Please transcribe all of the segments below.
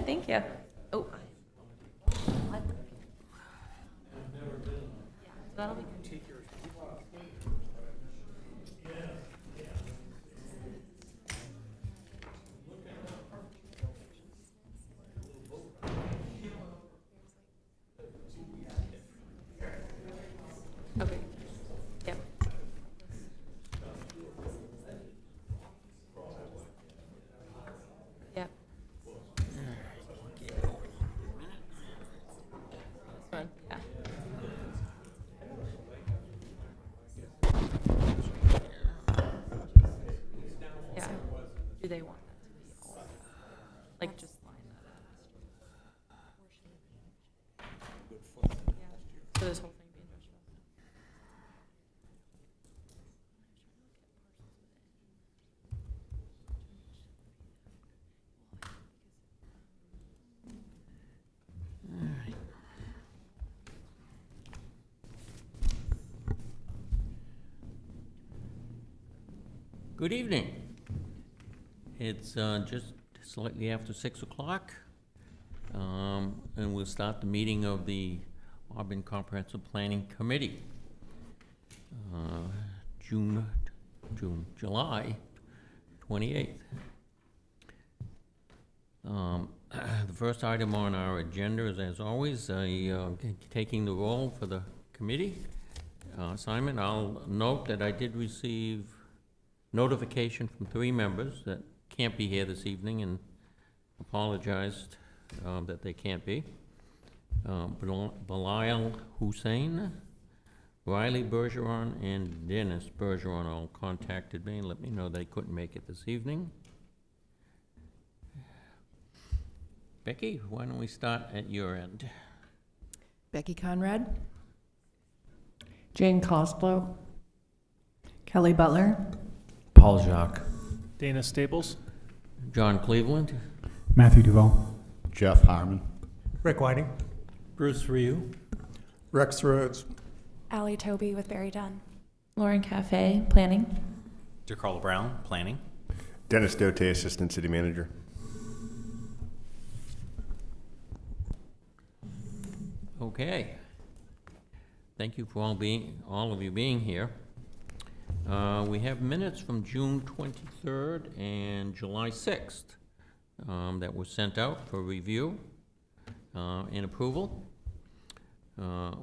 good, thank you. Oh. That'll be good. Okay. Yep. Yep. Fun. Yeah. Yeah. Do they want that to be all? Like just line that up? So this whole thing being just. Good evening. It's just slightly after 6 o'clock, and we'll start the meeting of the Auburn Comprehensive Planning Committee. July 28th. The first item on our agenda is, as always, taking the roll for the committee assignment. I'll note that I did receive notification from 3 members that can't be here this evening and apologized that they can't be. Bilal Hussein, Riley Bergeron, and Dennis Bergeron all contacted me and let me know they couldn't make it this evening. Becky, why don't we start at your end? Becky Conrad, Jane Costlow, Kelly Butler, Paul Jacques, Dana Staples, John Cleveland, Matthew Duval, Jeff Harmon, Rick Whiting, Bruce Ryu, Rex Rhodes, Allie Toby with Barry Dunn. Lauren Cafe, planning. DeCarlo Brown, Planning. Dennis Dote, Assistant City Manager. Okay. Thank you for all of you being here. We have minutes from June 23rd and July 6th that were sent out for review and approval.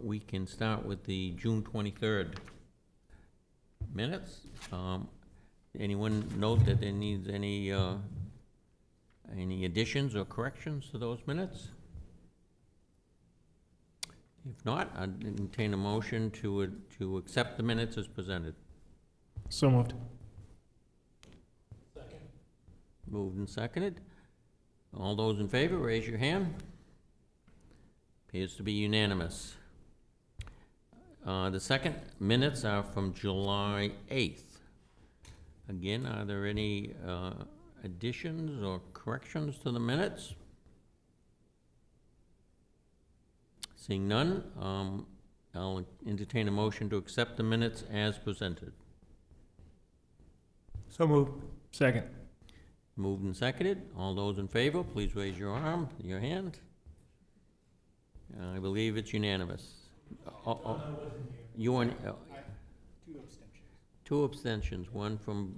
We can start with the June 23rd minutes. Anyone note that there needs any additions or corrections to those minutes? If not, I'd entertain a motion to accept the minutes as presented. so moved. Moved and seconded. All those in favor, raise your hand. Appears to be unanimous. The second minutes are from July 8th. Again, are there any additions or corrections to the minutes? Seeing none, I'll entertain a motion to accept the minutes as presented. So moved. Second. Moved and seconded. All those in favor, please raise your hand. I believe it's unanimous. You want, two abstentions, one from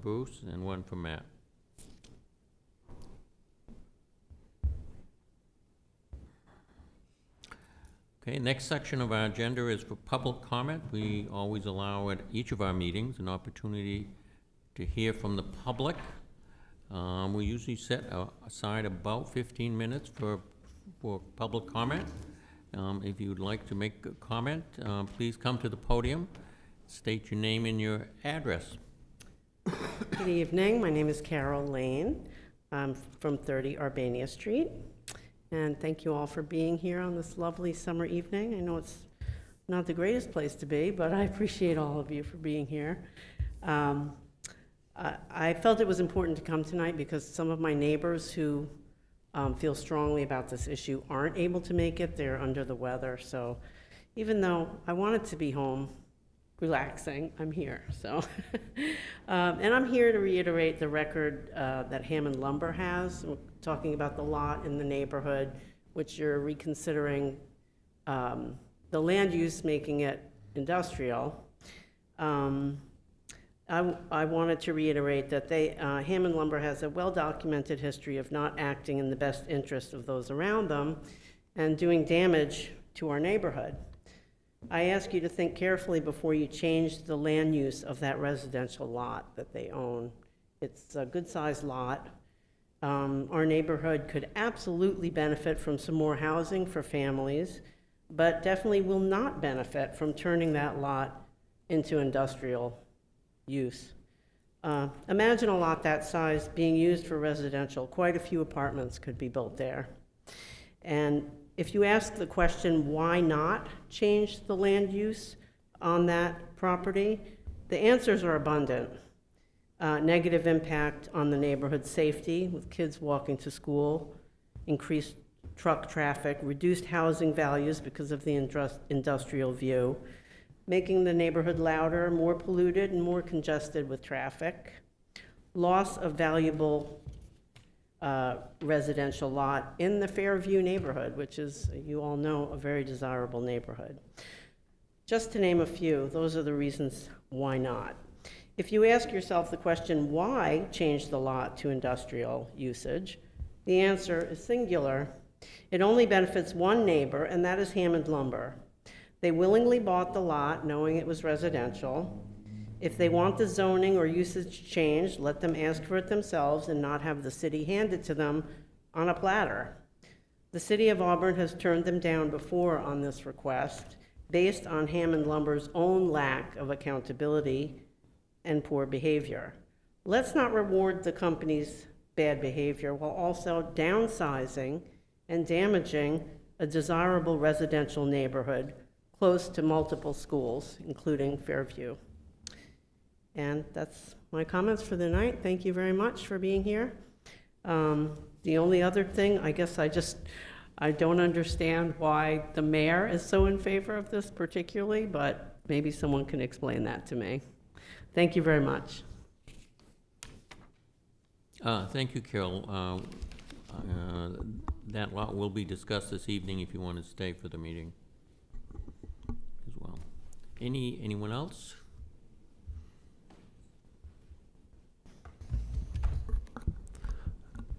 Bruce and one from Matt. Okay, next section of our agenda is for public comment. We always allow at each of our meetings an opportunity to hear from the public. We usually set aside about 15 minutes for public comment. If you'd like to make a comment, please come to the podium, state your name and your address. Good evening. My name is Carol Lane. I'm from 30 Urbania Street. And thank you all for being here on this lovely summer evening. I know it's not the greatest place to be, but I appreciate all of you for being here. I felt it was important to come tonight because some of my neighbors who feel strongly about this issue aren't able to make it. They're under the weather. So even though I wanted to be home relaxing, I'm here, so. And I'm here to reiterate the record that Hammond Lumber has, talking about the lot in the neighborhood, which you're reconsidering the land use, making it industrial. I wanted to reiterate that Hammond Lumber has a well-documented history of not acting in the best interest of those around them and doing damage to our neighborhood. I ask you to think carefully before you change the land use of that residential lot that they own. It's a good-sized lot. Our neighborhood could absolutely benefit from some more housing for families, but definitely will not benefit from turning that lot into industrial use. Imagine a lot that size being used for residential. Quite a few apartments could be built there. And if you ask the question, why not change the land use on that property, the answers are abundant. Negative impact on the neighborhood safety with kids walking to school, increased truck traffic, reduced housing values because of the industrial view, making the neighborhood louder, more polluted, and more congested with traffic, loss of valuable residential lot in the Fairview neighborhood, which is, you all know, a very desirable neighborhood. Just to name a few, those are the reasons why not. If you ask yourself the question, why change the lot to industrial usage, the answer is singular. It only benefits one neighbor, and that is Hammond Lumber. They willingly bought the lot knowing it was residential. If they want the zoning or usage changed, let them ask for it themselves and not have the city hand it to them on a platter. The City of Auburn has turned them down before on this request based on Hammond Lumber's own lack of accountability and poor behavior. Let's not reward the company's bad behavior while also downsizing and damaging a desirable residential neighborhood close to multiple schools, including Fairview. And that's my comments for the night. Thank you very much for being here. The only other thing, I guess I don't understand why the mayor is so in favor of this particularly, but maybe someone can explain that to me. Thank you very much. Thank you, Carol. That lot will be discussed this evening if you want to stay for the meeting as well. Anyone else?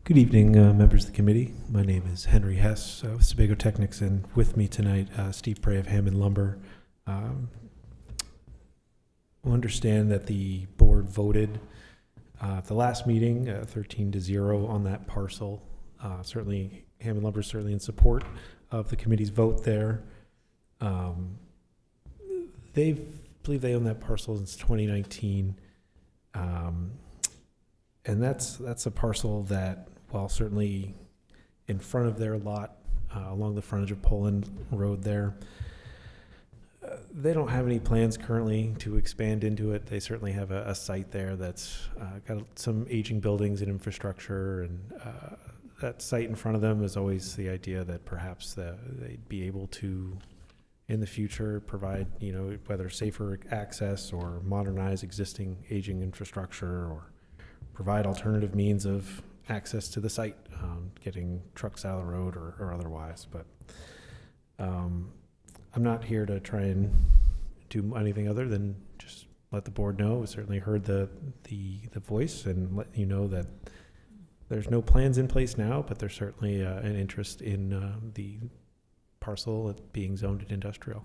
Good evening, members of the committee. My name is Henry Hess of Sebago Technics, and with me tonight, Steve Prey of Hammond Lumber. We understand that the board voted at the last meeting 13-0 on that parcel. Certainly, Hammond Lumber is certainly in support of the committee's vote there. They believe they own that parcel since 2019. And that's a parcel that, while certainly in front of their lot, along the frontage of Poland Road there, they don't have any plans currently to expand into it. They certainly have a site there that's got some aging buildings and infrastructure, and that site in front of them is always the idea that perhaps they'd be able to, in the future, provide, whether safer access or modernize existing aging infrastructure or provide alternative means of access to the site, getting trucks out of the road or otherwise. But I'm not here to try and do anything other than just let the board know. We certainly heard the voice and let you know that there's no plans in place now, but there's certainly an interest in the parcel being zoned industrial.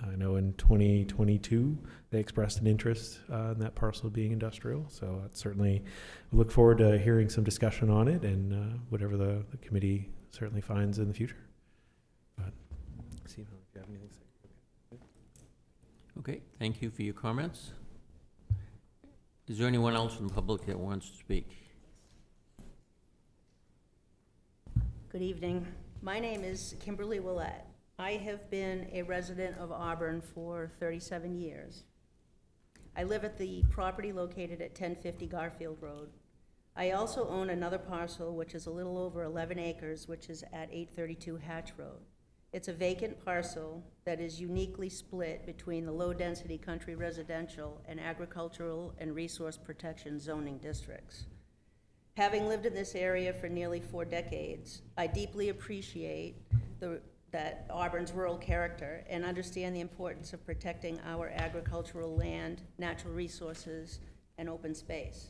I know in 2022 they expressed an interest in that parcel being industrial, so that's certainly, we look forward to hearing some discussion on it and whatever the committee certainly finds in the future. But Steve, if you have anything to say. Okay, thank you for your comments. Is there anyone else from the public that wants to speak? Good evening. My name is Kimberly Willett. I have been a resident of Auburn for 37 years. I live at the property located at 1050 Garfield Road. I also own another parcel, which is a little over 11 acres, which is at 832 Hatch Road. It's a vacant parcel that is uniquely split between the low-density country residential and agricultural and resource protection zoning districts. Having lived in this area for nearly 4 decades, I deeply appreciate that Auburn's rural character and understand the importance of protecting our agricultural land, natural resources, and open space.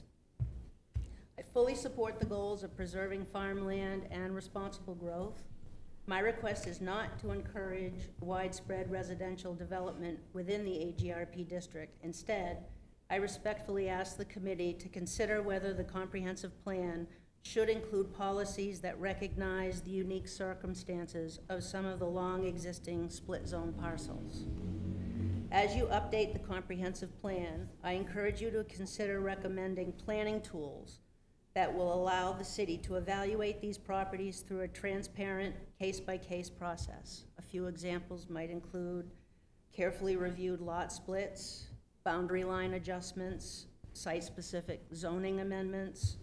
I fully support the goals of preserving farmland and responsible growth. My request is not to encourage widespread residential development within the AGRP district. Instead, I respectfully ask the committee to consider whether the comprehensive plan should include policies that recognize the unique circumstances of some of the long-existing split-zone parcels. As you update the comprehensive plan, I encourage you to consider recommending planning tools that will allow the city to evaluate these properties through a transparent, case-by-case process. A few examples might include carefully reviewed lot splits, boundary line adjustments, site-specific zoning amendments.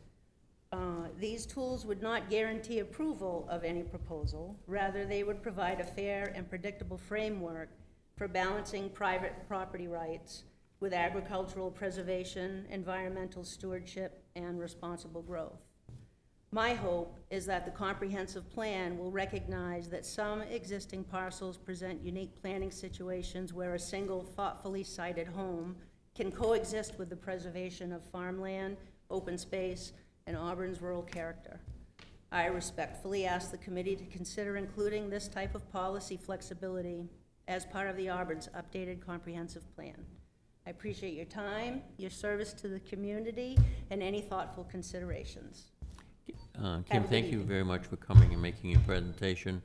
These tools would not guarantee approval of any proposal. Rather, they would provide a fair and predictable framework for balancing private property rights with agricultural preservation, environmental stewardship, and responsible growth. My hope is that the comprehensive plan will recognize that some existing parcels present unique planning situations where a single thoughtfully sited home can coexist with the preservation of farmland, open space, and Auburn's rural character. I respectfully ask the committee to consider including this type of policy flexibility as part of the Auburn's updated comprehensive plan. I appreciate your time, your service to the community, and any thoughtful considerations. Kim, thank you very much for coming and making your presentation.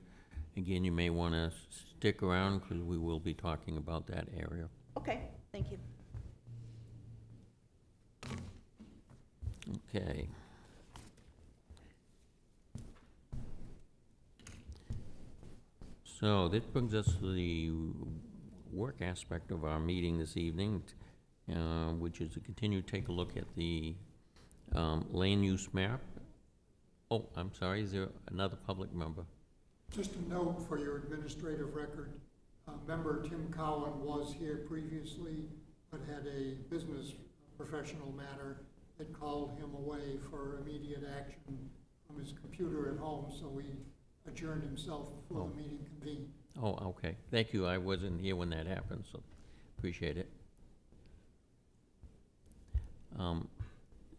Again, you may want to stick around because we will be talking about that area. Okay, thank you. Okay. So this brings us to the work aspect of our meeting this evening, which is to continue to take a look at the land use map. Oh, I'm sorry, is there another public member? Just a note for your administrative record, member Tim Cowan was here previously, but had a business professional matter that called him away for immediate action from his computer at home, so he adjourned himself before the meeting convened. Oh, okay. Thank you. I wasn't here when that happened, so appreciate it.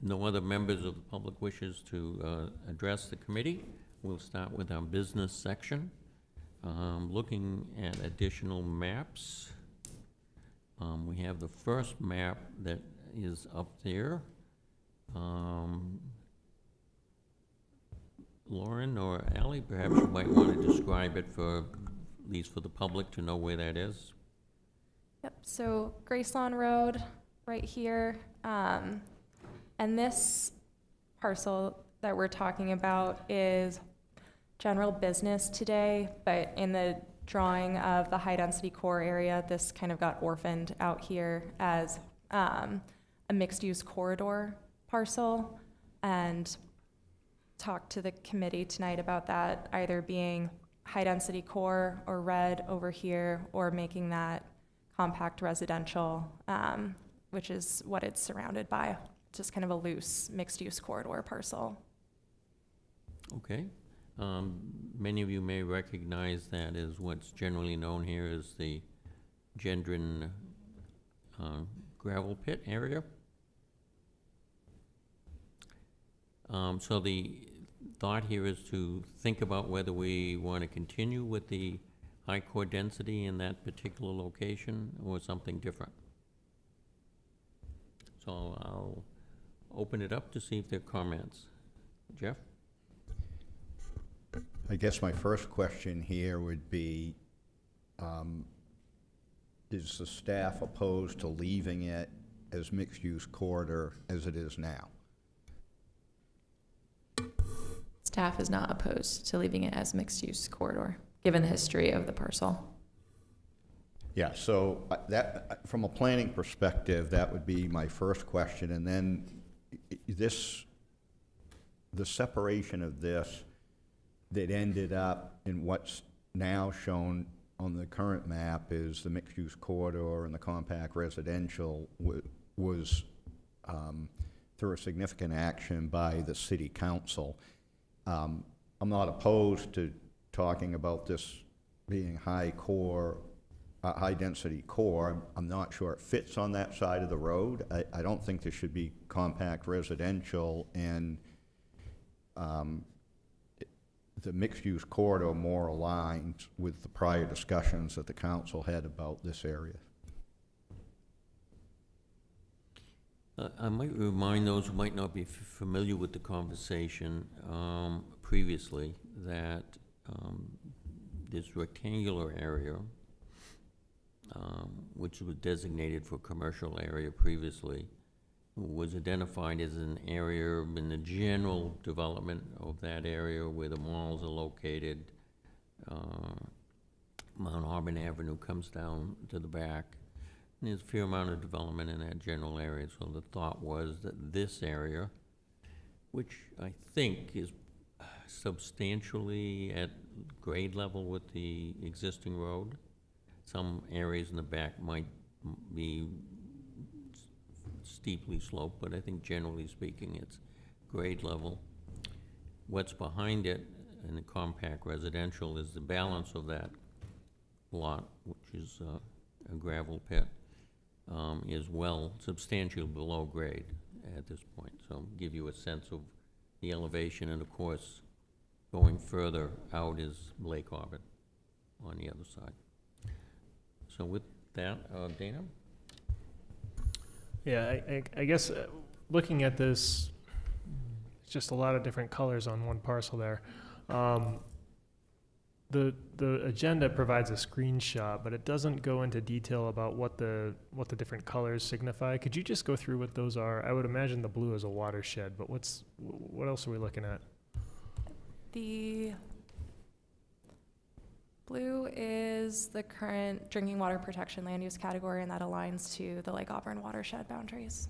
No other members of the public wishes to address the committee. We'll start with our business section. Looking at additional maps. We have the first map that is up there. Lauren or Ally, perhaps you might want to describe it for, at least for the public to know where that is. Yep, so Gracelawn Road, right here. And this parcel that we're talking about is general business today, but in the drawing of the high-density core area, this kind of got orphaned out here as a mixed-use corridor parcel, and talked to the committee tonight about that either being high-density core or red over here, or making that compact residential, which is what it's surrounded by. Just kind of a loose mixed-use corridor parcel. Okay. Many of you may recognize that as what's generally known here as the Gendron gravel pit area. So the thought here is to think about whether we want to continue with the high core density in that particular location or something different. So I'll open it up to see if there are comments. Jeff? I guess my first question here would be, is the staff opposed to leaving it as mixed-use corridor as it is now? Staff is not opposed to leaving it as mixed-use corridor, given the history of the parcel. Yeah, so that, from a planning perspective, that would be my first question. And then this, the separation of this that ended up in what's now shown on the current map is the mixed-use corridor and the compact residential was through a significant action by the city council. I'm not opposed to talking about this being high-density core. I'm not sure it fits on that side of the road. I don't think there should be compact residential, and the mixed-use corridor more aligns with the prior discussions that the council had about this area. I might remind those who might not be familiar with the conversation previously that this rectangular area, which was designated for commercial area previously, was identified as an area in the general development of that area where the malls are located. Mount Auburn Avenue comes down to the back. And there's a fair amount of development in that general area, so the thought was that this area, which I think is substantially at grade level with the existing road, some areas in the back might be steeply sloped, but I think generally speaking it's grade level. What's behind it in the compact residential is the balance of that lot, which is a gravel pit, is well substantially below grade at this point. So give you a sense of the elevation, and of course going further out is Lake Auburn on the other side. So with that, Dana? Yeah, I guess looking at this, it's just a lot of different colors on one parcel there. The agenda provides a screenshot, but it doesn't go into detail about what the different colors signify. Could you just go through what those are? I would imagine the blue is a watershed, but what else are we looking at? The blue is the current drinking water protection land use category, and that aligns to the Lake Auburn watershed boundaries.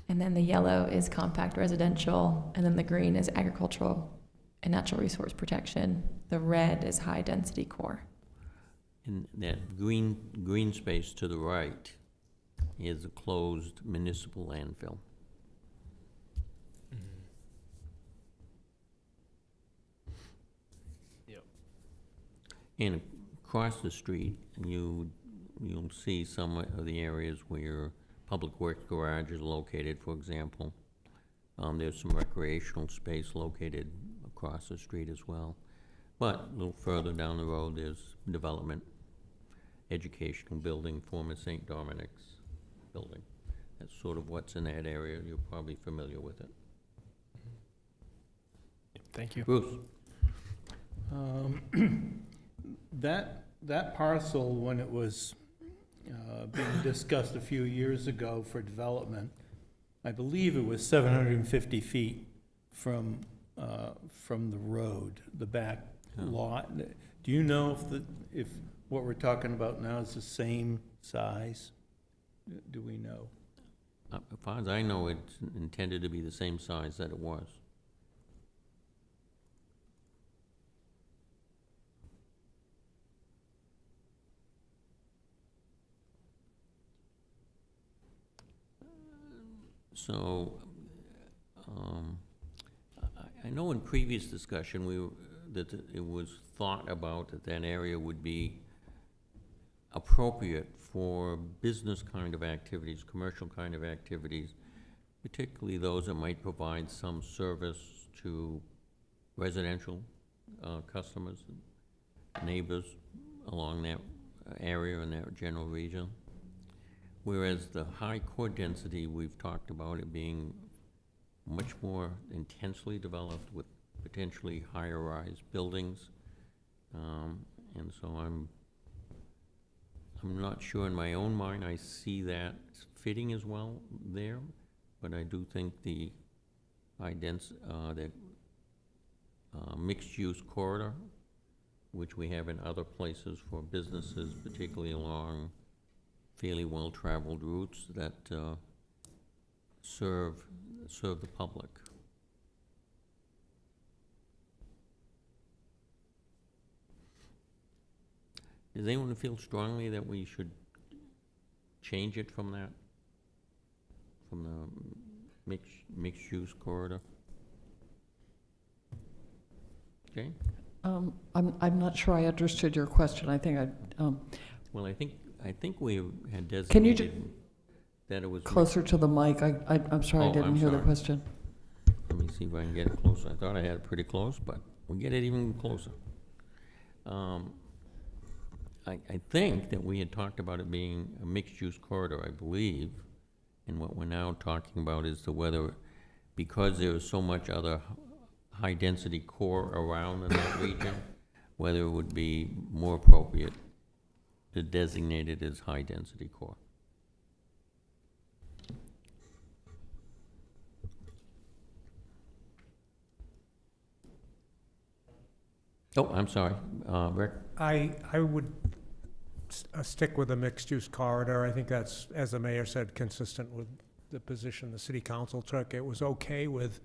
And then the yellow is compact residential, and then the green is agricultural and natural resource protection. The red is high density core. And that green space to the right is a closed municipal landfill. And across the street, you'll see some of the areas where Public Works Garage is located, for example. There's some recreational space located across the street as well. But a little further down the road, there's development, educational building, former St. Dominic's building. That's sort of what's in that area. You're probably familiar with it. Thank you. Bruce? That parcel, when it was being discussed a few years ago for development, I believe it was 750 feet from the road, the back lot. Do you know if what we're talking about now is the same size? Do we know? As far as I know, it's intended to be the same size that it was. So, I know in previous discussion that it was thought about that area would be appropriate for business kind of activities, commercial kind of activities, particularly those that might provide some service to residential customers, neighbors along that area in that general region. Whereas the high core density, we've talked about it being much more intensely developed with potentially higher rise buildings. And so I'm not sure in my own mind I see that fitting as well there, but I do think the mixed use corridor, which we have in other places for businesses, particularly along fairly well-traveled routes that serve the public. Does anyone feel strongly that we should change it from that? From the mixed-use corridor? Okay, I'm not sure I understood your question. I think well, I think we had designated Can you that it was. closer to the mic. I'm sorry, I Oh, didn't I'm hear the sorry. question. Let me see if I can get it closer. I thought I had it pretty close, but we'll get it even closer. I think that we had talked about it being a mixed-use corridor, I believe, and what we're now talking about is the whether, because there is so much other high-density core around in that region, whether it would be more appropriate to designate it as high-density core. Oh, I'm sorry, Rick? I would stick with a mixed-use corridor. I think that's, as the mayor said, consistent with the position the city council took. It was okay with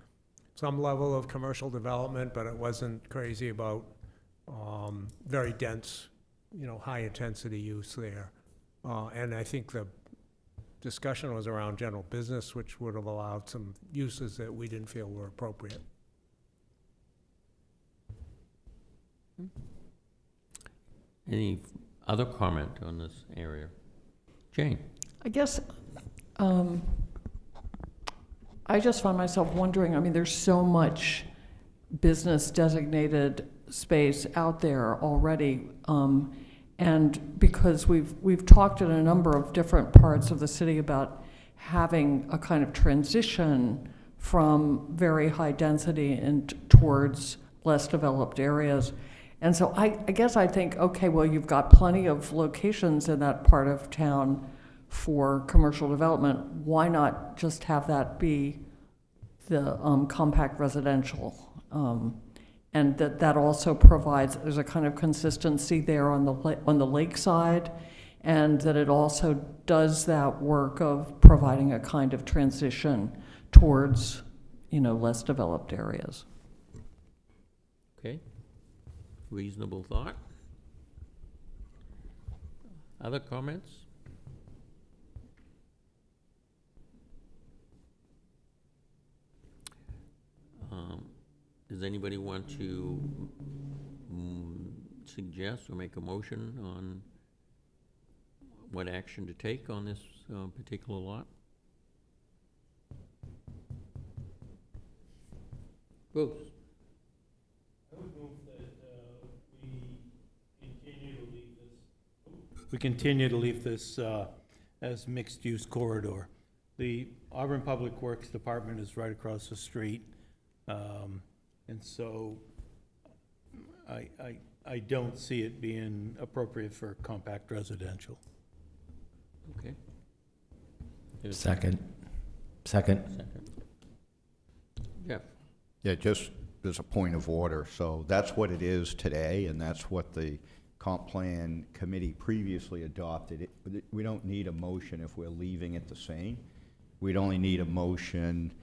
some level of commercial development, but it wasn't crazy about very dense, high-intensity use there. And I think the discussion was around general business, which would have allowed some uses that we didn't feel were appropriate. Any other comment on this area? Jane? I guess I just found myself wondering, I mean, there's so much business designated space out there already. And because we've talked in a number of different parts of the city about having a kind of transition from very high density and towards less developed areas. And so I guess I think, okay, well, you've got plenty of locations in that part of town for commercial development. Why not just have that be the compact residential? And that also provides, there's a kind of consistency there on the lakeside, and that it also does that work of providing a kind of transition towards, less developed areas. Okay. Reasonable thought. Other comments? Does anybody want to suggest or make a motion on what action to take on this particular lot? Bruce? I would move that we continue to leave this as mixed-use corridor. The Auburn Public Works Department is right across the street, and so I don't see it being appropriate for compact residential. Okay. Second. Second. Jeff? Yeah, just as a point of order, so that's what it is today, and that's what the comp plan committee previously adopted. We don't need a motion if we're leaving it the same. We'd only need a motion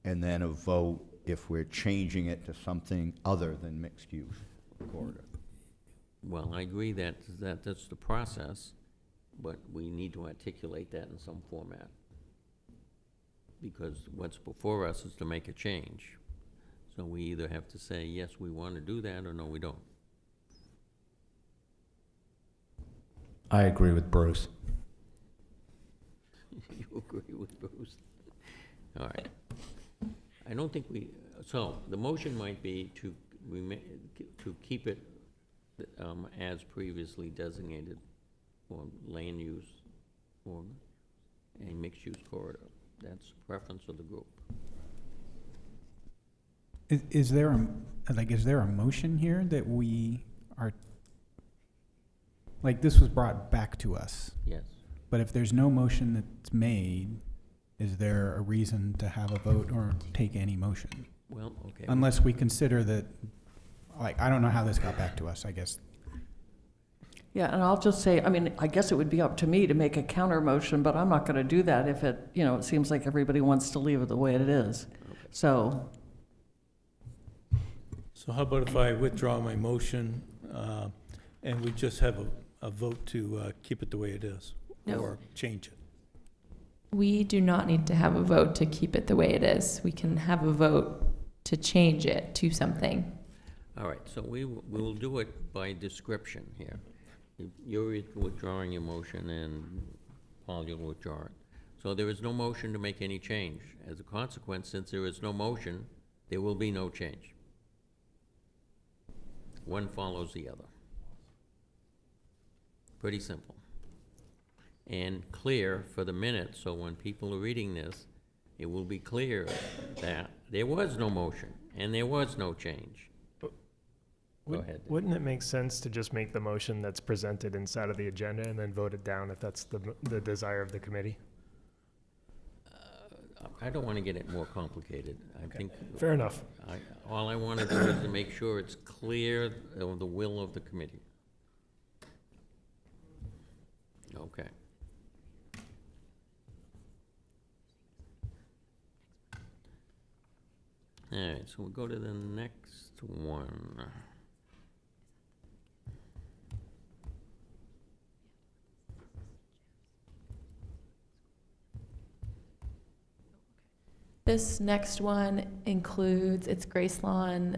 and then a vote if we're changing it to something other than mixed-use corridor. Well, I agree that's the process, but we need to articulate that in some format. Because what's before us is to make a change. So we either have to say, yes, we want to do that, or no, we don't. I agree with Bruce. You agree with Bruce? All right. I don't think so the motion might be to keep it as previously designated for land use for a mixed-use corridor. That's the preference of the group. Is there a motion here that we are, this was brought back to us? Yes. But if there's no motion that's made, is there a reason to have a vote or take any motion? Well, okay. Unless we consider that, I don't know how this got back to us, I guess. Yeah, and I'll just say, I guess it would be up to me to make a counter motion, but I'm not going to do that if it seems like everybody wants to leave it the way it is. Okay. So So how about if I withdraw my motion, and we just have a vote to keep it the way it is? No. Or change it? We do not need to have a vote to keep it the way it is. We can have a vote to change it to something. All right, so we will do it by description here. You're withdrawing your motion, and Paul, you'll withdraw it. So there is no motion to make any change. As a consequence, since there is no motion, there will be no change. One follows the other. Pretty simple. And clear for the minutes, so when people are reading this, it will be clear that there was no motion and there was no change. Go ahead. Wouldn't it make sense to just make the motion that's presented inside of the agenda and then vote it down if that's the desire of the committee? I don't want to get it more complicated. I think. Fair enough. All I want to do is to make sure it's clear of the will of the committee. Okay. All right, so we'll go to the next one. This next one includes, it's Gracelawn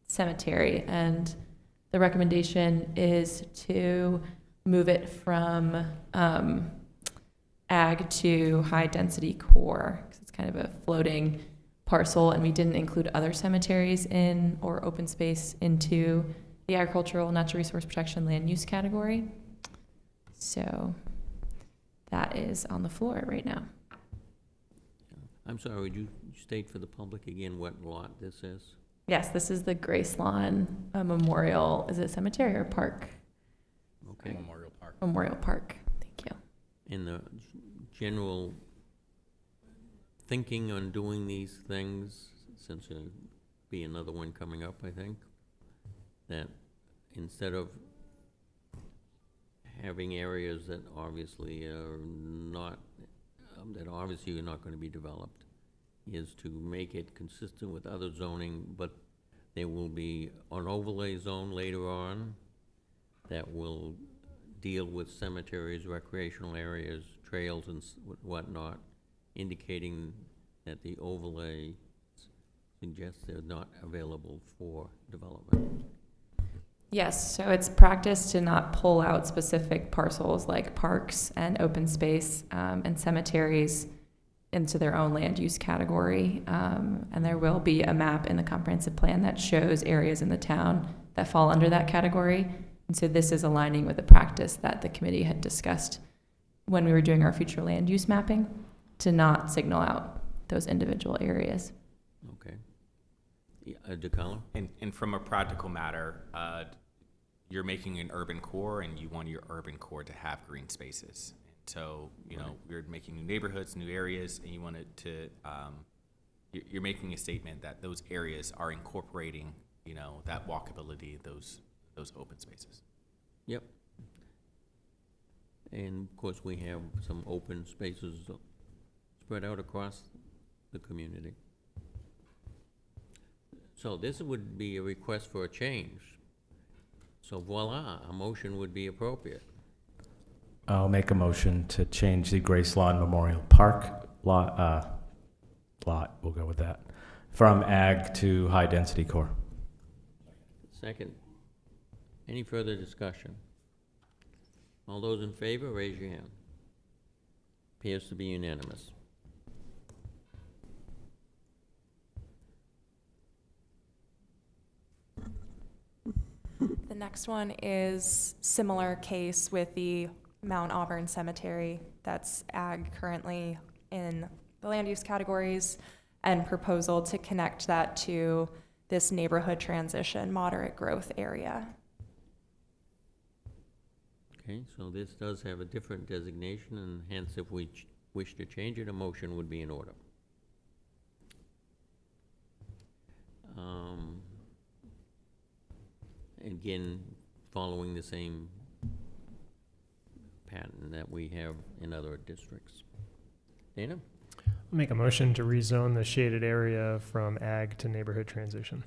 Cemetery, and the recommendation is to move it from ag to high-density core, because it's kind of a floating parcel, and we didn't include other cemeteries in, or open space into the agricultural, natural resource protection, land use category. So that is on the floor right now. I'm sorry, would you state for the public again what lot this is? Yes, this is the Gracelawn Memorial, is it cemetery or park? Okay. Memorial Park. Memorial Park, thank you. In the general thinking on doing these things, since there'll be another one coming up, I think, that instead of having areas that obviously are not, that obviously are not going to be developed, is to make it consistent with other zoning, but there will be an overlay zone later on that will deal with cemeteries, recreational areas, trails, and whatnot, indicating that the overlay suggests they're not available for development. Yes, so it's practice to not pull out specific parcels like parks and open space and cemeteries into their own land use category. And there will be a map in the comprehensive plan that shows areas in the town that fall under that category. And so this is aligning with the practice that the committee had discussed when we were doing our future land use mapping, to not signal out those individual areas. Okay. Yeah, DeCarlo? And from a practical matter, you're making an urban core, and you want your urban core to have green spaces. So, you know, you're making new neighborhoods, new areas, and you want it to, you're making a statement that those areas are incorporating, you know, that walkability, those open spaces. Yep. And of course, we have some open spaces spread out across the community. So this would be a request for a change. So voila, a motion would be appropriate. I'll make a motion to change the Gracelawn Memorial Park lot, we'll go with that, from ag to high-density core. Second. Any further discussion? All those in favor, raise your hand. Appears to be unanimous. The next one is similar case with the Mount Auburn Cemetery. That's ag currently in the land use categories, and proposal to connect that to this neighborhood transition moderate growth area. Okay, so this does have a different designation, and hence if we wish to change it, a motion would be in order. Again, following the same pattern that we have in other districts. Dana? I'll make a motion to rezone the shaded area from ag to neighborhood transition.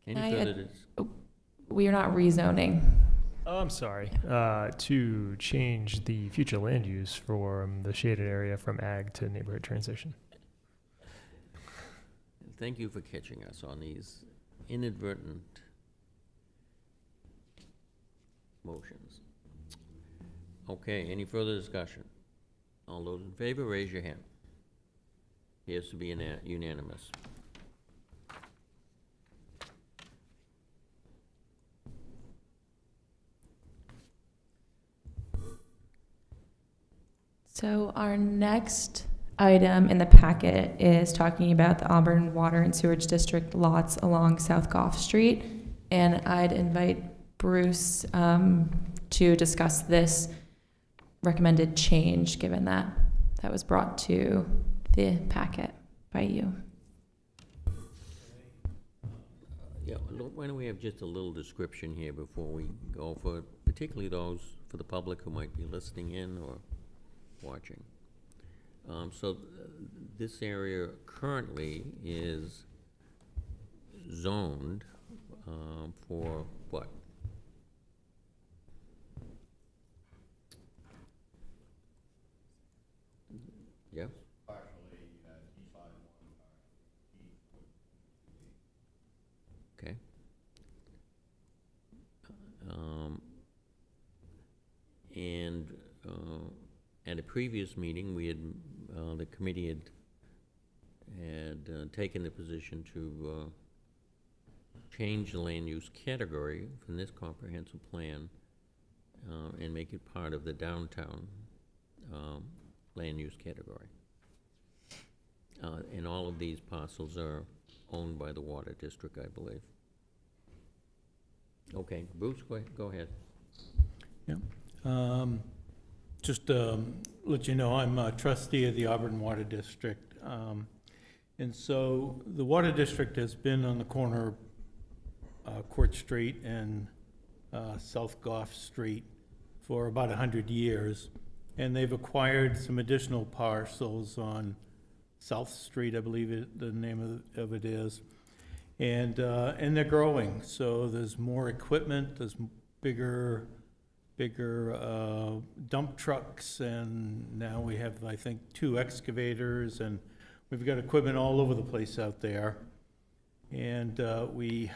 Any I further had- we are not rezoning. Oh, I'm sorry, to change the future land use from the shaded area from ag to neighborhood transition. Thank you for catching us on these inadvertent motions. Okay, any further discussion? All those in favor, raise your hand. Appears to be unanimous. So our next item in the packet is talking about the Auburn Water and Sewerage District lots along South Goff Street. And I'd invite Bruce to discuss this recommended change, given that that was brought to the packet by you. Yeah, why don't we have just a little description here before we go for, particularly those for the public who might be listening in or watching. This area currently is zoned for what? Yeah? Okay. And at a previous meeting, we had, the committee had taken the position to change the land use category from this comprehensive plan and make it part of the downtown land use category. And all of these parcels are owned by the Water District, I believe. Okay, Bruce, go ahead. Yeah. Just let you know, I'm a trustee of the Auburn Water District. And so the Water District has been on the corner of Court Street and South Goff Street for about 100 years. And they've acquired some additional parcels on South Street, I believe the name of it is. And they're growing, so there's more equipment, there's bigger dump trucks, and now we have, I think, 2 excavators, and we've got equipment all over the place out there. And the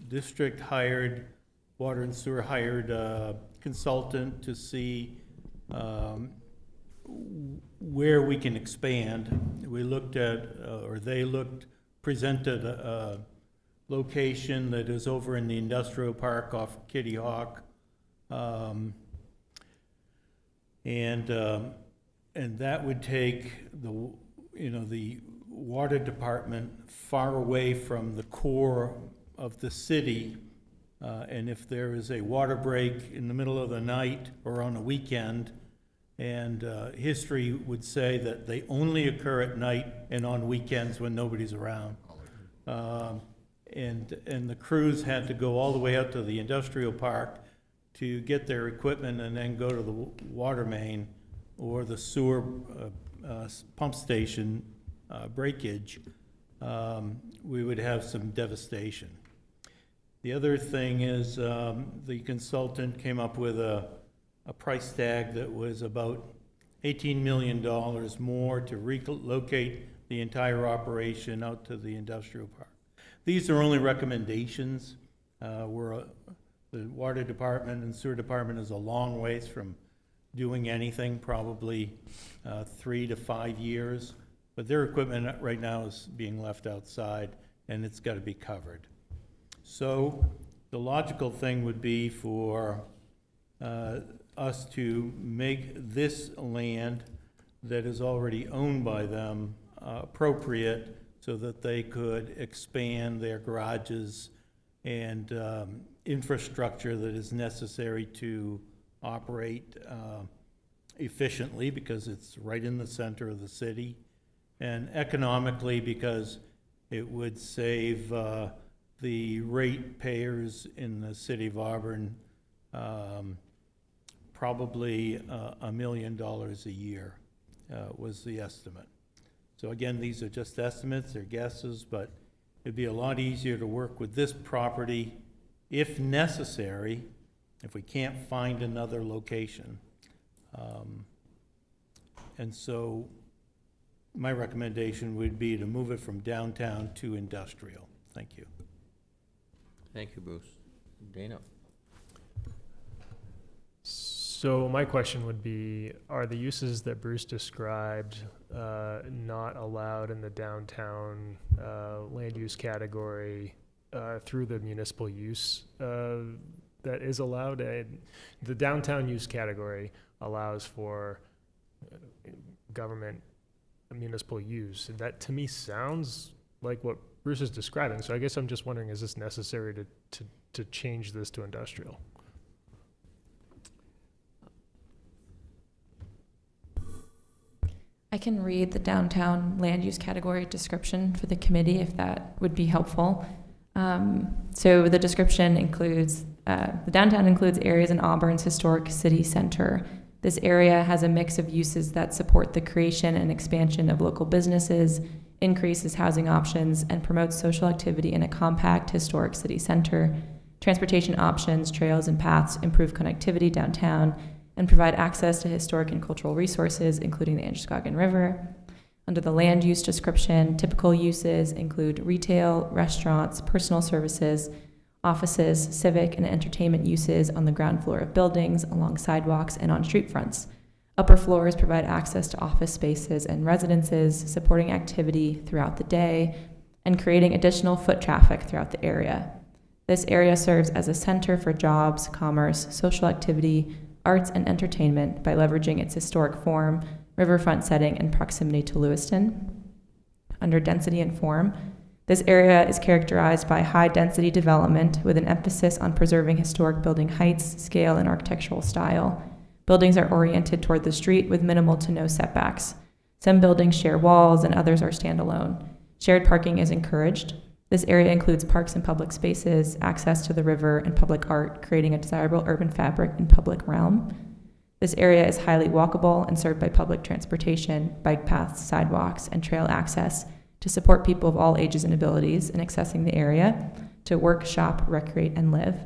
district hired, Water and Sewer hired a consultant to see where we can expand. We looked at, or they presented a location that is over in the industrial park off Kitty Hawk. And that would take the water department far away from the core of the city. And if there is a water break in the middle of the night or on a weekend, and history would say that they only occur at night and on weekends when nobody's around. And the crews had to go all the way out to the industrial park to get their equipment and then go to the water main or the sewer pump station breakage. We would have some devastation. The other thing is the consultant came up with a price tag that was about $18 million more to relocate the entire operation out to the industrial park. These are only recommendations. The water department and sewer department is a long ways from doing anything, probably 3 to 5 years. But their equipment right now is being left outside, and it's got to be covered. So the logical thing would be for us to make this land that is already owned by them appropriate so that they could expand their garages and infrastructure that is necessary to operate efficiently, because it's right in the center of the city, and economically because it would save the ratepayers in the city of Auburn probably $1 million a year was the estimate. So again, these are just estimates, they're guesses, but it'd be a lot easier to work with this property if necessary, if we can't find another location. And so my recommendation would be to move it from downtown to industrial. Thank you. Thank you, Bruce. Dana? So my question would be, are the uses that Bruce described not allowed in the downtown land use category through the municipal use that is allowed? The downtown use category allows for government municipal use. And that to me sounds like what Bruce is describing. So I guess I'm just wondering, is this necessary to change this to industrial? I can read the downtown land use category description for the committee if that would be helpful. So the description includes, the downtown includes areas in Auburn's historic city center. This area has a mix of uses that support the creation and expansion of local businesses, increases housing options, and promotes social activity in a compact historic city center. Transportation options, trails, and paths improve connectivity downtown and provide access to historic and cultural resources, including the Androscoggin River. Under the land use description, typical uses include retail, restaurants, personal services, offices, civic and entertainment uses on the ground floor of buildings, along sidewalks, and on street fronts. Upper floors provide access to office spaces and residences, supporting activity throughout the day and creating additional foot traffic throughout the area. This area serves as a center for jobs, commerce, social activity, arts, and entertainment by leveraging its historic form, riverfront setting, and proximity to Lewiston. Under density and form, this area is characterized by high-density development with an emphasis on preserving historic building heights, scale, and architectural style. Buildings are oriented toward the street with minimal to no setbacks. Some buildings share walls and others are standalone. Shared parking is encouraged. This area includes parks and public spaces, access to the river, and public art, creating a desirable urban fabric in public realm. This area is highly walkable and served by public transportation, bike paths, sidewalks, and trail access to support people of all ages and abilities in accessing the area to work, shop, recreate, and live.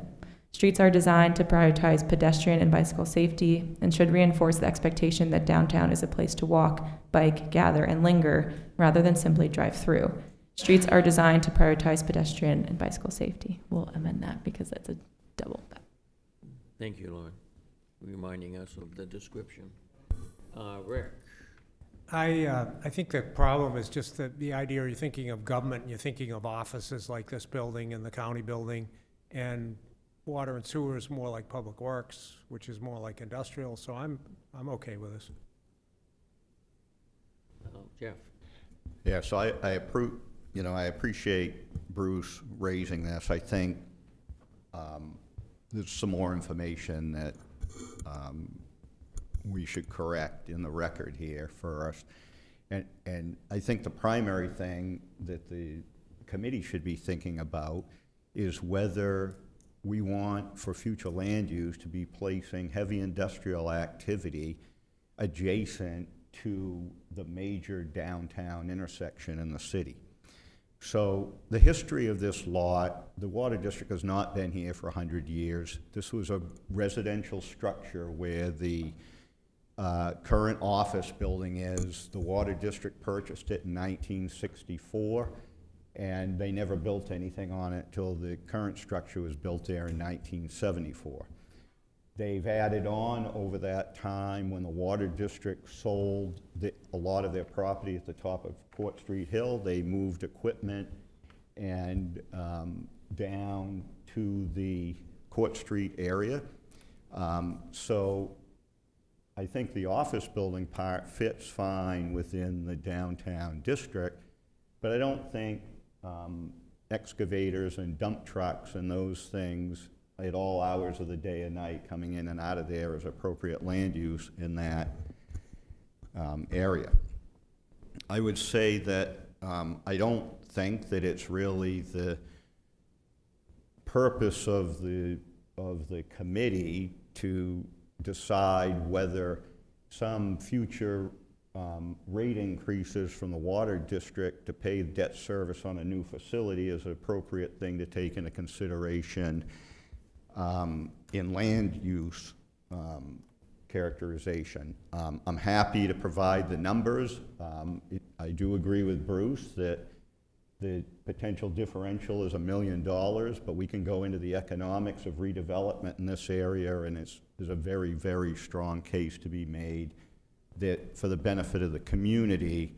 Streets are designed to prioritize pedestrian and bicycle safety and should reinforce the expectation that downtown is a place to walk, bike, gather, and linger rather than simply drive through. Streets are designed to prioritize pedestrian and bicycle safety. We'll amend that because that's a double. Thank you, Lauren, reminding us of the description. Rick? I think the problem is just that the idea you're thinking of government and you're thinking of offices like this building and the county building, and water and sewer is more like public works, which is more like industrial, so I'm okay with this. Jeff? Yeah, so I appreciate Bruce raising this. I think there's some more information that we should correct in the record here for us. And I think the primary thing that the committee should be thinking about is whether we want for future land use to be placing heavy industrial activity adjacent to the major downtown intersection in the city. So the history of this lot, the water district has not been here for 100 years. This was a residential structure where the current office building is. The water district purchased it in 1964, and they never built anything on it till the current structure was built there in 1974. They've added on over that time when the water district sold a lot of their property at the top of Court Street Hill. They moved equipment and down to the Court Street area. So I think the office building part fits fine within the downtown district, but I don't think excavators and dump trucks and those things at all hours of the day and night coming in and out of there is appropriate land use in that area. I would say that I don't think that it's really the purpose of the committee to decide whether some future rate increases from the water district to pay debt service on a new facility is an appropriate thing to take into consideration in land use characterization. I'm happy to provide the numbers. I do agree with Bruce that the potential differential is $1 million, but we can go into the economics of redevelopment in this area, and there's a very, very strong case to be made that for the benefit of the community,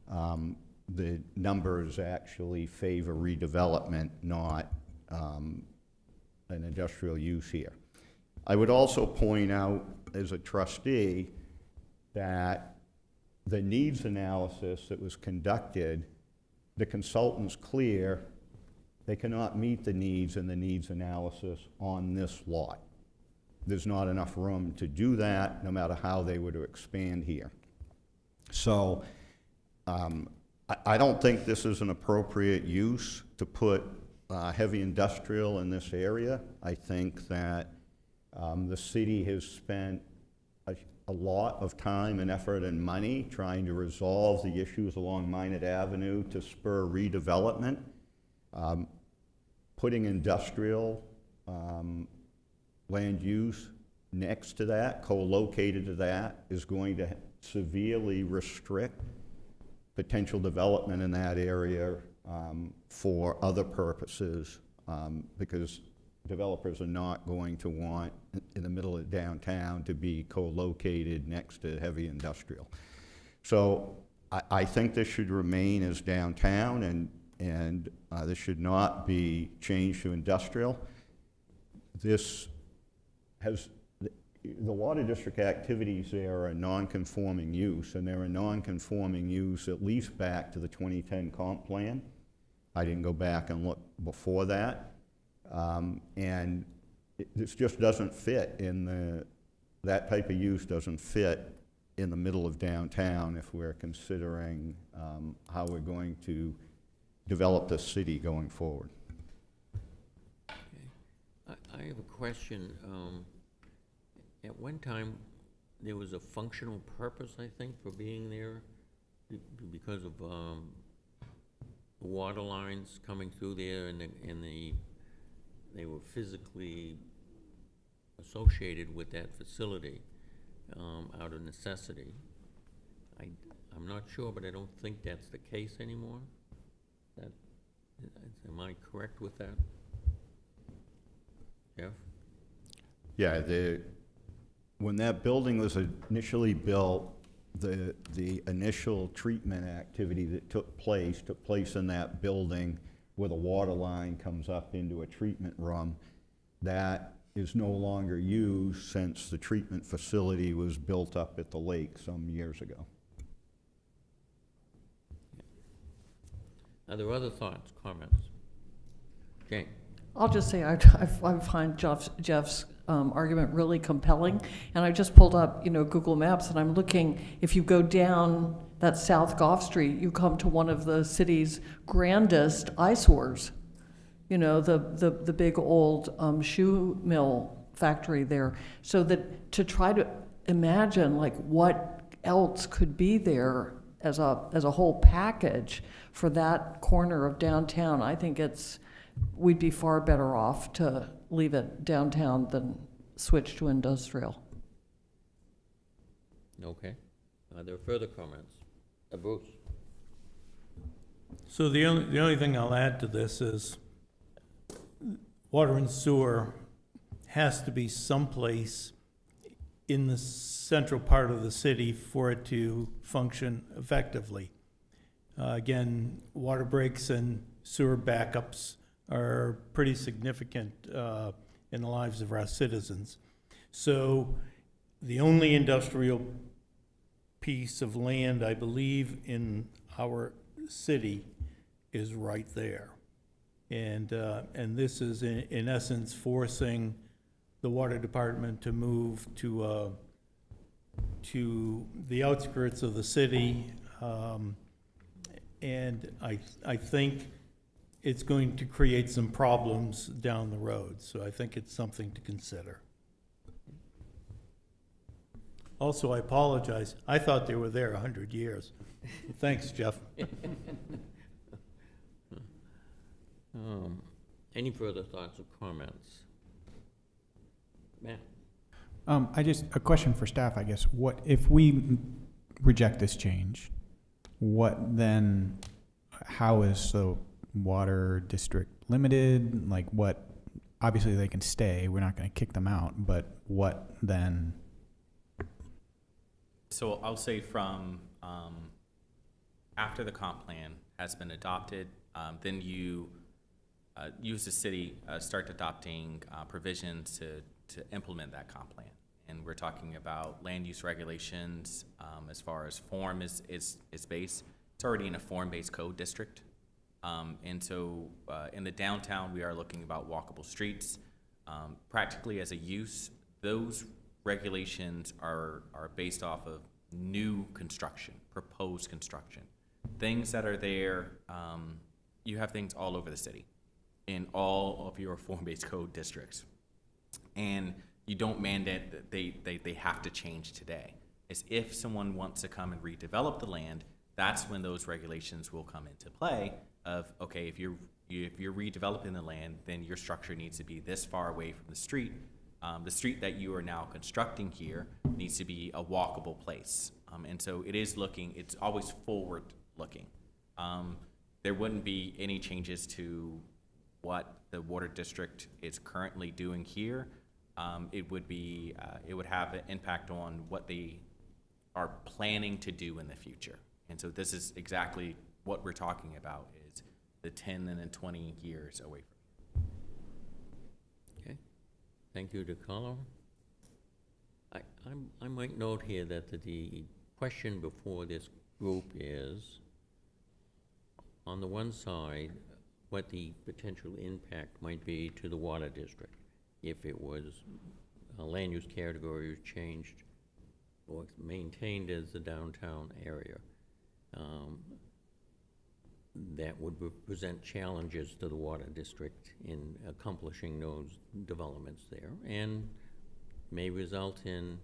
the numbers actually favor redevelopment, not an industrial use here. I would also point out as a trustee that the needs analysis that was conducted, the consultant's clear they cannot meet the needs in the needs analysis on this lot. There's not enough room to do that, no matter how they were to expand here. So I don't think this is an appropriate use to put heavy industrial in this area. I think that the city has spent a lot of time and effort and money trying to resolve the issues along Minot Avenue to spur redevelopment. Putting industrial land use next to that, co-located to that, is going to severely restrict potential development in that area for other purposes, because developers are not going to want in the middle of downtown to be co-located next to heavy industrial. So I think this should remain as downtown, and this should not be changed to industrial. This has, the water district activities there are a non-conforming use, and they're a non-conforming use at least back to the 2010 comp plan. I didn't go back and look before that. And this just doesn't fit in that type of use doesn't fit in the middle of downtown if we're considering how we're going to develop the city going forward. Okay. I have a question. At one time, there was a functional purpose, I think, for being there because of the water lines coming through there, and they were physically associated with that facility out of necessity. I'm not sure, but I don't think that's the case anymore. Am I correct with that? Jeff? Yeah, when that building was initially built, the initial treatment activity that took place in that building where the water line comes up into a treatment room. That is no longer used since the treatment facility was built up at the lake some years ago. Are there other thoughts, comments? Jane? I'll just say I find Jeff's argument really compelling, and I just pulled up, Google Maps, and I'm looking. If you go down that South Gough Street, you come to one of the city's grandest eyesores. The big old shoe mill factory there. So that to try to imagine like what else could be there as a whole package for that corner of downtown, I think we'd be far better off to leave it downtown than switch to industrial. Okay. Are there further comments? Bruce? So the only thing I'll add to this is water and sewer has to be someplace in the central part of the city for it to function effectively. Again, water breaks and sewer backups are pretty significant in the lives of our citizens. So the only industrial piece of land, I believe, in our city is right there. And this is in essence forcing the water department to move to the outskirts of the city. And I think it's going to create some problems down the road. So I think it's something to consider. Also, I apologize. I thought they were there 100 years. Thanks, Jeff. Any further thoughts or comments? Matt? A question for staff, I guess. What, if we reject this change, what then, how is the water district limited? Like what, obviously they can stay, we're not gonna kick them out, but what then? So I'll say from, after the comp plan has been adopted, then you as a city start adopting provisions to implement that comp plan. And we're talking about land use regulations as far as form is based. It's already in a form-based code district. And so in the downtown, we are looking about walkable streets. Practically as a use, those regulations are based off of new construction, proposed construction. Things that are there, you have things all over the city in all of your form-based code districts. And you don't mandate that they have to change today. It's if someone wants to come and redevelop the land, that's when those regulations will come into play of, okay, if you're redeveloping the land, then your structure needs to be this far away from the street. The street that you are now constructing here needs to be a walkable place. And so it's always forward looking. There wouldn't be any changes to what the water district is currently doing here. It would have an impact on what they are planning to do in the future. And so this is exactly what we're talking about, is the 10 and then 20 years away from. Okay, thank you, DeCarlo. I might note here that the question before this group is, on the one side, what the potential impact might be to the water district if it was a land use category was changed or maintained as the downtown area. That would present challenges to the water district in accomplishing those developments there, and may result in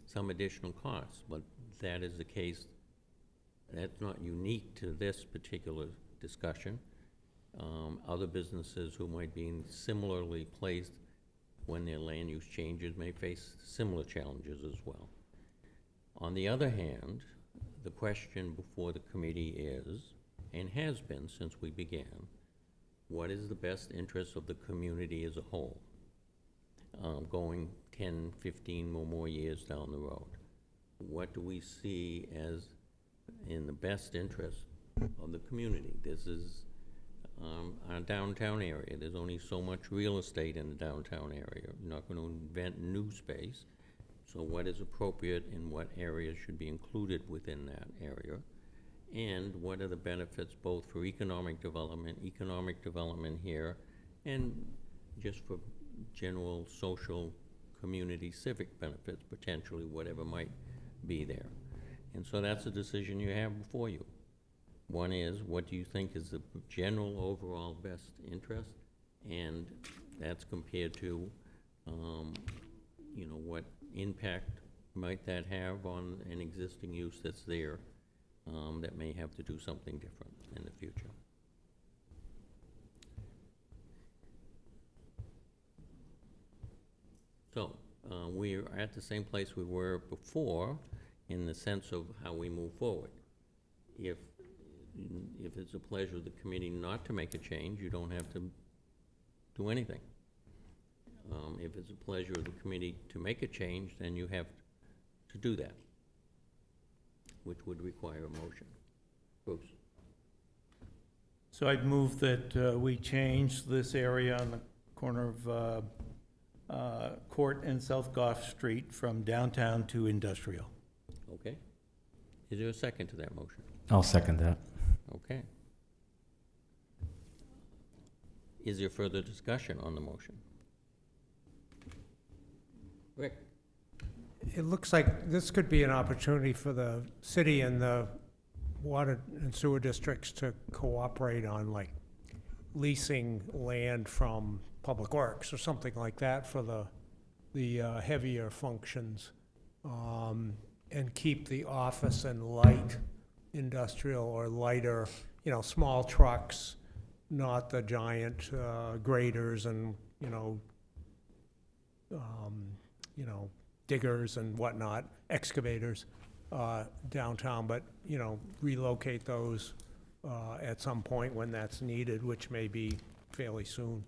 some additional costs, but that is the case. That's not unique to this particular discussion. Other businesses who might be similarly placed when their land use changes may face similar challenges as well. On the other hand, the question before the committee is, and has been since we began, what is the best interest of the community as a whole, going 10, 15 or more years down the road? What do we see as in the best interest of the community? This is our downtown area. There's only so much real estate in the downtown area. You're not going to invent new space. So what is appropriate and what areas should be included within that area? And what are the benefits both for economic development here, and just for general social, community, civic benefits, potentially, whatever might be there. And so that's a decision you have before you. One is, what do you think is the general overall best interest? And that's compared to, what impact might that have on an existing use that's there that may have to do something different in the future. So we're at the same place we were before in the sense of how we move forward. If it's a pleasure of the committee not to make a change, you don't have to do anything. If it's a pleasure of the committee to make a change, then you have to do that, which would require a motion. Bruce? So I'd move that we change this area on the corner of Court and South Goff Street from downtown to industrial. Okay. Is there a second to that motion? I'll second that. Okay. Is there further discussion on the motion? Rick? It looks like this could be an opportunity for the city and the water and sewer districts to cooperate on, like, leasing land from Public Works or something like that for the heavier functions, and keep the office and light industrial or lighter, small trucks, not the giant graders and, diggers and whatnot, excavators, downtown, but, relocate those at some point when that's needed, which may be fairly soon.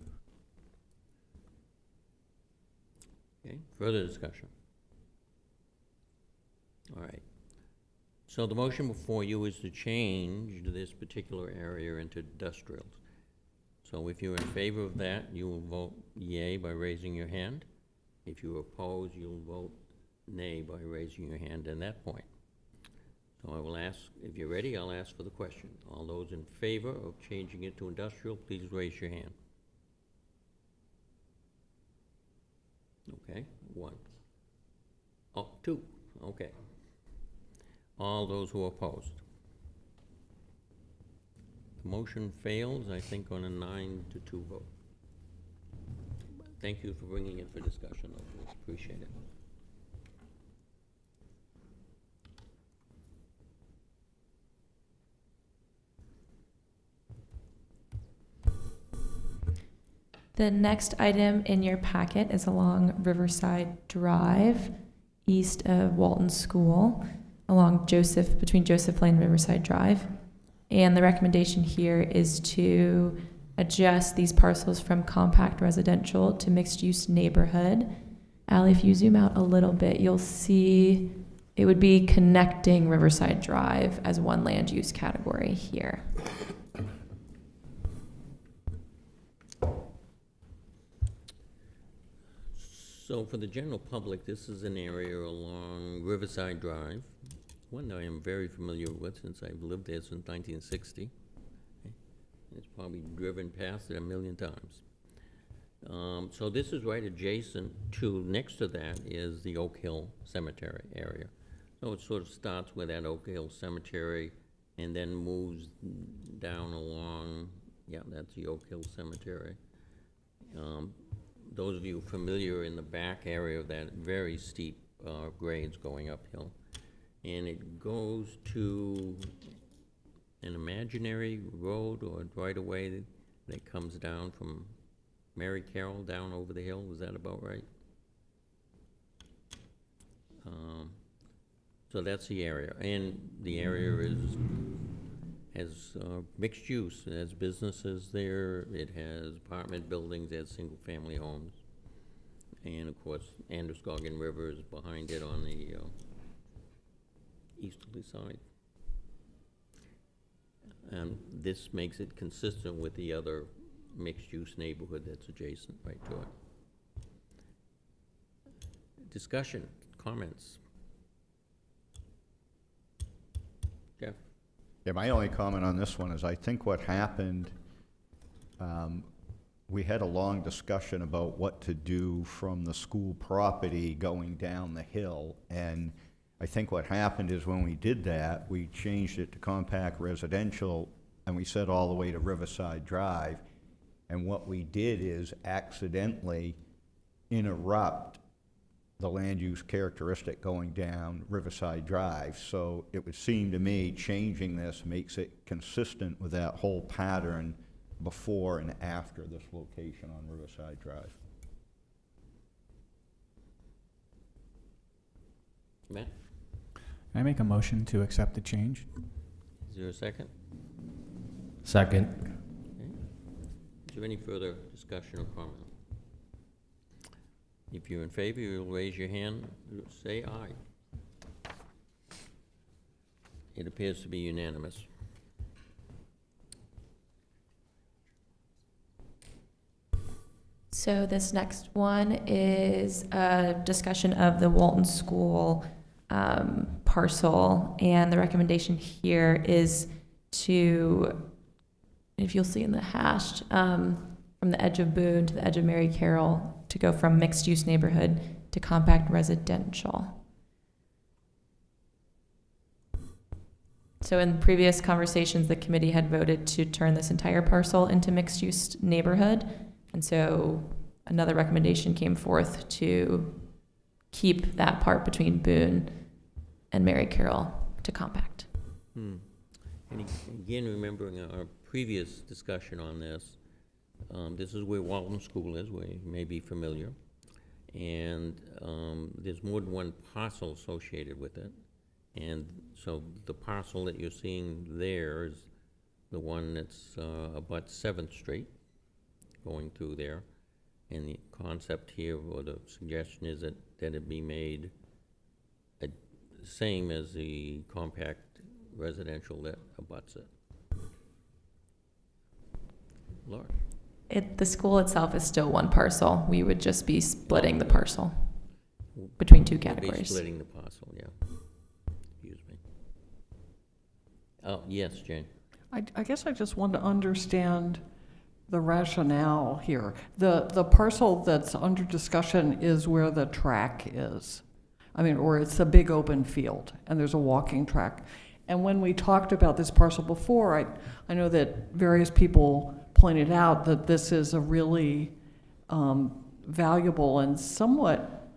Okay, further discussion? All right. So the motion before you is to change this particular area into industrials. So if you're in favor of that, you will vote yea by raising your hand. If you oppose, you'll vote nay by raising your hand at that point. So I will ask, if you're ready, I'll ask for the question. All those in favor of changing it to industrial, please raise your hand. Okay, one. Oh, two, okay. All those who are opposed. The motion fails, I think, on a 9-2 vote. Thank you for bringing it for discussion, though. Appreciate it. The next item in your packet is along Riverside Drive, east of Walton School, between Joseph Lane and Riverside Drive. And the recommendation here is to adjust these parcels from compact residential to mixed-use neighborhood. Allie, if you zoom out a little bit, you'll see it would be connecting Riverside Drive as one land use category here. So for the general public, this is an area along Riverside Drive, one that I am very familiar with since I've lived there since 1960. Okay. It's probably driven past it a million times. So this is right adjacent to, next to that is the Oak Hill Cemetery area. So it sort of starts with that Oak Hill Cemetery and then moves down along, yeah, that's the Oak Hill Cemetery. Those of you familiar in the back area of that, very steep grades going uphill. And it goes to an imaginary road or right-of-way that comes down from Mary Carroll down over the hill. Is that about right? So that's the area. And the area has mixed use. It has businesses there. It has apartment buildings. It has single-family homes. And, of course, Androscoggin River is behind it on the easterly side. And this makes it consistent with the other mixed-use neighborhood that's adjacent right to it. Discussion, comments? Jeff? Yeah, my only comment on this one is I think what happened, we had a long discussion about what to do from the school property going down the hill, and I think what happened is when we did that, we changed it to compact residential, and we said all the way to Riverside Drive, and what we did is accidentally interrupt the land use characteristic going down Riverside Drive. So it would seem to me changing this makes it consistent with that whole pattern before and after this location on Riverside Drive. Matt? Can I make a motion to accept the change? Is there a second? Second. Okay. Is there any further discussion or comment? If you're in favor, you'll raise your hand, say aye. It appears to be unanimous. So this next one is a discussion of the Walton School parcel, and the recommendation here is to, if you'll see in the hashed, from the edge of Boone to the edge of Mary Carroll, to go from mixed-use neighborhood to compact residential. So in previous conversations, the committee had voted to turn this entire parcel into mixed-use neighborhood, and so another recommendation came forth to keep that part between Boone and Mary Carroll to compact. And again, remembering our previous discussion on this, this is where Walton School is, where you may be familiar. And there's more than one parcel associated with it. And so the parcel that you're seeing there is the one that's about 7th Street, going through there. And the concept here, or the suggestion is that it be made same as the compact residential that abuts it. Laura? The school itself is still one parcel. We would just be splitting the parcel between two We'll be categories. splitting the parcel, yeah. Excuse me. Oh, yes, Jane. I guess I just want to understand the rationale here. The parcel that's under discussion is where the track is. I mean, or it's a big open field, and there's a walking track. And when we talked about this parcel before, I know that various people pointed out that this is a really valuable and somewhat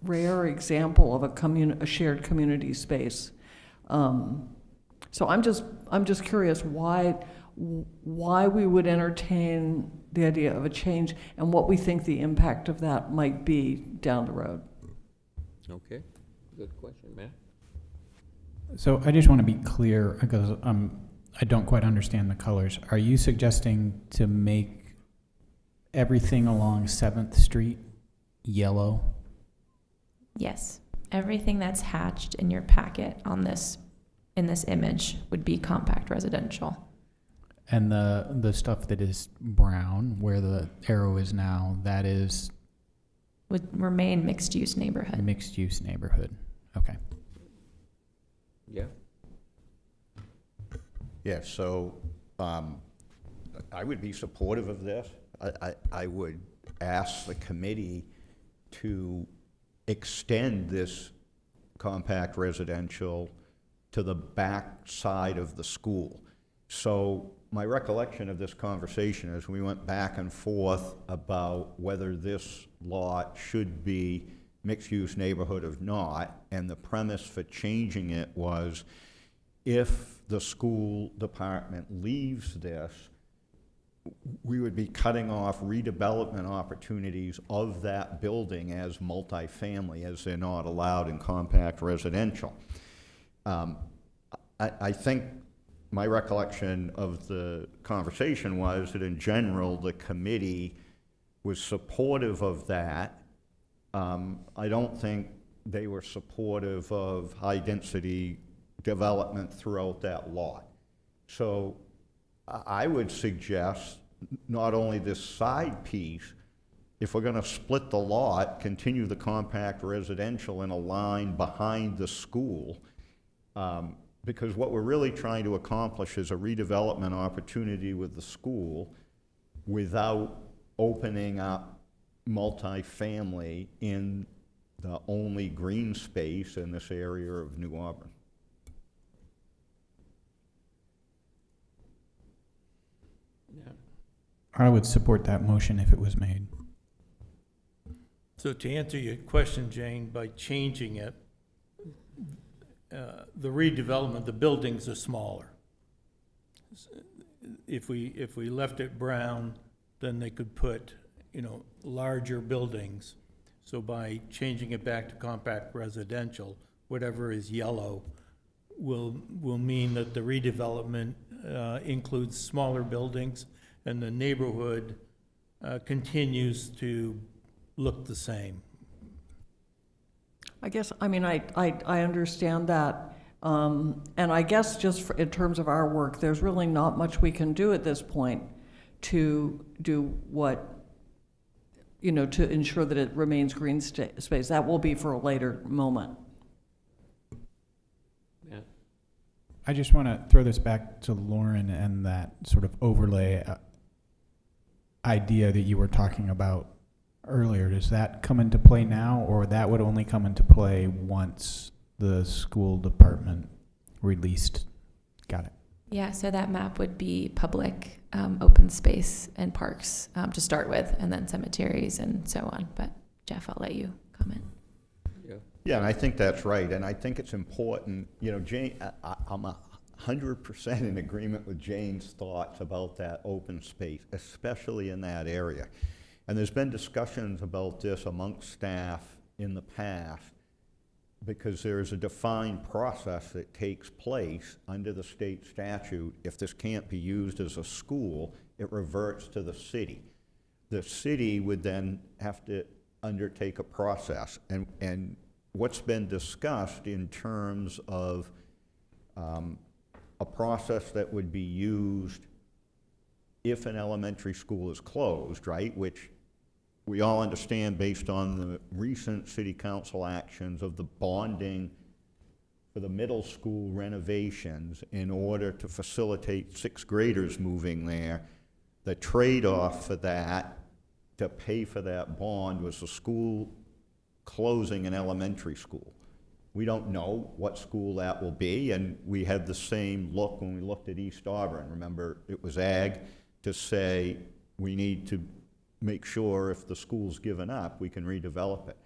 rare example of a shared community space. So I'm just curious why we would entertain the idea of a change and what we think the impact of that might be down the road. Okay, good question, Matt. So I just want to be clear, because I don't quite understand the colors. Are you suggesting to make everything along 7th Street yellow? Yes. Everything that's hatched in your packet in this image would be compact residential. And the stuff that is brown, where the arrow is now, that is Would remain mixed-use neighborhood. mixed-use neighborhood. Okay. Yeah? Yeah, so I would be supportive of this. I would ask the committee to extend this compact residential to the back side of the school. So my recollection of this conversation is we went back and forth about whether this lot should be mixed-use neighborhood or not, and the premise for changing it was if the school department leaves this, we would be cutting off redevelopment opportunities of that building as multifamily, as they're not allowed in compact residential. I think my recollection of the conversation was that in general, the committee was supportive of that. I don't think they were supportive of high-density development throughout that lot. So I would suggest not only this side piece, if we're gonna split the lot, continue the compact residential in a line behind the school, because what we're really trying to accomplish is a redevelopment opportunity with the school without opening up multifamily in the only green space in this area of New Auburn. Yeah. I would support that motion if it was made. So to answer your question, Jane, by changing it, the redevelopment, the buildings are smaller. If we left it brown, then they could put, larger buildings. So by changing it back to compact residential, whatever is yellow will mean that the redevelopment includes smaller buildings, and the neighborhood continues to look the same. I guess, I understand that. And I guess just in terms of our work, there's really not much we can do at this point to do what, to ensure that it remains green space. That will be for a later moment. Yeah. I just want to throw this back to Lauren and that sort of overlay idea that you were talking about earlier. Does that come into play now, or that would only come into play once the school department released? Got it. Yeah, so that map would be public, open space and parks to start with, and then cemeteries and so on. But Jeff, I'll let you comment. Yeah. Yeah, and I think that's right, and I think it's important, Jane, I'm 100% in agreement with Jane's thoughts about that open space, especially in that area. And there's been discussions about this amongst staff in the past, because there is a defined process that takes place under the state statute. If this can't be used as a school, it reverts to the city. The city would then have to undertake a process. And what's been discussed in terms of a process that would be used if an elementary school is closed, right? Which we all understand based on the recent city council actions of the bonding for the middle school renovations in order to facilitate sixth graders moving there. The trade-off for that, to pay for that bond, was the school closing an elementary school. We don't know what school that will be, and we had the same look when we looked at East Auburn. Remember, it was ag to say we need to make sure if the school's given up, we can redevelop it.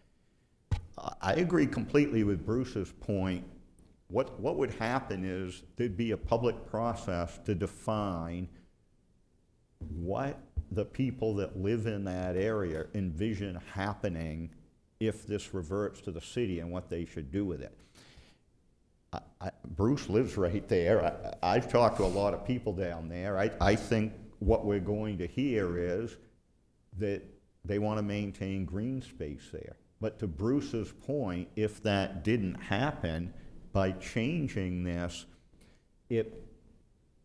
I agree completely with Bruce's point. What would happen is there'd be a public process to define what the people that live in that area envision happening if this reverts to the city and what they should do with it. Bruce lives right there. I've talked to a lot of people down there. I think what we're going to hear is that they want to maintain green space there. But to Bruce's point, if that didn't happen, by changing this, it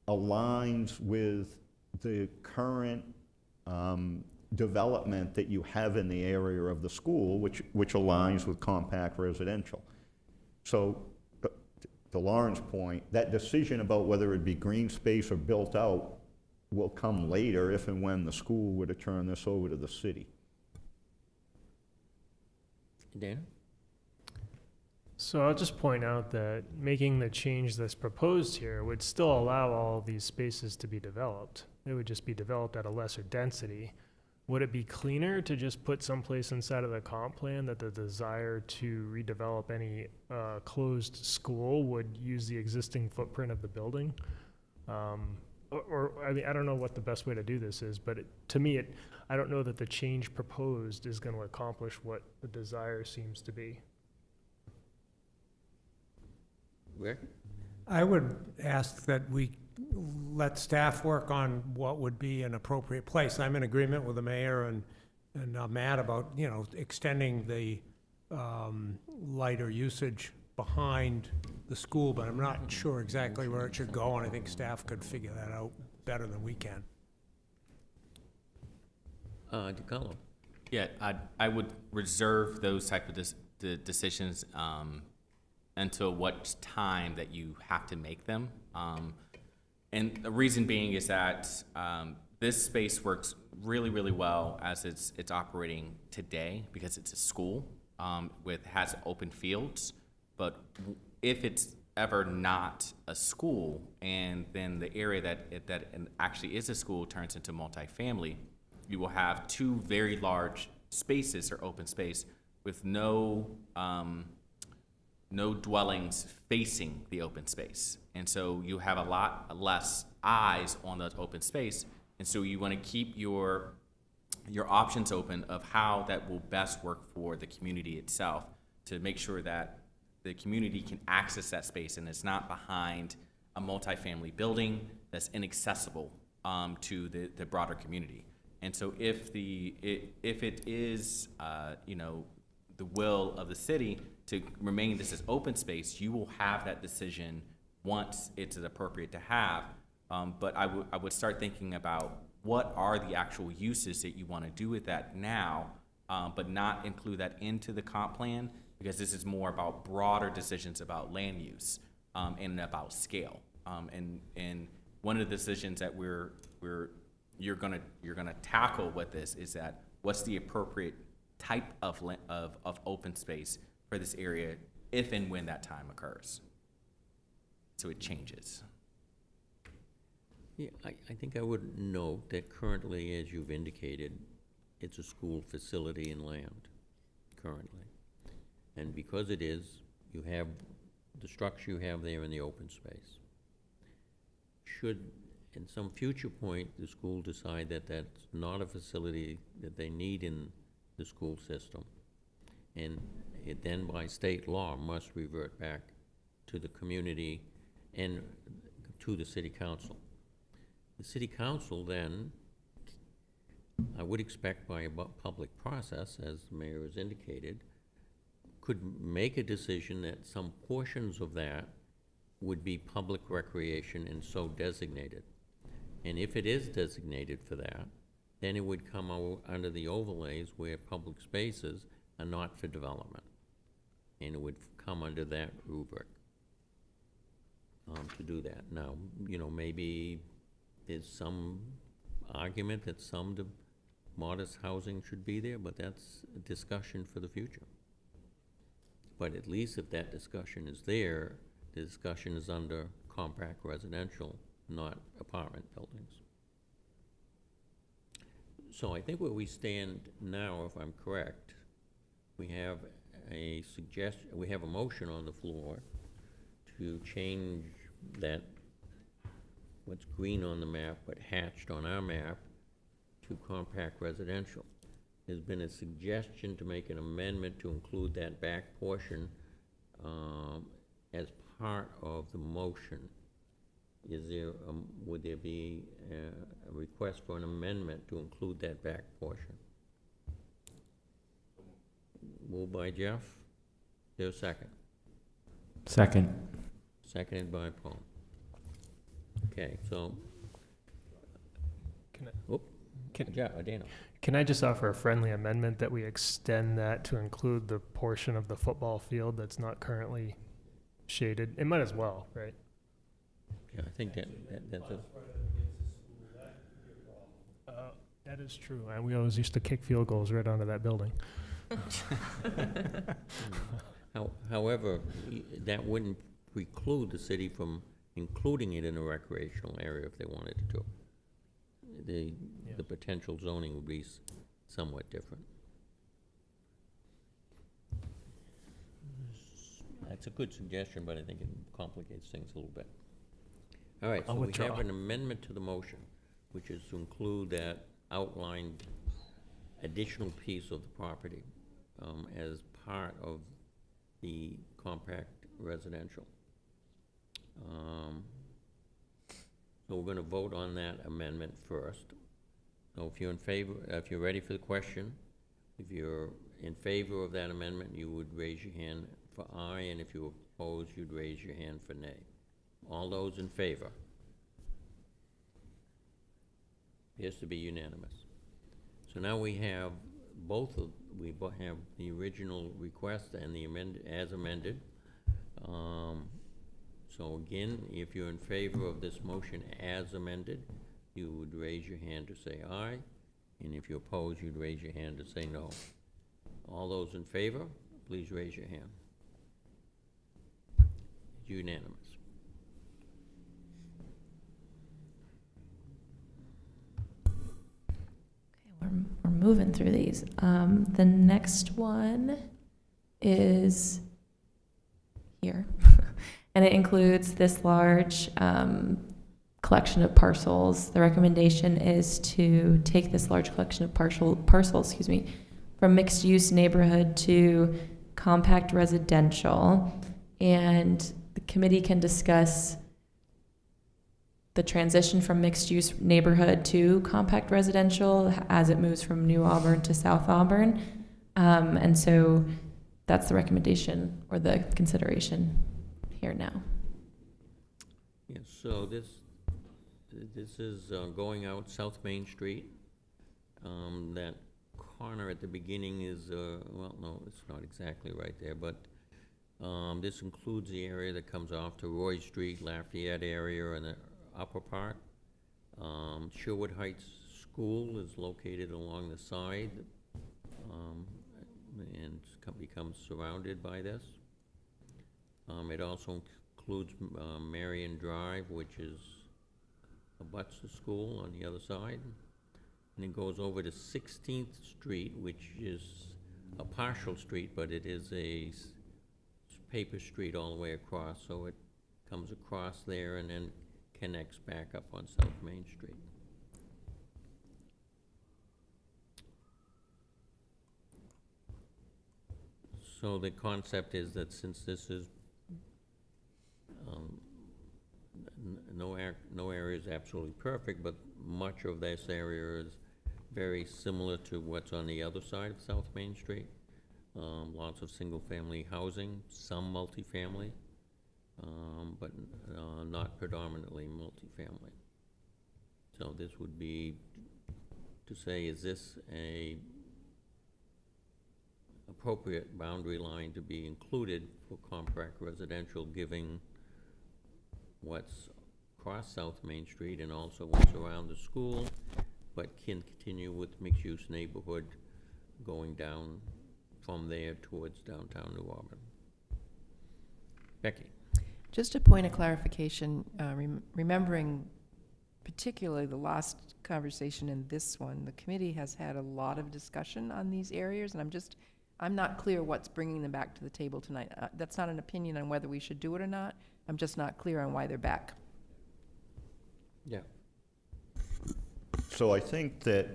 aligns with the current development that you have in the area of the school, which aligns with compact residential. So, to Lauren's point, that decision about whether it be green space or built out will come later if and when the school were to turn this over to the city. Dan? So I'll just point out that making the change that's proposed here would still allow all these spaces to be developed. It would just be developed at a lesser density. Would it be cleaner to just put someplace inside of the comp plan that the desire to redevelop any closed school would use the existing footprint of the building? Or I mean, I don't know what the best way to do this is, but to me, I don't know that the change proposed is going to accomplish what the desire seems to be. Rick? I would ask that we let staff work on what would be an appropriate place. I'm in agreement with the mayor and Matt about, extending the lighter usage behind the school, but I'm not sure exactly where it should go, and I think staff could figure that out better than we can. DiCarlo? Yeah, I would reserve those type of decisions until what time that you have to make them. And the reason being is that this space works really, really well as it's operating today because it's a school has open fields. But if it's ever not a school, and then the area that actually is a school turns into multifamily, you will have two very large spaces or open space with no dwellings facing the open space. And so you have a lot less eyes on that open space. And so you want to keep your options open of how that will best work for the community itself to make sure that the community can access that space and it's not behind a multifamily building that's inaccessible to the broader community. And so if it is the will of the city to remain this as open space, you will have that decision once it's appropriate to have. But I would start thinking about what are the actual uses that you want to do with that now, but not include that into the comp plan, because this is more about broader decisions about land use and about scale. And one of the decisions that you're gonna tackle with this is that what's the appropriate type of open space for this area if and when that time occurs. So it changes. Yeah, I think I would note that currently, as you've indicated, it's a school facility and land currently. And because it is, you have the structure you have there in the open space. Should in some future point, the school decide that that's not a facility that they need in the school system, and it then by state law must revert back to the community and to the city council. The city council then, I would expect by a public process, as the mayor has indicated, could make a decision that some portions of that would be public recreation and so designated. And if it is designated for that, then it would come out under the overlays where public spaces are not for development. And it would come under that rubric to do that. Now, you know, maybe there's some argument that some modest housing should be there, but that's a discussion for the future. But at least if that discussion is there, the discussion is under compact residential, not apartment buildings. So I think where we stand now, if I'm correct, we have a suggestion, we have a motion on the floor to change that, what's green on the map but hatched on our map, to compact residential. There's been a suggestion to make an amendment to include that back portion as part of the motion. Is there, would there be a request for an amendment to include that back portion? Moved by Jeff. There's a second. Second. Seconded by Paul. Okay, so. Dana. Can I just offer a friendly amendment that we extend that to include the portion of the football field that's not currently shaded? It might as well, right? Yeah, I think that's a. That is true. And we always used to kick field goals right onto that building. However, that wouldn't preclude the city from including it in a recreational area if they wanted to. The potential zoning would be somewhat different. That's a good suggestion, but I think it complicates things a little bit. All right, so we have an amendment to the motion, which is to include that outlined additional piece of the property as part of the compact residential. So we're going to vote on that amendment first. So if you're in favor, if you're ready for the question, if you're in favor of that amendment, you would raise your hand for aye, and if you oppose, you'd raise your hand for nay. All those in favor? Appears to be unanimous. So now we have we have the original request and the as amended. So again, if you're in favor of this motion as amended, you would raise your hand to say aye, and if you oppose, you'd raise your hand to say no. All those in favor, please raise your hand. It's unanimous. Okay, we're moving through these. The next one is here. And it includes this large collection of parcels. The recommendation is to take this large collection of parcels, from mixed-use neighborhood to compact residential. And the committee can discuss the transition from mixed-use neighborhood to compact residential as it moves from New Auburn to South Auburn. And so that's the recommendation or the consideration here now. Yes, so this is going out South Main Street. That corner at the beginning is, well, no, it's not exactly right there, but this includes the area that comes off to Roy Street, Lafayette area, and the upper part. Sherwood Heights School is located along the side and becomes surrounded by this. It also includes Marion Drive, which abuts the school on the other side. And it goes over to 16th Street, which is a partial street, but it is a paper street all the way across. So it comes across there and then connects back up on South Main Street. So the concept is that since this is, no area is absolutely perfect, but much of this area is very similar to what's on the other side of South Main Street. Lots of single-family housing, some multifamily, but not predominantly multifamily. So this would be to say, is this a appropriate boundary line to be included for compact residential, giving what's across South Main Street and also what's around the school, but can continue with mixed-use neighborhood going down from there towards downtown New Auburn. Becky? Just a point of clarification, remembering particularly the last conversation and this one, the committee has had a lot of discussion on these areas, and I'm not clear what's bringing them back to the table tonight. That's not an opinion on whether we should do it or not. I'm just not clear on why they're back. Yeah. So I think that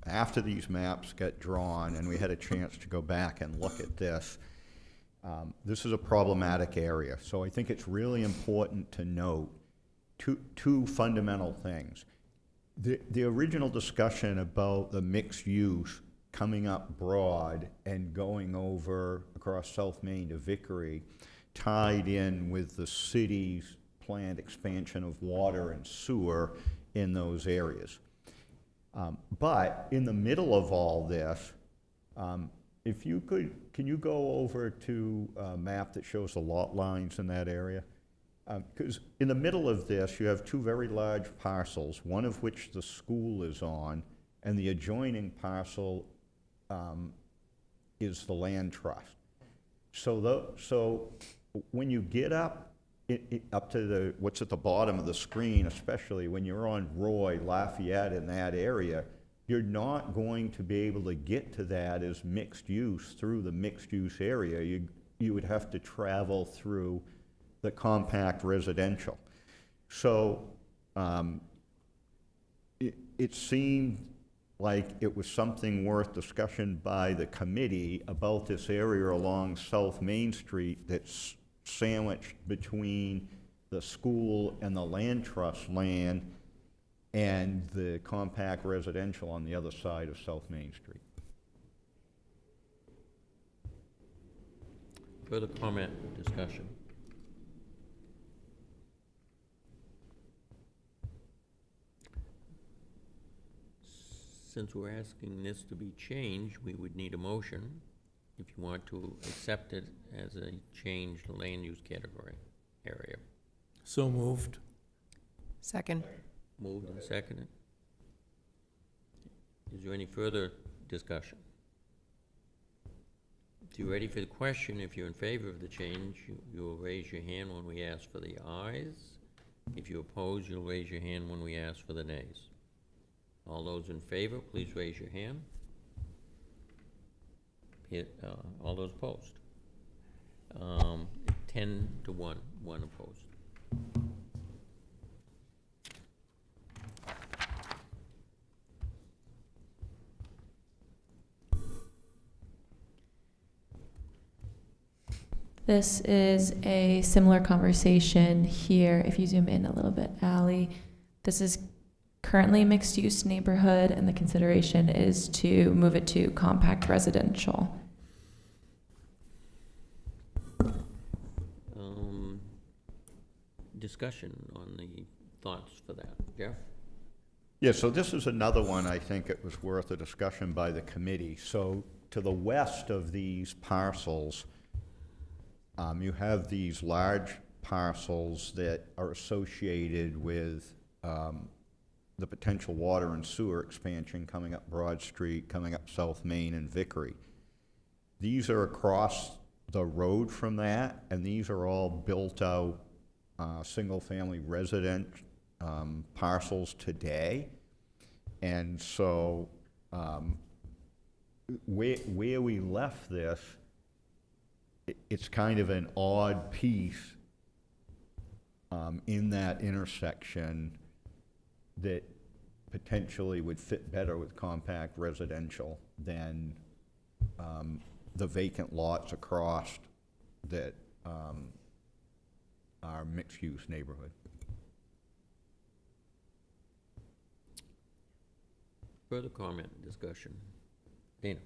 after these maps get drawn and we had a chance to go back and look at this, this is a problematic area. So I think it's really important to note two fundamental things. The original discussion about the mixed use coming up Broad and going over across South Main to Vickery tied in with the city's planned expansion of water and sewer in those areas. But in the middle of all this, if you could, can you go over to a map that shows the lot lines in that area? Because in the middle of this, you have two very large parcels, one of which the school is on, and the adjoining parcel is the land trust. So when you get up to what's at the bottom of the screen, especially when you're on Roy, Lafayette, in that area, you're not going to be able to get to that as mixed use through the mixed use area. You would have to travel through the compact residential. So it seemed like it was something worth discussion by the committee about this area along South Main Street that's sandwiched between the school and the land trust land and the compact residential on the other side of South Main Street. Further comment or discussion? Since we're asking this to be changed, we would need a motion if you want to accept it as a changed land use category area. So moved. Second. Moved and seconded. Is there any further discussion? If you're ready for the question, if you're in favor of the change, you will raise your hand when we ask for the ayes. If you oppose, you'll raise your hand when we ask for the nays. All those in favor, please raise your hand. All those opposed. 10 to 1, one opposed. This is a similar conversation here. If you zoom in a little bit, Allie, this is currently mixed-use neighborhood, and the consideration is to move it to compact residential. Discussion on the thoughts for that. Jeff? Yeah, so this is another one I think it was worth a discussion by the committee. So to the west of these parcels, you have these large parcels that are associated with the potential water and sewer expansion coming up Broad Street, coming up South Main and Vickery. These are across the road from that, and these are all built out single-family resident parcels today. And so where we left this, it's kind of an odd piece in that intersection that potentially would fit better with compact residential than the vacant lots across that are mixed-use neighborhood. Further comment, discussion? Dana?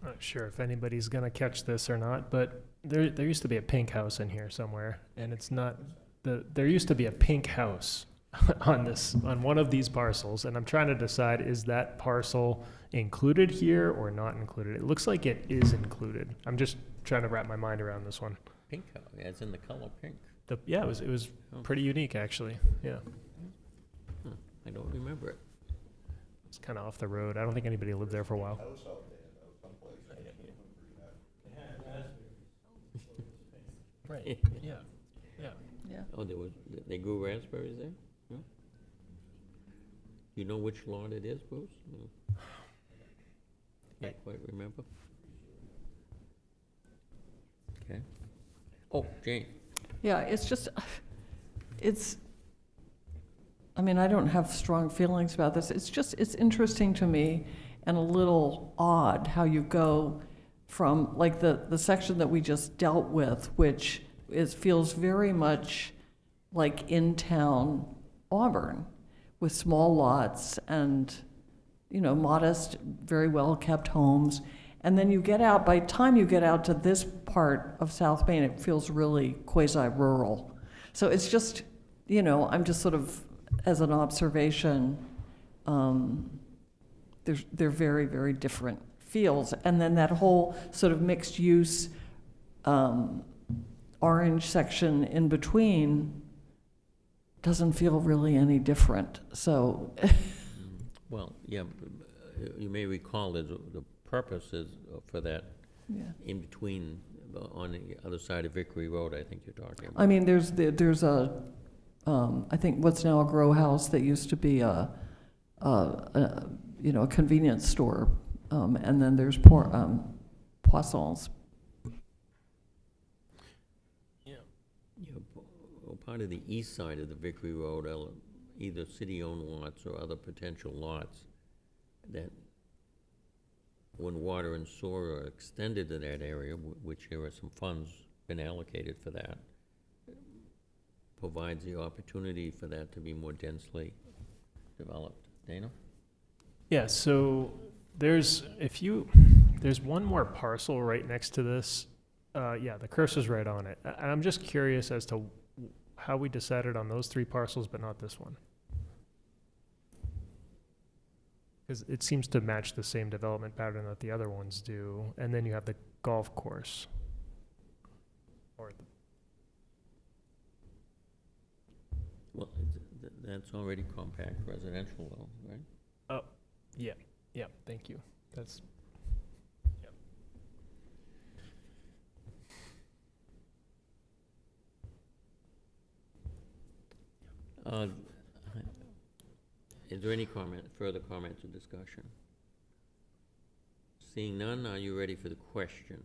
Not sure if anybody's gonna catch this or not, but there used to be a pink house in here somewhere, and it's not, there used to be a pink house on one of these parcels, and I'm trying to decide, is that parcel included here or not included? It looks like it is included. I'm just trying to wrap my mind around this one. Pink, as in the color pink? Yeah, it was pretty unique, actually, yeah. Huh, I don't remember it. It's kind of off the road. I don't think anybody lived there for a while. Right, yeah, yeah. Yeah. Oh, they grew raspberries there? Yeah. You know which lot it is, Bruce? No. Can't quite remember. Okay. Oh, Jane. Yeah, I mean, I don't have strong feelings about this. It's interesting to me and a little odd how you go from, like, the section that we just dealt with, which feels very much like in-town Auburn, with small lots and, modest, very well-kept homes. And then you get out, by the time you get out to this part of South Maine, it feels really quasi-rural. So it's just, I'm just sort of, as an observation, they're very, very different feels. And then that whole sort of mixed use orange section in between doesn't feel really any different. So, Well, yeah, you may recall that the purpose is for that in between, on the other side of Vickery Road, I think you're talking about. I mean, there's a, I think what's now a grow house that used to be a convenience store, and then there's Poissons. Part of the east side of the Vickery Road, either city-owned lots or other potential lots that, when water and sewer are extended to that area, which there are some funds been allocated for that, provides the opportunity for that to be more densely developed. Dana? Yeah, so there's one more parcel right next to this. Yeah, the cursor's right on it. I'm just curious as to how we decided on those three parcels, but not this one. Because it seems to match the same development pattern that the other ones do. And then you have the golf course. Well, that's already compact residential though, right? Oh, yeah, thank you. That's, is there any further comments or discussion? Seeing none, are you ready for the question?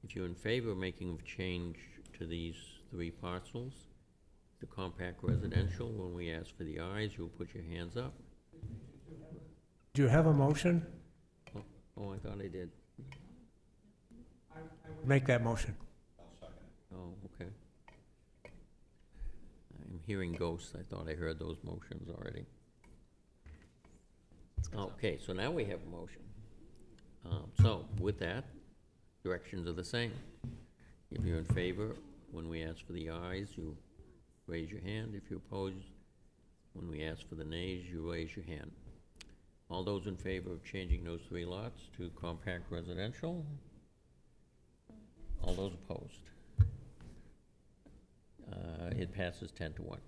If you're in favor of making a change to these three parcels, the compact residential, when we ask for the ayes, you'll put your hands up. Do you have a motion? Oh, I thought I did. Make that motion. Oh, okay. I'm hearing ghosts. I thought I heard those motions already. Okay, so now we have a motion. So with that, directions are the same. If you're in favor, when we ask for the ayes, you raise your hand. If you oppose, when we ask for the nays, you raise your hand. All those in favor of changing those three lots to compact residential? All those opposed? It passes 10-1.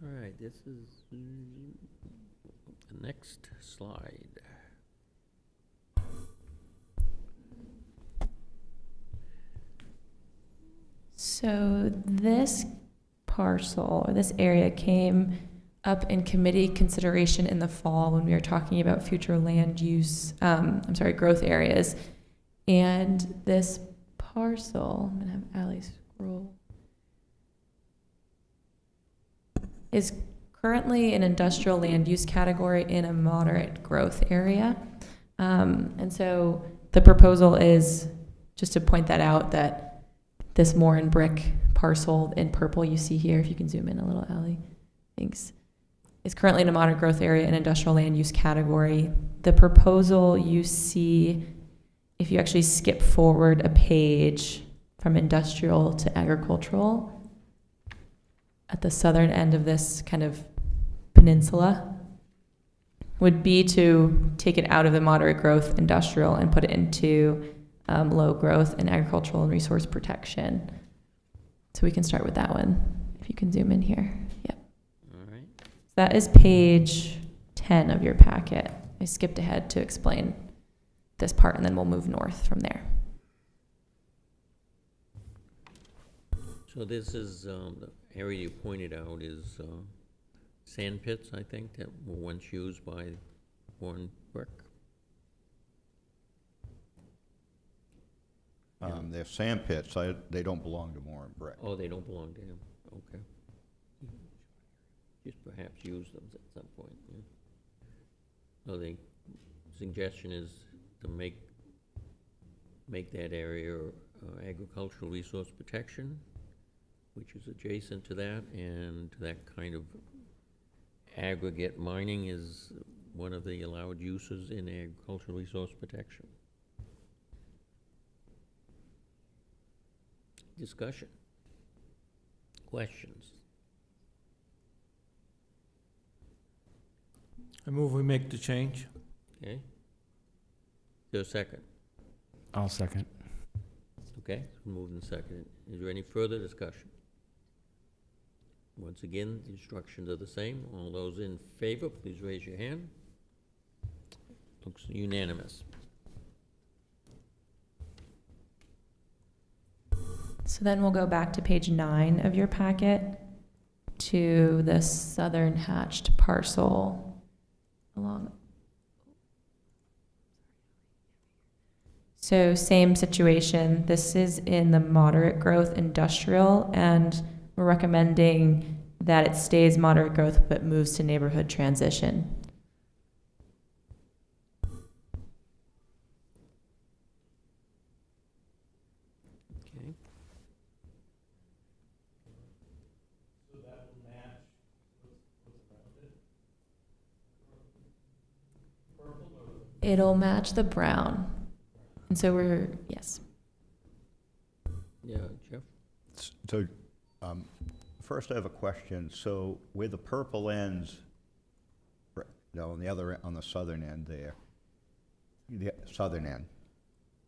All right, this is the next slide. So this parcel, or this area, came up in committee consideration in the fall when we were talking about future land use, growth areas. And this parcel, I'm gonna have Ally scroll, is currently an industrial land use category in a moderate growth area. And so the proposal is, just to point that out, that this Moore and Brick parcel in purple you see here, if you can zoom in a little, Ally, thanks, is currently in a moderate growth area in industrial land use category. The proposal you see, if you actually skip forward a page from industrial to agricultural, at the southern end of this kind of peninsula, would be to take it out of the moderate growth industrial and put it into low growth and agricultural and resource protection. So we can start with that one, if you can zoom in here. Yep. All right. That is page 10 of your packet. I skipped ahead to explain this part, and then we'll move north from there. So this is, the area you pointed out is sand pits, I think, that were once used by Warren Brick. They're sand pits, they don't belong to Moore and Brick. Oh, they don't belong to him, okay. Just perhaps use them at some point, yeah. So the suggestion is to make that area agricultural resource protection, which is adjacent to that, and that kind of aggregate mining is one of the allowed uses in agricultural resource protection. Discussion. Questions? I move we make the change. Okay. Is there a second? I'll second. Okay, moved and seconded. Is there any further discussion? Once again, the instructions are the same. All those in favor, please raise your hand. Looks unanimous. So then we'll go back to page 9 of your packet to the southern hatched parcel along. So same situation. This is in the moderate growth industrial, and we're recommending that it stays moderate growth but moves to neighborhood transition. Okay. It'll match the brown. And so yes. Yeah, Jeff? So, first I have a question. So where the purple ends, no, on the southern end there, the southern end,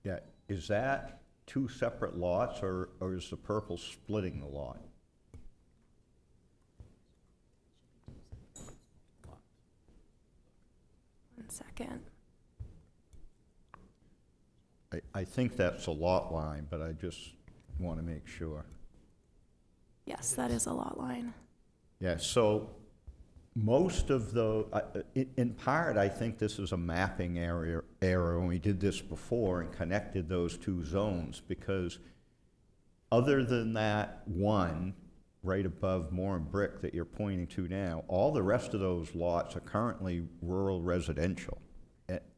yeah, is that two separate lots, or is the purple splitting the lot? One second. I think that's a lot line, but I just want to make sure. Yes, that is a lot line. Yeah, so most of the, in part, I think this is a mapping error, and we did this before and connected those two zones, because other than that one right above Moore and Brick that you're pointing to now, all the rest of those lots are currently rural residential.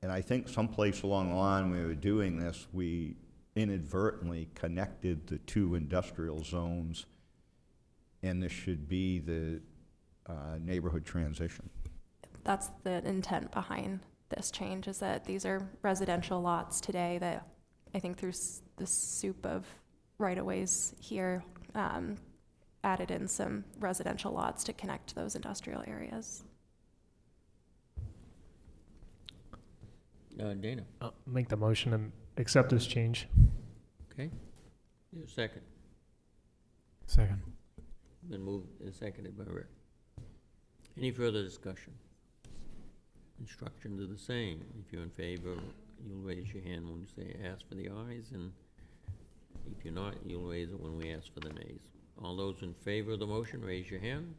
And I think someplace along the line when we were doing this, we inadvertently connected the two industrial zones, and this should be the neighborhood transition. That's the intent behind this change, is that these are residential lots today that I think through the soup of right-of-ways here added in some residential lots to connect those industrial areas. Dana? Make the motion and accept this change. Okay. Your second. Second. Been moved and seconded by Rick. Any further discussion? Instructions are the same. If you're in favor, you'll raise your hand when you say ask for the ayes, and If you're not, you'll raise it when we ask for the nays. All those in favor of the motion, raise your hand.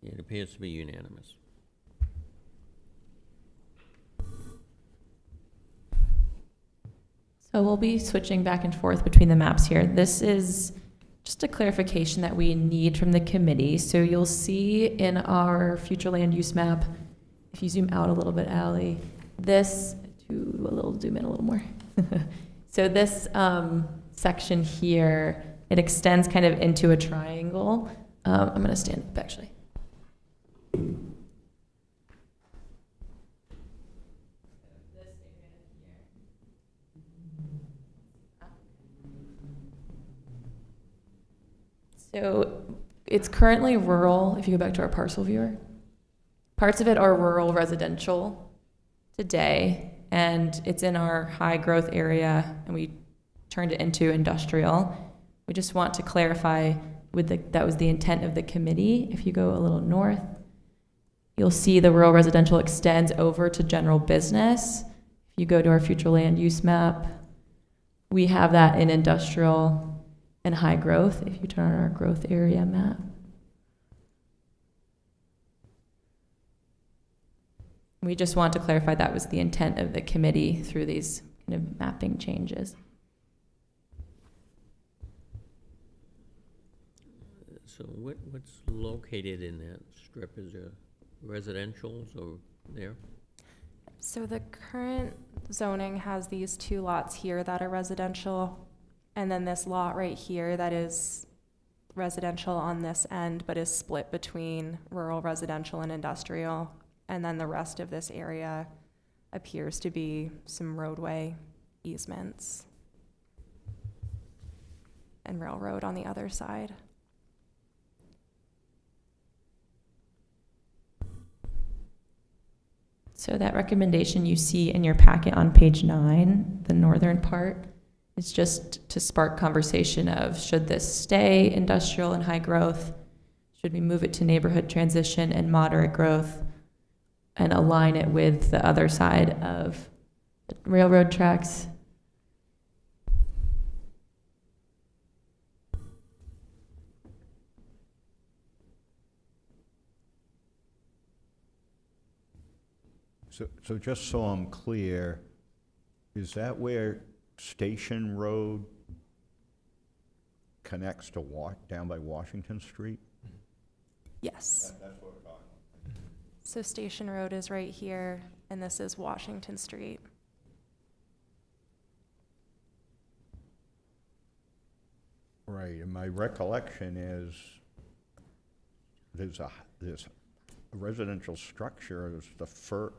It appears to be unanimous. So we'll be switching back and forth between the maps here. This is just a clarification that we need from the committee. So you'll see in our future land use map, if you zoom out a little bit, Ally, this, zoom in a little more. So this section here, it extends kind of into a triangle. I'm going to stand up actually. So it's currently rural, if you go back to our parcel viewer. Parts of it are rural residential today, and it's in our high growth area, and we turned it into industrial. We just want to clarify that was the intent of the committee. If you go a little north, you'll see the rural residential extends over to general business. If you go to our future land use map, we have that in industrial and high growth, if you turn on our growth area map. We just want to clarify that was the intent of the committee through these kind of mapping changes. So what's located in that strip? Is there residentials or there? So the current zoning has these two lots here that are residential, and then this lot right here that is residential on this end, but is split between rural residential and industrial. And then the rest of this area appears to be some roadway easements and railroad on the other side. So that recommendation you see in your packet on page 9, the northern part, is just to spark conversation of should this stay industrial and high growth? Should we move it to neighborhood transition and moderate growth and align it with the other side of the railroad tracks? So just so I'm clear, is that where Station Road connects to down by Washington Street? Yes. That's what we're talking about. So Station Road is right here, and this is Washington Street. Right, and my recollection is there's a residential structure,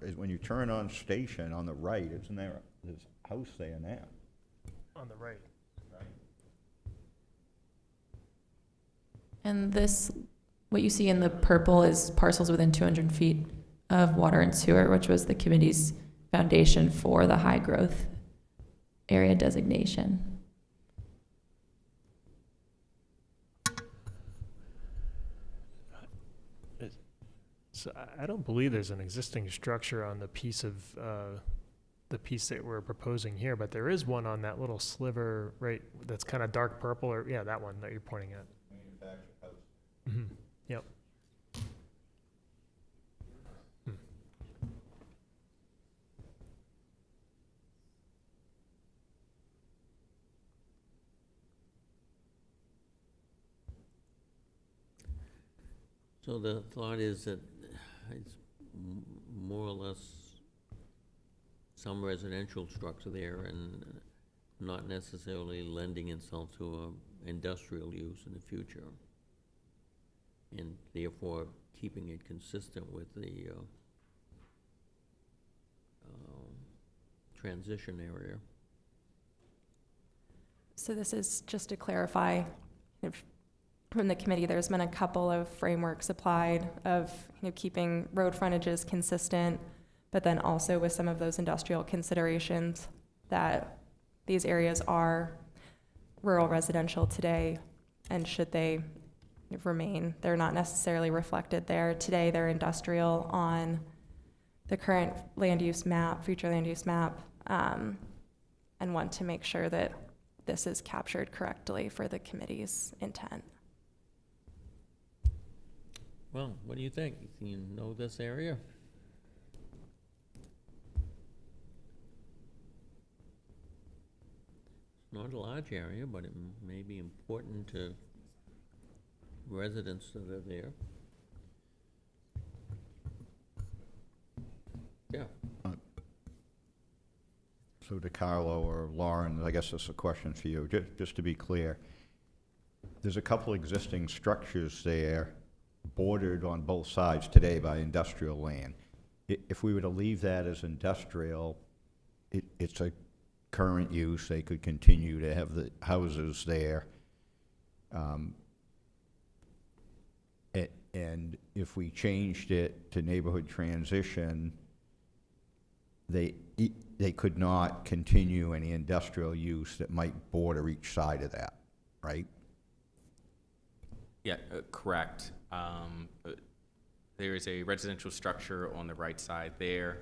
is when you turn on Station on the right, isn't there, there's a house there now? On the right. And this, what you see in the purple is parcels within 200 feet of water and sewer, which was the committee's foundation for the high growth area designation. So I don't believe there's an existing structure on the piece of, the piece that we're proposing here, but there is one on that little sliver, right, that's kind of dark purple, or, yeah, that one that you're pointing at. Mm-hmm. Yep. So the thought is that it's more or less some residential structure there and not necessarily lending itself to industrial use in the future. And therefore keeping it consistent with the transition area. So this is just to clarify, from the committee, there's been a couple of frameworks applied of keeping road frontages consistent, but then also with some of those industrial considerations that these areas are rural residential today, and should they remain, they're not necessarily reflected there. Today they're industrial on the current land use map, future land use map, and want to make sure that this is captured correctly for the committee's intent. Well, what do you think? You know this area? It's not a large area, but it may be important to residents that are there. Yeah. So DeCarlo or Lauren, I guess this is a question for you. Just to be clear, there's a couple existing structures there bordered on both sides today by industrial land. If we were to leave that as industrial, it's a current use. They could continue to have the houses there. And if we changed it to neighborhood transition, they could not continue any industrial use that might border each side of that, right? Yeah, correct. There is a residential structure on the right side there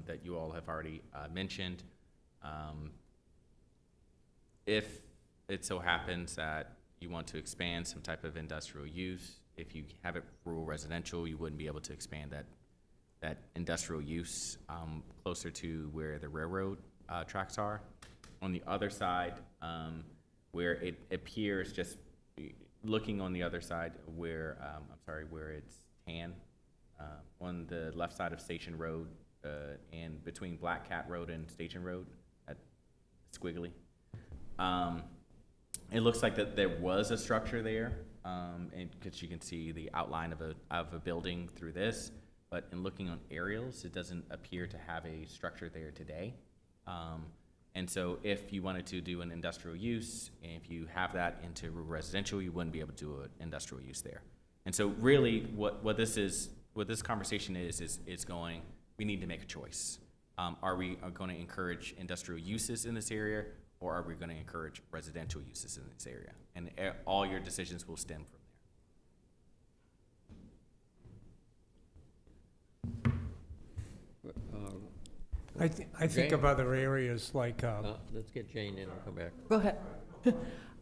that you all have already mentioned. If it so happens that you want to expand some type of industrial use, if you have it rural residential, you wouldn't be able to expand that industrial use closer to where the railroad tracks are. On the other side, where it appears, just looking on the other side where, where it's tan, on the left side of Station Road and between Black Cat Road and Station Road, at squiggly. It looks like that there was a structure there, and because you can see the outline of a building through this, but in looking on aerials, it doesn't appear to have a structure there today. And so if you wanted to do an industrial use, and if you have that into rural residential, you wouldn't be able to do an industrial use there. And so really what this conversation is going, we need to make a choice. Are we going to encourage industrial uses in this area, or are we going to encourage residential uses in this area? And all your decisions will stem from there. I think of other areas like, Let's get Jane in and come back. Go ahead.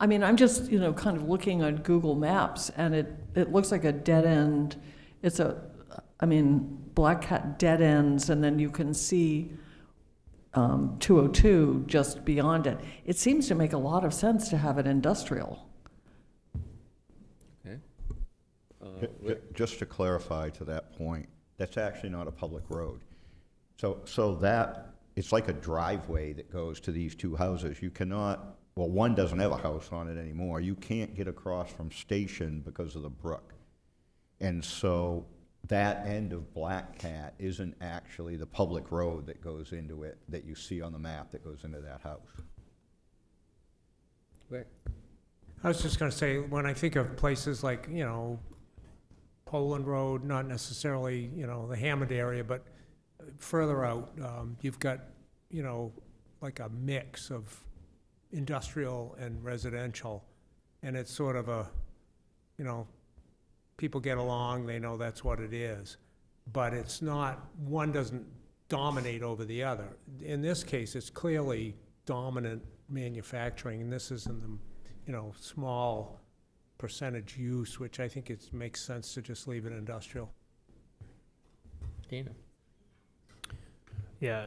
I mean, I'm just, kind of looking on Google Maps, and it looks like a dead end. Black Cat dead ends, and then you can see 202 just beyond it. It seems to make a lot of sense to have it industrial. Okay. Just to clarify to that point, that's actually not a public road. So that, it's like a driveway that goes to these two houses. You cannot, well, one doesn't have a house on it anymore. You can't get across from Station because of the brook. And so that end of Black Cat isn't actually the public road that goes into it, that you see on the map that goes into that house. Rick? I was just going to say, when I think of places like, Poland Road, not necessarily, the Hammond area, but further out, you've got, like a mix of industrial and residential, and it's sort of a, people get along, they know that's what it is, but it's not, one doesn't dominate over the other. In this case, it's clearly dominant manufacturing, and this is in the, small percentage use, which I think it makes sense to just leave it industrial. Dana? Yeah,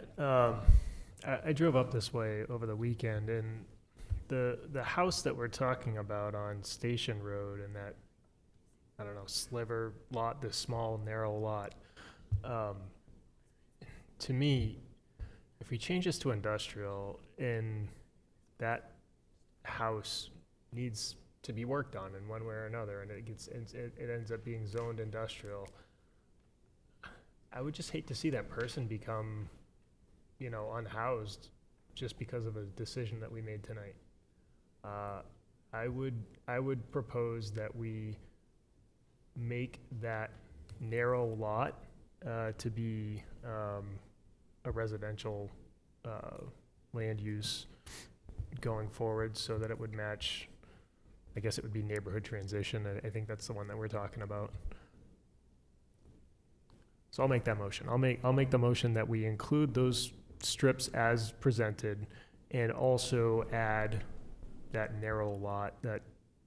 I drove up this way over the weekend, and the house that we're talking about on Station Road and that, I don't know, sliver lot, this small, narrow lot, to me, if we change this to industrial, and that house needs to be worked on in one way or another, and it ends up being zoned industrial, I would just hate to see that person become, unhoused just because of a decision that we made tonight. I would propose that we make that narrow lot to be a residential land use going forward, so that it would match, I guess it would be neighborhood transition. I think that's the one that we're talking about. So I'll make that motion. I'll make the motion that we include those strips as presented and also add that narrow lot that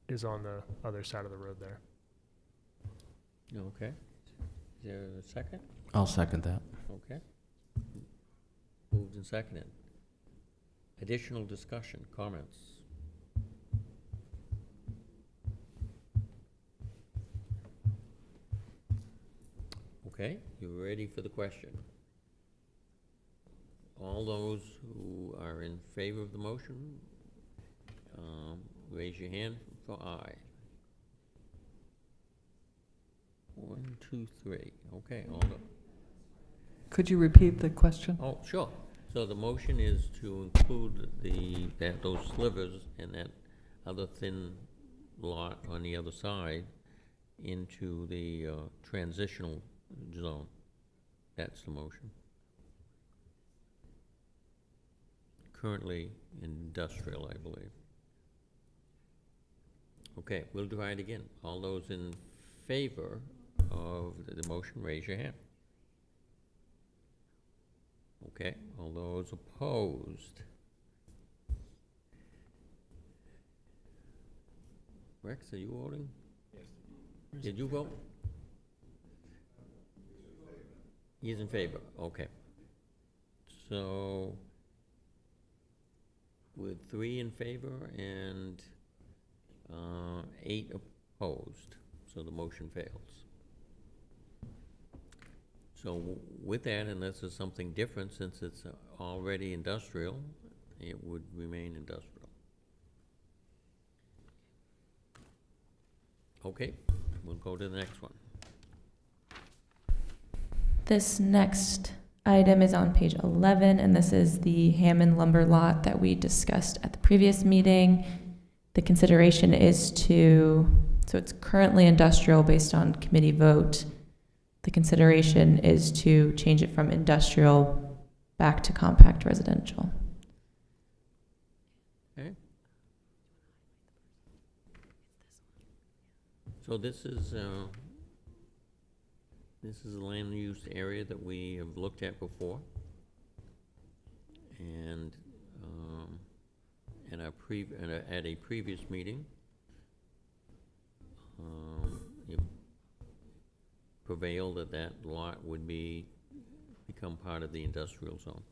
is on the other side of the road there. Okay. Is there a second? I'll second that. Okay. Moved and seconded. Additional discussion, comments? Okay, you ready for the question? All those who are in favor of the motion, raise your hand for aye. 1, 2, 3. Okay, all the, Could you repeat the question? oh, sure. So the motion is to include those slivers and that other thin lot on the other side into the transitional zone. That's the motion. Currently industrial, I believe. Okay, we'll try it again. All those in favor of the motion, raise your hand. Okay, all those opposed? Rex, are you voting? Yes. Did you vote? He's in favor, okay. So, with 3 in favor and 8 opposed, so the motion fails. So with that, unless there's something different, since it's already industrial, it would remain industrial. Okay, we'll go to the next one. This next item is on page 11, and this is the Hammond lumber lot that we discussed at the previous meeting. The consideration is so it's currently industrial based on committee vote. The consideration is to change it from industrial back to compact residential. Okay. So this is a land use area that we have looked at before. And at a previous meeting, it prevailed that lot would become part of the industrial zone.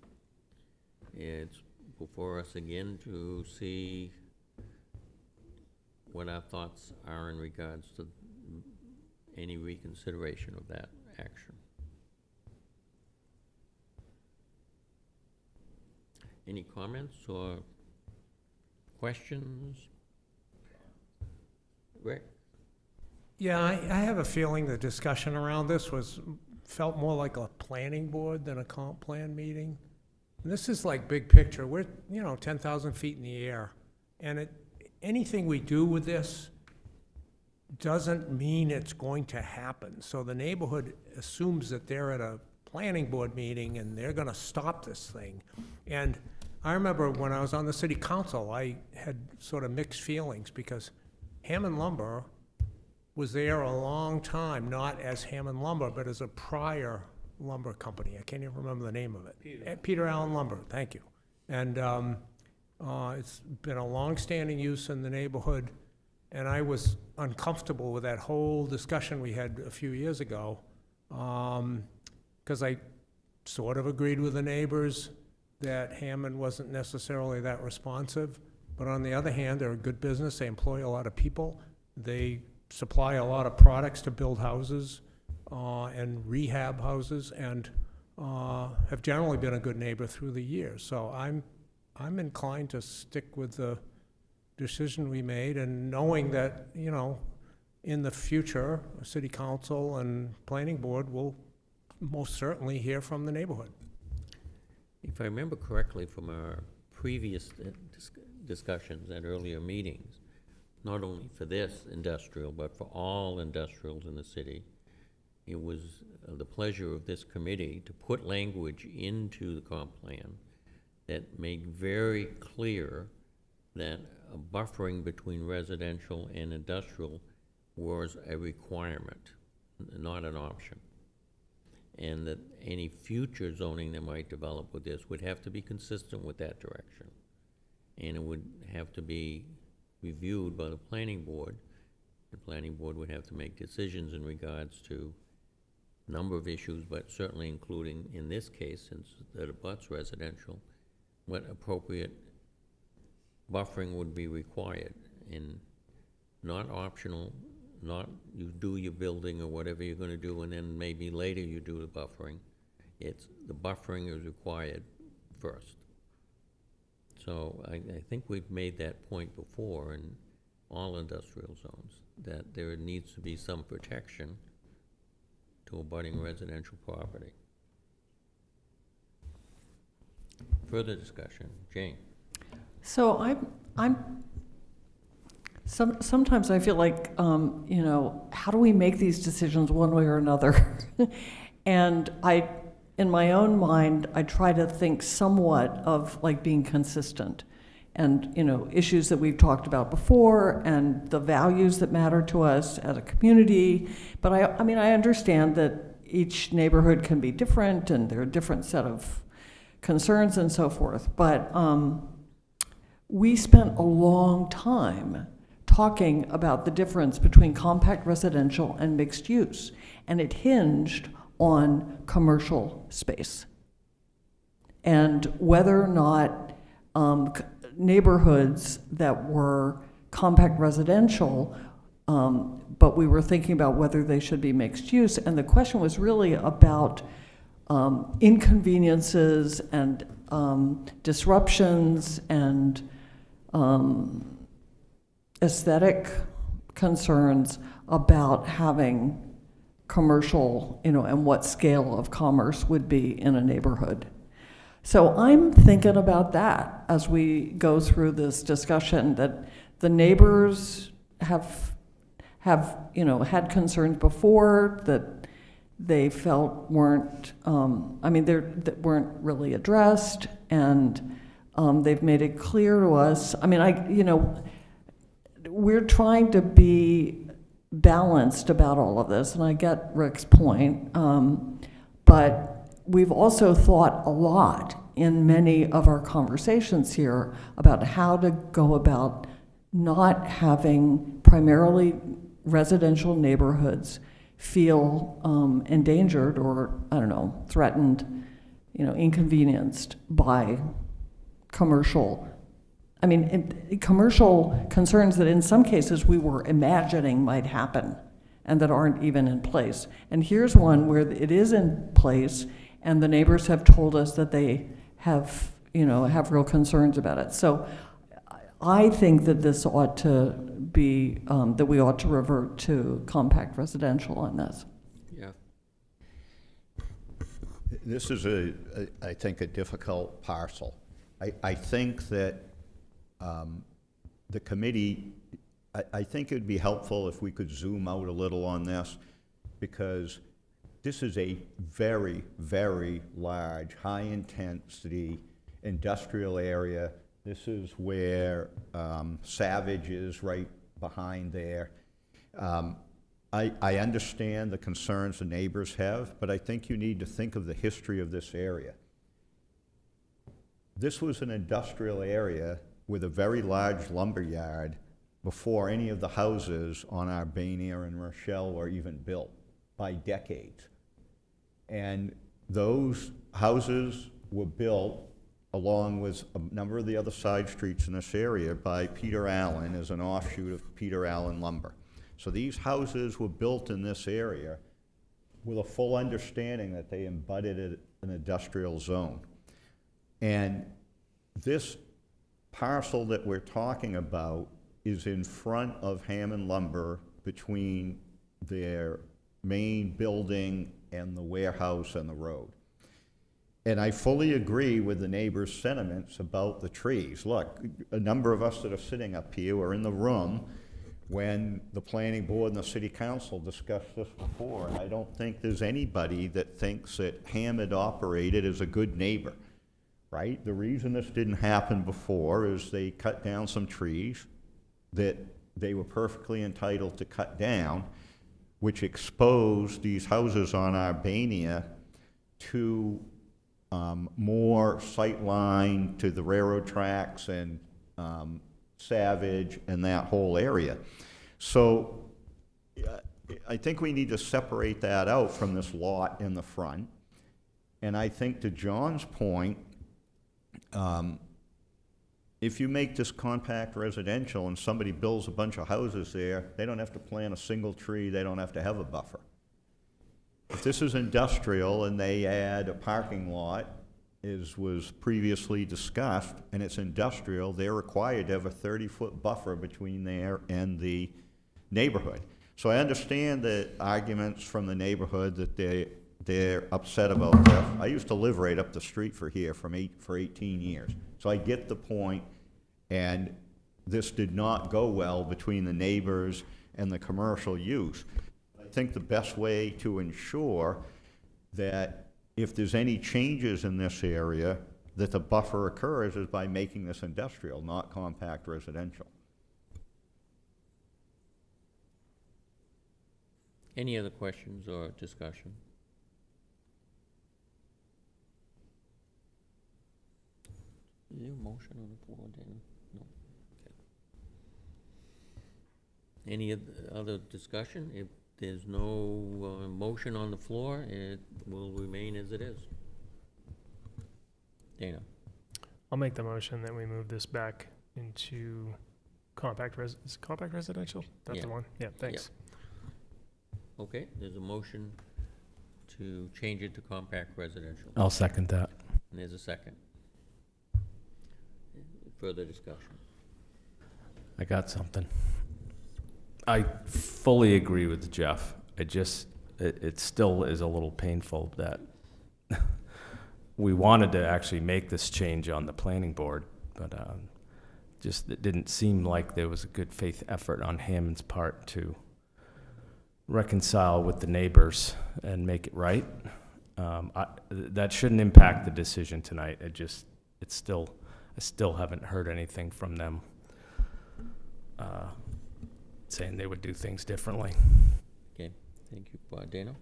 It's before us again to see what our thoughts are in regards to any reconsideration of that action. Any comments or questions? Rick? Yeah, I have a feeling the discussion around this felt more like a planning board than a comp plan meeting. And this is like big picture. We're, 10,000 feet in the air. And anything we do with this doesn't mean it's going to happen. So the neighborhood assumes that they're at a planning board meeting and they're gonna stop this thing. And I remember when I was on the city council, I had sort of mixed feelings because Hammond Lumber was there a long time, not as Hammond Lumber, but as a prior lumber company. I can't even remember the name of it. Peter Allen Lumber, thank you. And it's been a long-standing use in the neighborhood, and I was uncomfortable with that whole discussion we had a few years ago, because I sort of agreed with the neighbors that Hammond wasn't necessarily that responsive, but on the other hand, they're a good business, they employ a lot of people, they supply a lot of products to build houses and rehab houses, and have generally been a good neighbor through the years. So I'm inclined to stick with the decision we made, and knowing that, in the future, city council and planning board will most certainly hear from the neighborhood. If I remember correctly from our previous discussions at earlier meetings, not only for this industrial, but for all industrials in the city, it was the pleasure of this committee to put language into the comp plan that made very clear that a buffering between residential and industrial was a requirement, not an option. And that any future zoning that might develop with this would have to be consistent with that direction. and it would have to be reviewed by the planning board. The planning board would have to make decisions in regards to number of issues, but certainly including, in this case, since that abuts residential, what appropriate buffering would be required, and not optional, not you do your building or whatever you're gonna do, and then maybe later you do the buffering. It's, the buffering is required first. So I think we've made that point before in all industrial zones, that there needs to be some protection to abutting residential property. Further discussion, Jane? So sometimes I feel like, you know, how do we make these decisions one way or another? And in my own mind, I try to think somewhat of like being consistent and, you know, issues that we've talked about before and the values that matter to us as a community. But I mean, I understand that each neighborhood can be different and there are a different set of concerns and so forth. But we spent a long time talking about the difference between compact residential and mixed use, and it hinged on commercial space and whether or not neighborhoods that were compact residential, but we were thinking about whether they should be mixed use, and the question was really about inconveniences and disruptions and aesthetic concerns about having commercial, you know, and what scale of commerce would be in a neighborhood. So I'm thinking about that as we go through this discussion, that the neighbors have you know, had concerns before that they felt weren't, that weren't really addressed, and they've made it clear to us. I mean, you know, we're trying to be balanced about all of this, and I get Rick's point, but we've also thought a lot in many of our conversations here about how to go about not having primarily residential neighborhoods feel endangered or, I don't know, threatened, you know, inconvenienced by commercial commercial concerns that in some cases we were imagining might happen and that aren't even in place. And here's one where it is in place and the neighbors have told us that they have, you know, have real concerns about it. So I think that this ought to be, that we ought to revert to compact residential on this. Yeah. This is I think, a difficult parcel. I think that the committee, I think it'd be helpful if we could zoom out a little on this, because this is a very, very large, high-intensity industrial area. This is where Savage is, right behind there. I understand the concerns the neighbors have, but I think you need to think of the history of this area. This was an industrial area with a very large lumber yard before any of the houses on Albania and Rochelle were even built, by decades. And those houses were built along with a number of the other side streets in this area by Peter Allen as an offshoot of Peter Allen Lumber. So these houses were built in this area with a full understanding that they embodied an industrial zone. And this parcel that we're talking about is in front of Hammond Lumber, between their main building and the warehouse and the road. And I fully agree with the neighbors' sentiments about the trees. Look, a number of us that are sitting up here were in the room when the planning board and the city council discussed this before, and I don't think there's anybody that thinks that Hammond operated as a good neighbor, right? The reason this didn't happen before is they cut down some trees that they were perfectly entitled to cut down, which exposed these houses on Albania to more sight line to the railroad tracks and Savage, and that whole area. So I think we need to separate that out from this lot in the front. And I think to John's point, if you make this compact residential and somebody builds a bunch of houses there, they don't have to plant a single tree, they don't have to have a buffer. If this is industrial and they add a parking lot, as was previously discussed, and it's industrial, they're required to have a 30-foot buffer between there and the neighborhood. So I understand the arguments from the neighborhood that they're upset about this. I used to live right up the street for 18 years. So I get the point, and this did not go well between the neighbors and the commercial use. I think the best way to ensure that if there's any changes in this area, that the buffer occurs is by making this industrial, not compact residential. Any other questions or discussion? Is there a motion on the floor, Dana? No. Okay. Any other discussion? If there's no motion on the floor, it will remain as it is. Dana? I'll make the motion that we move this back into is it compact residential? That's Yeah. the one? Yeah, thanks. Yeah. Okay, there's a motion to change it to compact residential. I'll second that. And there's a second. Further discussion. I got something. I fully agree with Jeff. It still is a little painful that we wanted to actually make this change on the planning board, but just it didn't seem like there was a good faith effort on Hammond's part to reconcile with the neighbors and make it right. That shouldn't impact the decision tonight. I still haven't heard anything from them saying they would do things differently. Okay, thank you. Dana?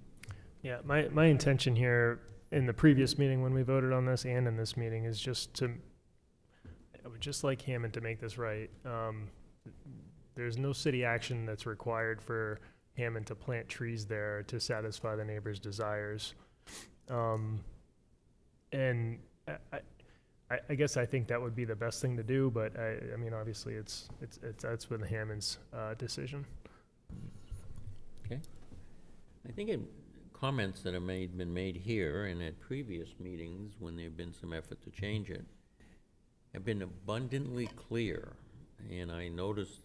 Yeah, my intention here in the previous meeting when we voted on this and in this meeting is I would just like Hammond to make this right. There's no city action that's required for Hammond to plant trees there to satisfy the neighbors' desires. And I guess I think that would be the best thing to do, but I mean, obviously that's with Hammond's decision. Okay. I think comments that have been made here and at previous meetings when there have been some effort to change it have been abundantly clear. And I noticed,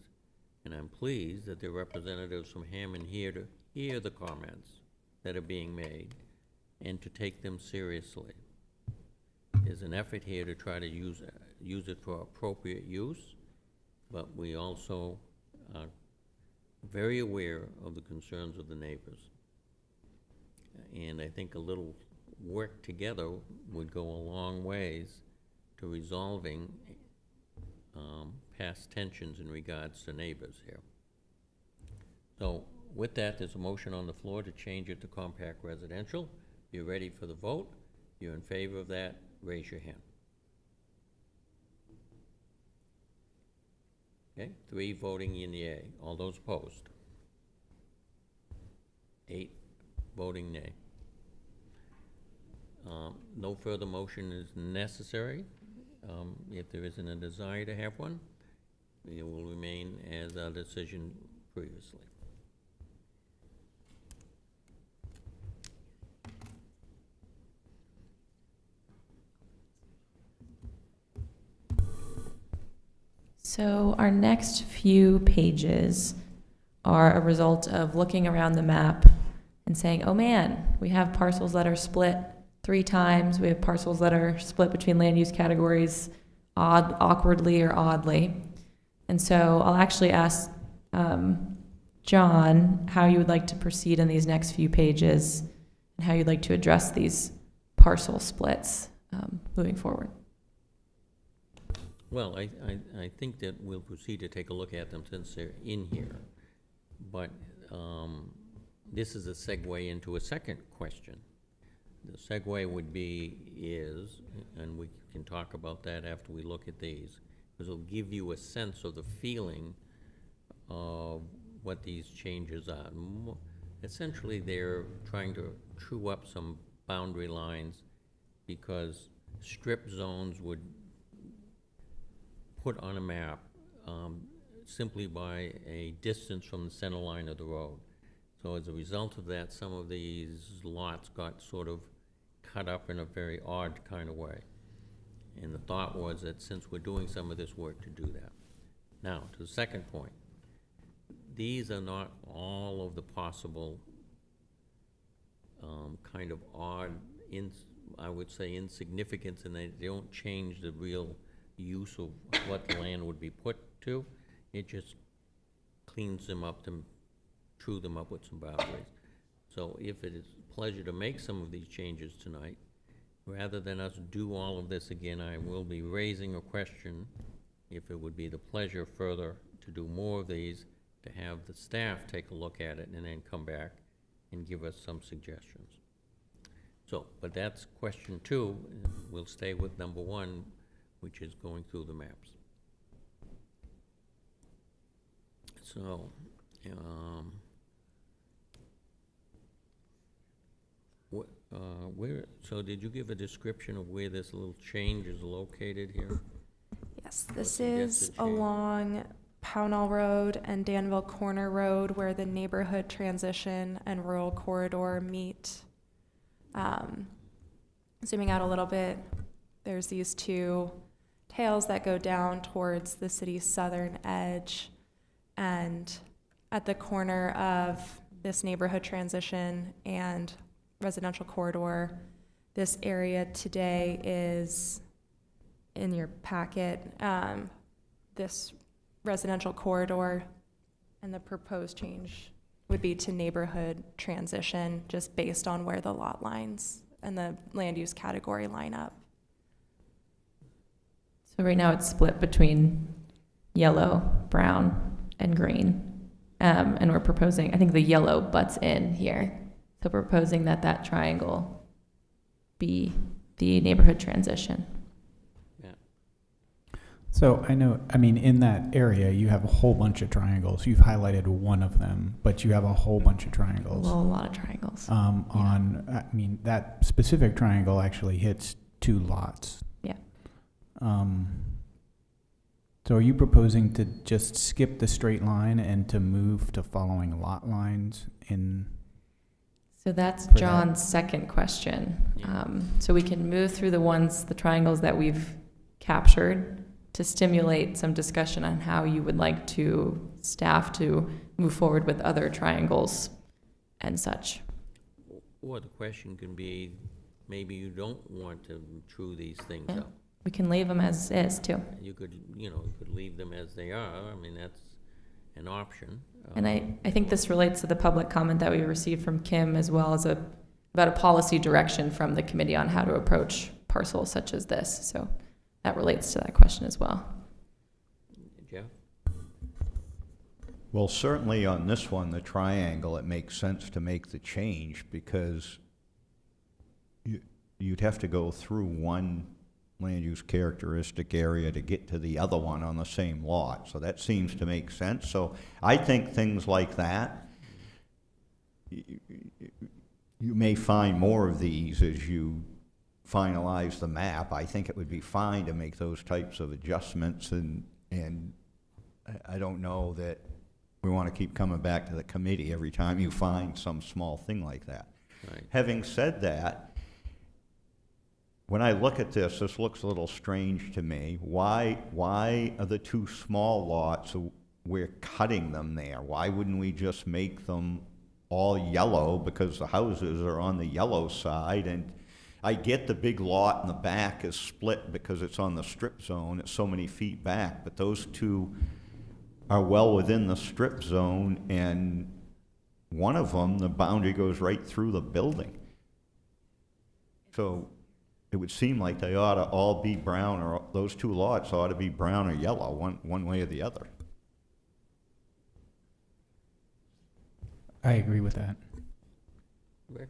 and I'm pleased, that there are representatives from Hammond here to hear the comments that are being made and to take them seriously. There's an effort here to try to use it for appropriate use, but we also are very aware of the concerns of the neighbors. And I think a little work together would go a long ways to resolving past tensions in regards to neighbors here. So with that, there's a motion on the floor to change it to compact residential. You're ready for the vote? You're in favor of that? Raise your hand. Okay, 3 voting in yea. All those opposed? 8 voting nay. No further motion is necessary. If there isn't a desire to have one, it will remain as our decision previously. So our next few pages are a result of looking around the map and saying, oh man, we have parcels that are split 3 times. We have parcels that are split between land use categories awkwardly or oddly. And so I'll actually ask John how you would like to proceed in these next few pages and how you'd like to address these parcel splits moving forward. Well, I think that we'll proceed to take a look at them since they're in here. But this is a segue into a second question. The segue would be and we can talk about that after we look at these, because it'll give you a sense of the feeling of what these changes are. Essentially, they're trying to true up some boundary lines because strip zones would put on a map simply by a distance from the center line of the road. So as a result of that, some of these lots got sort of cut up in a very odd kind of way. And the thought was that since we're doing some of this work, to do that. Now, to the second point, these are not all of the possible kind of odd, I would say insignificance, and they don't change the real use of what the land would be put to. It just cleans them up to true them up with some boundaries. So if it is a pleasure to make some of these changes tonight, rather than us do all of this again, I will be raising a question, if it would be the pleasure further to do more of these, to have the staff take a look at it and then come back and give us some suggestions. So, but that's question 2. We'll stay with number 1, which is going through the maps. So, so did you give a description of where this little change is located here? Yes, this Suggested is change. along Pownell Road and Danville Corner Road where the neighborhood transition and rural corridor meet. Zooming out a little bit, there's these 2 tails that go down towards the city's southern edge. And at the corner of this neighborhood transition and residential corridor, this area today is in your packet, this residential corridor, and the proposed change would be to neighborhood transition just based on where the lot lines and the land use category line up. So right now it's split between yellow, brown, and green. And we're proposing, I think the yellow butts in here. So we're proposing that that triangle be the neighborhood transition. So I mean, in that area, you have a whole bunch of triangles. You've highlighted one of them, but you have a whole bunch of triangles. A lot of triangles. I mean, that specific triangle actually hits 2 lots. Yeah. So are you proposing to just skip the straight line and to move to following lot lines in? So that's For John's second question. So we can move through the triangles that we've captured to stimulate some discussion on how you would like staff to move forward with other triangles and such. Or the question can be, maybe you don't want to true these things Yeah. up. We can leave them as is too. You could, you could leave them as they are. I mean, that's an option. And I think this relates to the public comment that we received from Kim, as well as about a policy direction from the committee on how to approach parcels such as this. So that relates to that question as well. Jeff? Well, certainly on this one, the triangle, it makes sense to make the change because you'd have to go through one land use characteristic area to get to the other one on the same lot. So that seems to make sense. So I think things like that, you may find more of these as you finalize the map. I think it would be fine to make those types of adjustments, and I don't know that we want to keep coming back to the committee every time you find some small thing like that. Right. Having said that, when I look at this looks a little strange to me. Why are the 2 small lots, we're cutting them there? Why wouldn't we just make them all yellow, because the houses are on the yellow side? And I get the big lot in the back is split because it's on the strip zone, it's so many feet back, but those 2 are well within the strip zone, and one of them, the boundary goes right through the building. So it would seem like they ought to all be brown, or those 2 lots ought to be brown or yellow, one way or the other. I agree with that. Rick?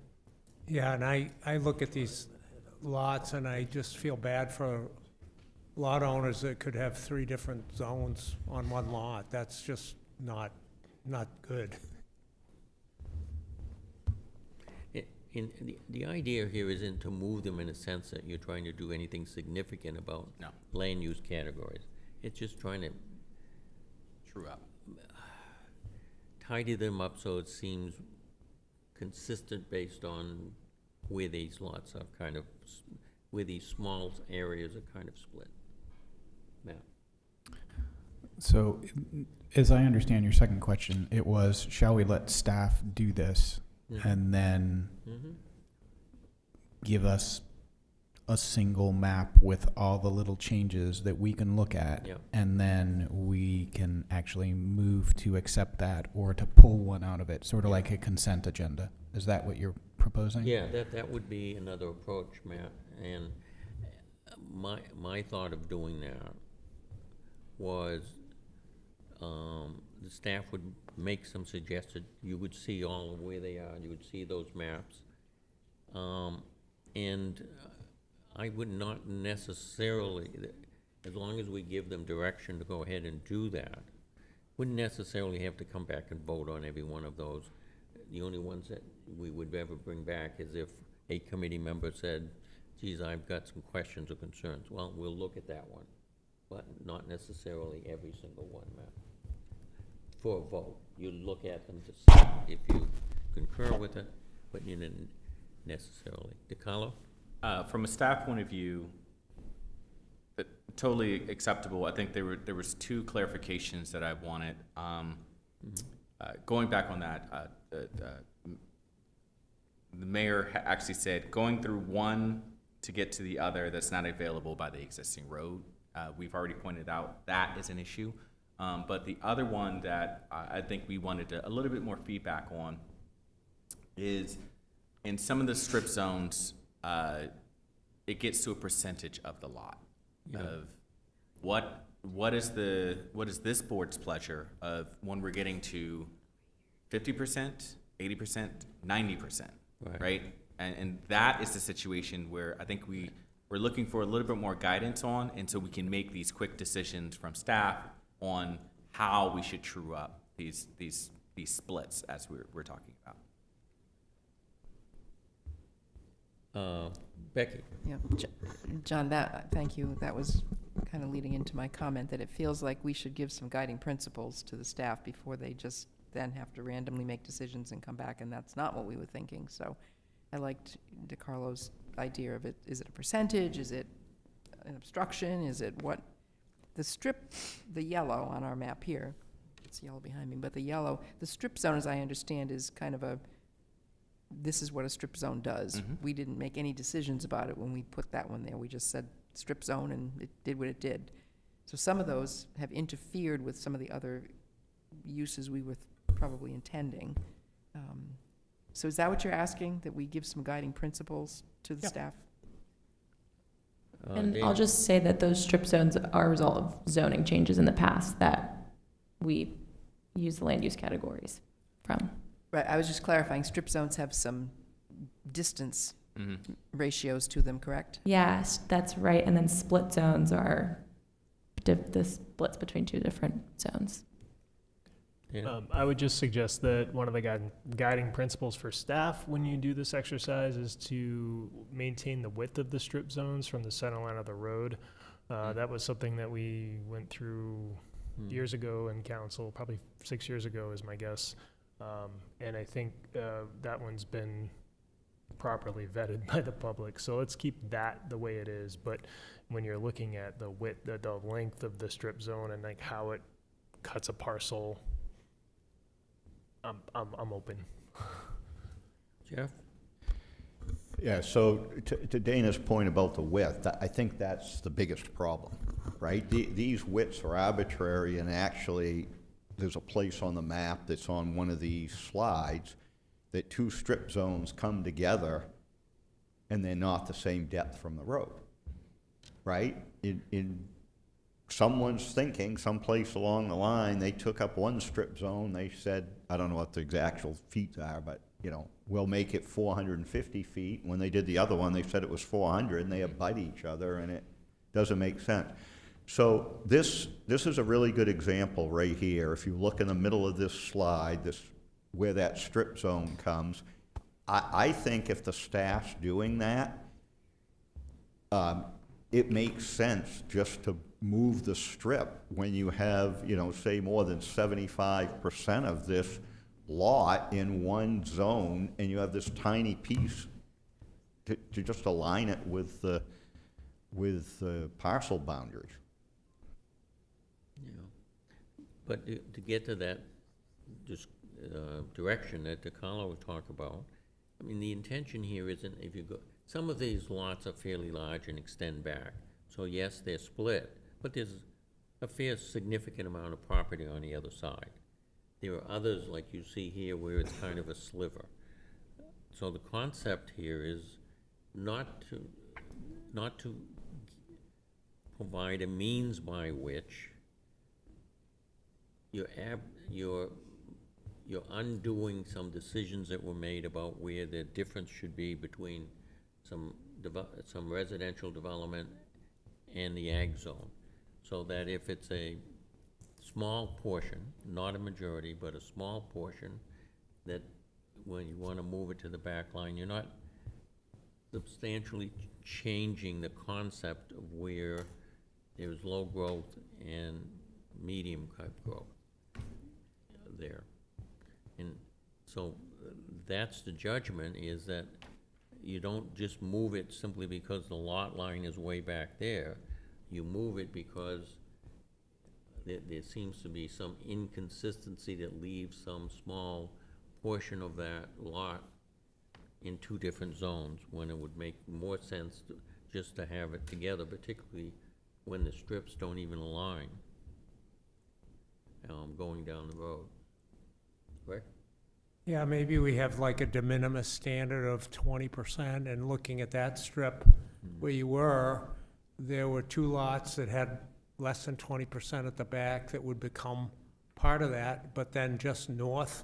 Yeah, and I look at these lots and I just feel bad for lot owners that could have 3 different zones on one lot. That's just not good. The idea here isn't to move them in a sense that you're trying to do anything significant about No. land use categories. It's just trying to True up. tidy them up so it seems consistent based on where these lots are kind of, where these small areas are kind of split. Matt? So, as I understand your second question, it was, shall we let staff do this Mhm. and then Mm-hmm. give us a single map with all the little changes that we can look at, Yep. and then we can actually move to accept that or to pull one out of it, sort of like a consent agenda. Is that what you're proposing? Yeah, that would be another approach, Matt, and my thought of doing that was, the staff would make some suggested, you would see all of where they are, you would see those maps. And I would not necessarily, as long as we give them direction to go ahead and do that, wouldn't necessarily have to come back and vote on every one of those. The only ones that we would ever bring back is if a committee member said, geez, I've got some questions or concerns. Well, we'll look at that one, but not necessarily every single one, Matt. For a vote, you look at them to see if you concur with it, but you didn't necessarily. DeCarlo? From a staff point of view, totally acceptable. I think there was 2 clarifications that I wanted. Going back on that, the mayor actually said going through one to get to the other that's not available by the existing road. We've already pointed out that is an issue. But the other one that I think we wanted a little bit more feedback on is in some of the strip zones, it gets to a percentage of the lot. Yeah. Of what is this board's pleasure of when we're getting to 50%, 80%, 90%, right? And that is the situation where I think we're looking for a little bit more guidance on, and so we can make these quick decisions from staff on how we should true up these splits as we're talking about. Becky? Yeah, John, thank you. That was kind of leading into my comment that it feels like we should give some guiding principles to the staff before they just then have to randomly make decisions and come back, and that's not what we were thinking. So I liked DeCarlo's idea of it. Is it a percentage? Is it an obstruction? Is it what? The strip, the yellow on our map here, it's yellow behind me, but the strip zone, as I understand, is kind of this is what a strip zone does. Mhm. We didn't make any decisions about it when we put that one there. We just said strip zone, and it did what it did. So some of those have interfered with some of the other uses we were probably intending. So is that what you're asking, that we give some guiding principles to the staff? And Dave? I'll just say that those strip zones are a result of zoning changes in the past that we use the land use categories from. Right, I was just clarifying, strip zones have some distance Mm-hmm. ratios to them, correct? Yes, that's right. And then split zones are the splits between 2 different zones. Yeah. I would just suggest that one of the guiding principles for staff when you do this exercise is to maintain the width of the strip zones from the center line of the road. That was something that we went through years ago in council, probably 6 years ago is my guess. And I think that one's been properly vetted by the public. So let's keep that the way it is. But when you're looking at the width, the length of the strip zone and like how it cuts a parcel, I'm open. Jeff? Yeah, so to Dana's point about the width, I think that's the biggest problem, right? These widths are arbitrary, and actually, there's a place on the map that's on one of these slides that 2 strip zones come together, and they're not the same depth from the road, right? In someone's thinking, someplace along the line, they took up one strip zone, they said, I don't know what the actual feet are, but, we'll make it 450 feet. When they did the other one, they said it was 400, and they abut each other, and doesn't make sense. So this is a really good example right here. If you look in the middle of this slide, where that strip zone comes, I think if the staff's doing that, it makes sense just to move the strip when you have, say more than 75% of this lot in one zone, and you have this tiny piece to just align it with the parcel boundaries. But to get to that direction that DeCarlo would talk about, I mean, the intention here isn't, if you go, some of these lots are fairly large and extend back. So yes, they're split, but there's a fair significant amount of property on the other side. There are others, like you see here, where it's kind of a sliver. So the concept here is not to provide a means by which you're undoing some decisions that were made about where the difference should be between some residential development and the ag zone. So that if it's a small portion, not a majority, but a small portion, that when you want to move it to the back line, you're not substantially changing the concept of where there's low growth and medium type growth there. And so that's the judgment, is that you don't just move it simply because the lot line is way back there. You move it because there seems to be some inconsistency that leaves some small portion of that lot in two different zones, when it would make more sense just to have it together, particularly when the strips don't even align going down the road. Correct? Yeah, maybe we have like a de minimis standard of 20%, and looking at that strip where you were, there were two lots that had less than 20% at the back that would become part of that, but then just north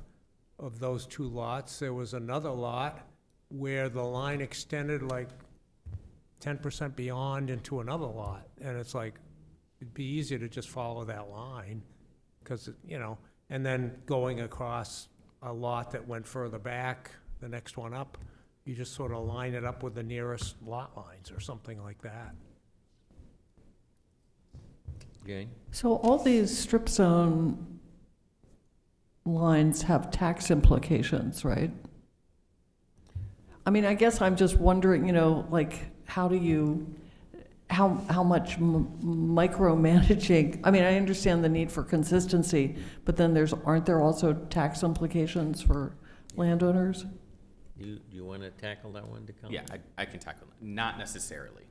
of those two lots, there was another lot where the line extended like 10% beyond into another lot, and it's like, it'd be easier to just follow that line, because, and then going across a lot that went further back, the next one up, you just sort of line it up with the nearest lot lines or something like that. Jane? So all these strip zone lines have tax implications, right? I mean, I guess I'm just wondering, like, how much micromanaging, I mean, I understand the need for consistency, but then aren't there also tax implications for landowners? Do you want to tackle that one, DeCarlo? Yeah, I can tackle it. Not necessarily,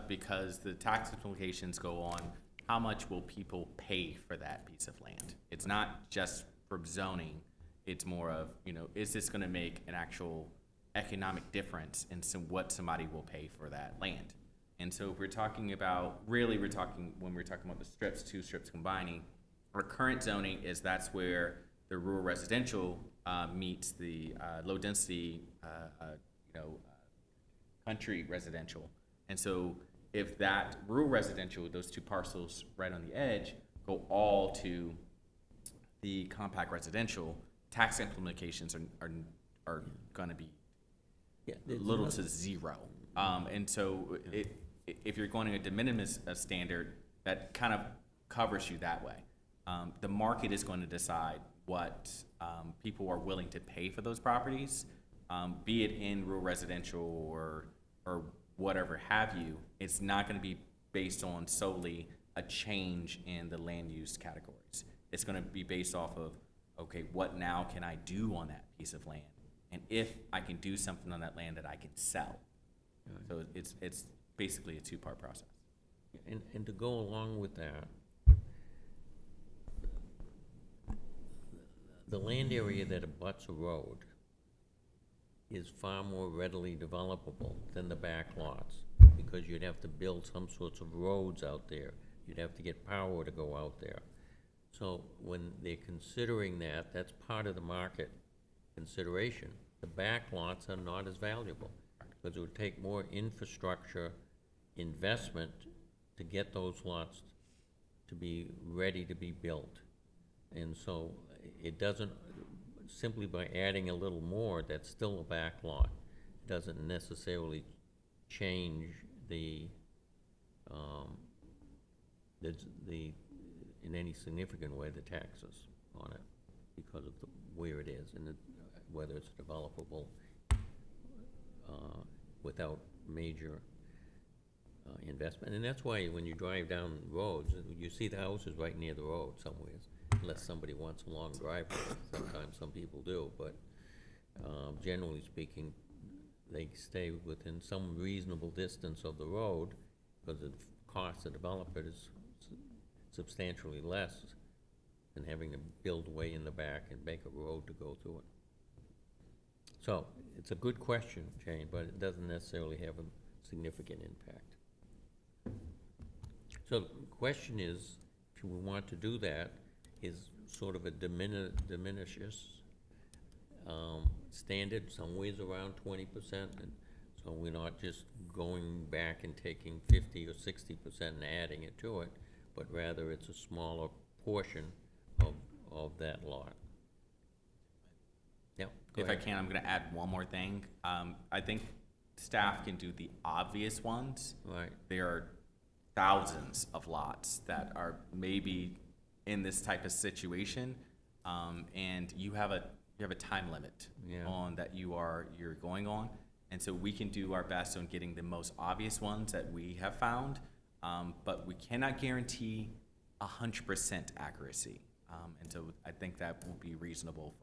because the tax implications go on how much will people pay for that piece of land. It's not just from zoning. It's more of, is this going to make an actual economic difference in what somebody will pay for that land? And so if we're talking about, when we're talking about the strips, two strips combining, our current zoning is that's where the rural residential meets the low density, country residential. And so if that rural residential, those two parcels right on the edge, go all to the compact residential, tax implications are going to be little to zero. And so if you're going to a de minimis standard, that kind of covers you that way. The market is going to decide what people are willing to pay for those properties, be it in rural residential or whatever have you. It's not going to be based on solely a change in the land use categories. It's going to be based off of, okay, what now can I do on that piece of land? And if I can do something on that land that I can sell. So it's basically a two-part process. And to go along with that, the land area that abuts a road is far more readily developable than the back lots, because you'd have to build some sorts of roads out there. You'd have to get power to go out there. So when they're considering that, that's part of the market consideration. The back lots are not as valuable, because it would take more infrastructure investment to get those lots to be ready to be built. And so it doesn't, simply by adding a little more, that's still a back lot. It doesn't necessarily change the, in any significant way, the taxes on it because of where it is and whether it's developable without major investment. And that's why when you drive down roads, you see the houses right near the road somewhere, unless somebody wants a long driveway. Sometimes some people do, but generally speaking, they stay within some reasonable distance of the road because the cost to develop it is substantially less than having to build way in the back and make a road to go through it. So it's a good question, Jane, but it doesn't necessarily have a significant impact. So the question is, if we want to do that, is sort of a diminishes standard, somewhere around 20%, and so we're not just going back and taking 50 or 60% and adding it to it, but rather it's a smaller portion of that lot. Yep. If I can, I'm going to add one more thing. I think staff can do the obvious ones. Right. There are thousands of lots that are maybe in this type of situation, and you have a time limit on that you're going on, and so we can do our best on getting the most obvious ones that we have found, but we cannot guarantee 100% accuracy, and so I think that will be reasonable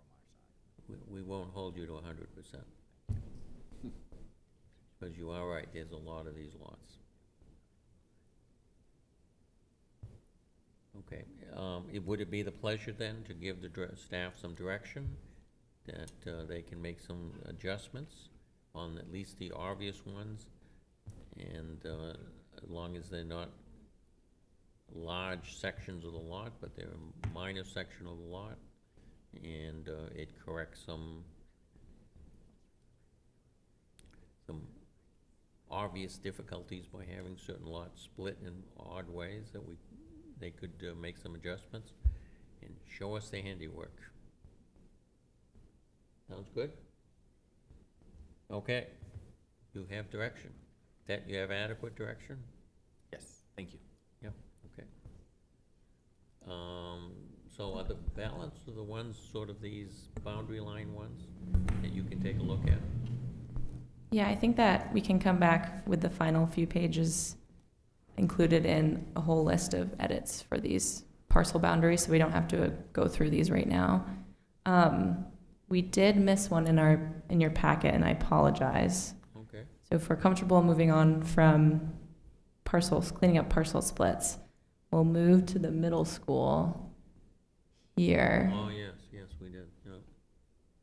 from our side. We won't hold you to 100%. Because you are right, there's a lot of these lots. Okay, would it be the pleasure then to give the staff some direction that they can make some adjustments on at least the obvious ones, and as long as they're not large sections of the lot, but they're a minor section of the lot, and it corrects some obvious difficulties by having certain lots split in odd ways, that they could make some adjustments and show us their handiwork. Sounds good? Okay. You have direction. That you have adequate direction? Yes, thank you. Yep, okay. So are the balance of the ones sort of these boundary line ones that you can take a look at? Yeah, I think that we can come back with the final few pages included in a whole list of edits for these parcel boundaries, so we don't have to go through these right now. We did miss one in your packet, and I apologize. Okay. So if we're comfortable moving on from cleaning up parcel splits, we'll move to the middle school here. Oh, yes, we did, yeah.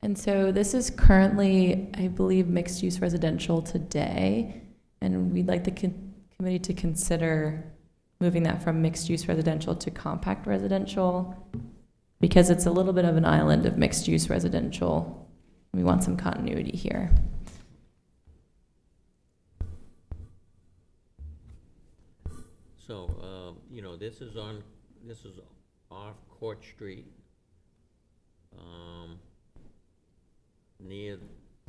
And so this is currently, I believe, mixed-use residential today, and we'd like the committee to consider moving that from mixed-use residential to compact residential, because it's a little bit of an island of mixed-use residential. We want some continuity here. So, this is off Court Street, near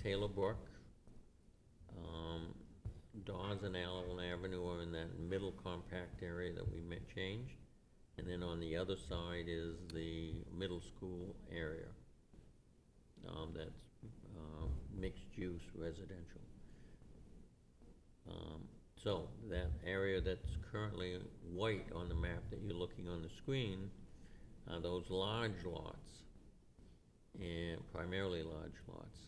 Taylor Brook. Dawes and Allen Avenue are in that middle compact area that we changed. And then on the other side is the middle school area. That's mixed-use residential. So that area that's currently white on the map that you're looking on the screen are those large lots, and primarily large lots,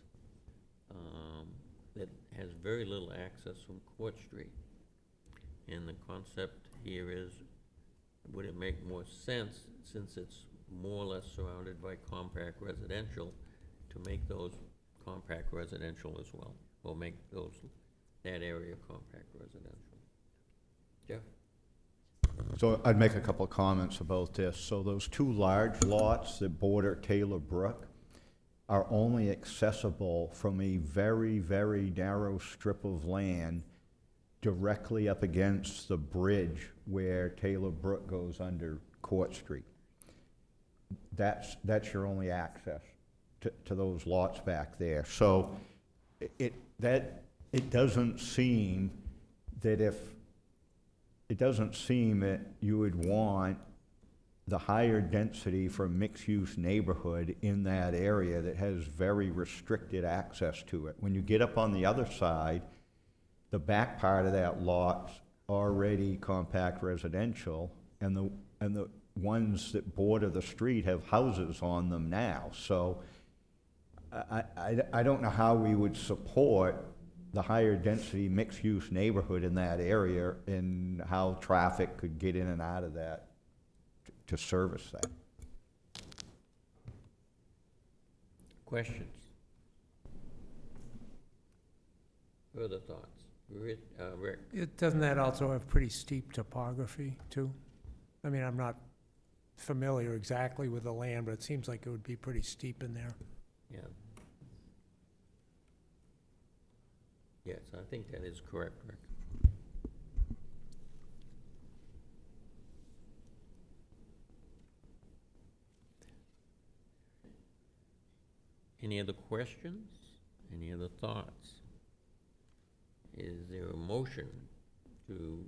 that has very little access from Court Street. And the concept here is, would it make more sense, since it's more or less surrounded by compact residential, to make those compact residential as well, or make that area compact residential? Jeff? So I'd make a couple of comments about this. So those two large lots that border Taylor Brook are only accessible from a very, very narrow strip of land directly up against the bridge where Taylor Brook goes under Court Street. That's your only access to those lots back there. So it doesn't seem that you would want the higher density for a mixed-use neighborhood in that area that has very restricted access to it. When you get up on the other side, the back part of that lot's already compact residential, and the ones that border the street have houses on them now. So I don't know how we would support the higher density mixed-use neighborhood in that area and how traffic could get in and out of that to service that. Questions? Further thoughts? Rick? Doesn't that also have pretty steep topography, too? I mean, I'm not familiar exactly with the land, but it seems like it would be pretty steep in there. Yeah. Yes, I think that is correct, Rick. Any other questions? Any other thoughts? Is there a motion to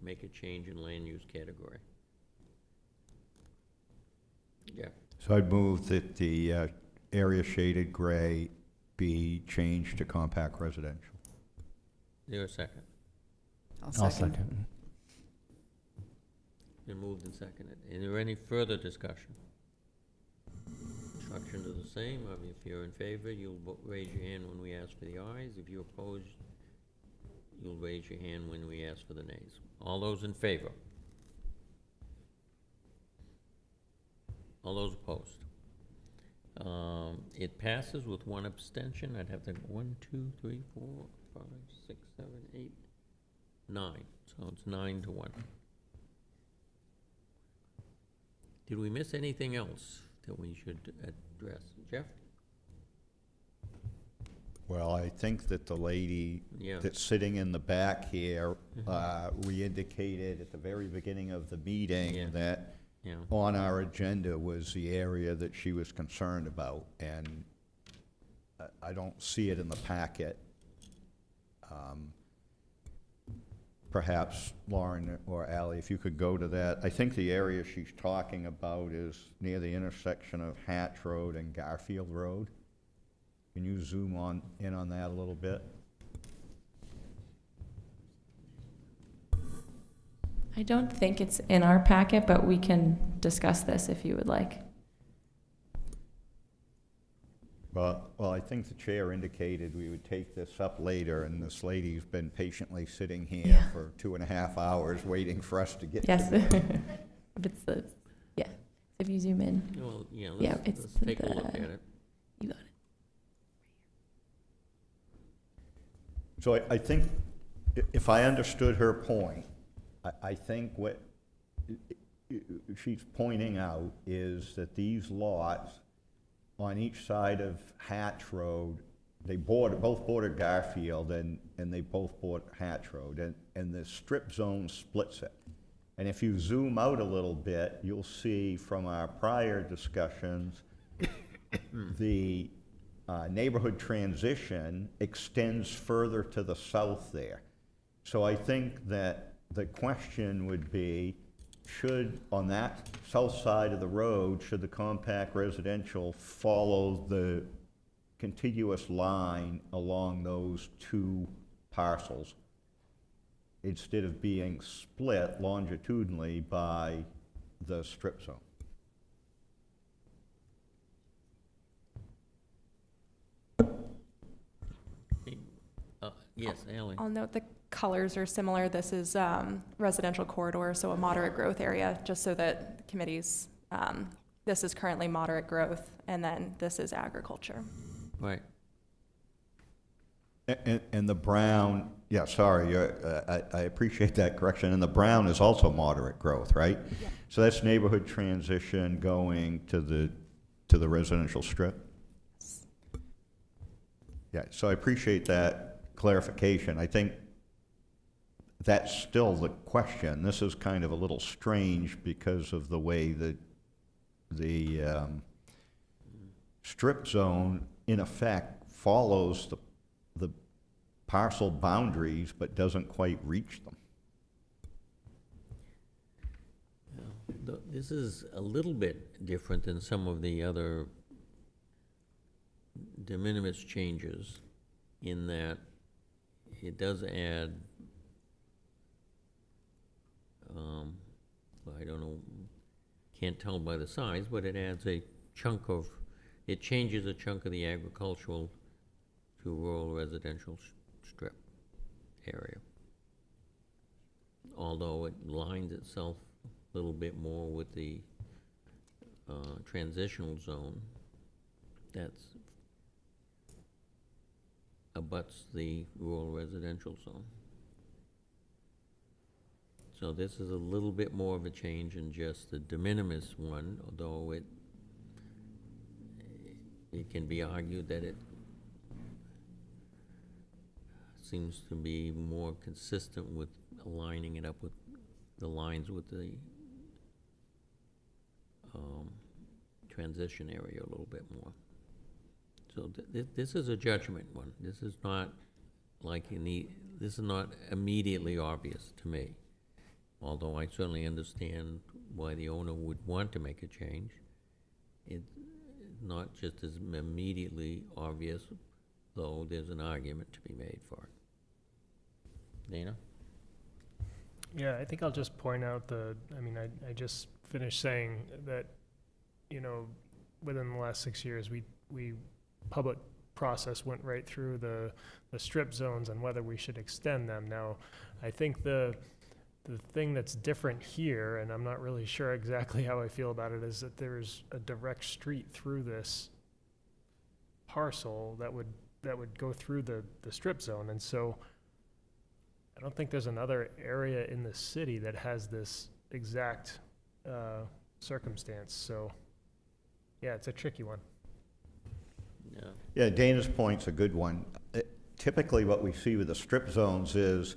make a change in land use category? Yeah. So I'd move that the area shaded gray be changed to compact residential. Is there a second? I'll second. Been moved and seconded. Is there any further discussion? Instructions are the same. If you're in favor, you'll raise your hand when we ask for the ayes. If you're opposed, you'll raise your hand when we ask for the nays. All those in favor? All those opposed? It passes with one abstention. I'd have to 1, 2, 3, 4, 5, 6, 7, 8, 9. So it's 9 to 1. Did we miss anything else that we should address? Jeff? Well, I think that the lady Yeah. that's sitting in the back here, we indicated at the very beginning of the meeting Yeah. that Yeah. on our agenda was the area that she was concerned about, and I don't see it in the packet. Perhaps Lauren or Ally, if you could go to that. I think the area she's talking about is near the intersection of Hatch Road and Garfield Road. Can you zoom in on that a little bit? I don't think it's in our packet, but we can discuss this if you would like. Well, I think the chair indicated we would take this up later, and this lady's been patiently sitting here for 2.5 hours waiting for us to get Yes. to it. Yeah. If you zoom in. Well, yeah, Yeah, let's it's take a look at it. You got it. So I think, if I understood her point, I think what she's pointing out is that these lots on each side of Hatch Road, they both border Garfield, and they both border Hatch Road, and the strip zone splits it. And if you zoom out a little bit, you'll see from our prior discussions, the neighborhood transition extends further to the south there. So I think that the question would be, should, on that south side of the road, should the compact residential follow the contiguous line along those two parcels instead of being split longitudinally by the strip zone? Yes, Ally. I'll note the colors are similar. This is residential corridor, so a moderate growth area, just so that the committee's, this is currently moderate growth, and then this is agriculture. Right. And the brown, yeah, sorry, I appreciate that correction. And the brown is also moderate growth, right? Yeah. So that's neighborhood transition going to the residential strip? Yeah, so I appreciate that clarification. I think that's still the question. This is kind of a little strange because of the way that the strip zone, in effect, follows the parcel boundaries, but doesn't quite reach them. This is a little bit different than some of the other de minimis changes in that it does add, I don't know, can't tell by the size, but it adds a chunk of, it changes a chunk of the agricultural to rural residential strip area. Although it lines itself a little bit more with the transitional zone that's abuts the rural residential zone. So this is a little bit more of a change than just the de minimis one, although it can be argued that it seems to be more consistent with aligning it up with the lines with the transition area a little bit more. So this is a judgment one. This is not like this is not immediately obvious to me. Although I certainly understand why the owner would want to make a change. It's not just as immediately obvious, though there's an argument to be made for it. Dana? Yeah, I think I'll just point out I just finished saying that, within the last 6 years, we public process went right through the strip zones and whether we should extend them. Now, I think the thing that's different here, and I'm not really sure exactly how I feel about it, is that there's a direct street through this parcel that would go through the strip zone. And so I don't think there's another area in the city that has this exact circumstance. So yeah, it's a tricky one. Yeah, Dana's point's a good one. Typically what we see with the strip zones is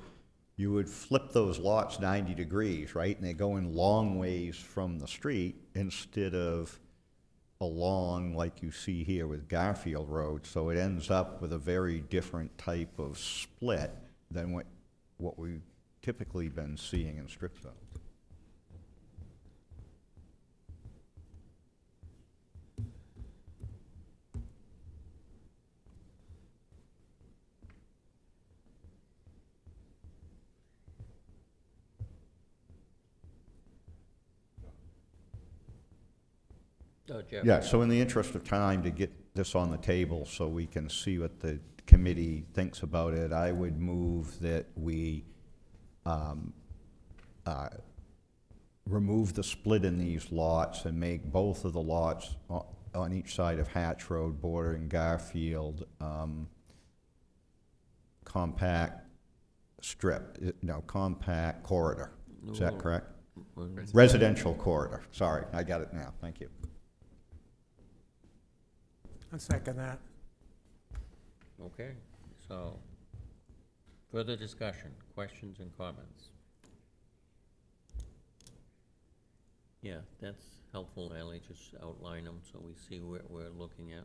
you would flip those lots 90 degrees, right? And they go in long ways from the street instead of along like you see here with Garfield Road. So it ends up with a very different type of split than what we've typically been seeing in strip zones. Jeff. Yeah, so in the interest of time, to get this on the table so we can see what the committee thinks about it, I would move that we remove the split in these lots and make both of the lots on each side of Hatch Road bordering Garfield compact strip, compact corridor. Is that correct? Residential corridor. Sorry, I got it now. Thank you. I second that. Okay, so further discussion, questions and comments? Yeah, that's helpful, Ally, just outline them so we see what we're looking at.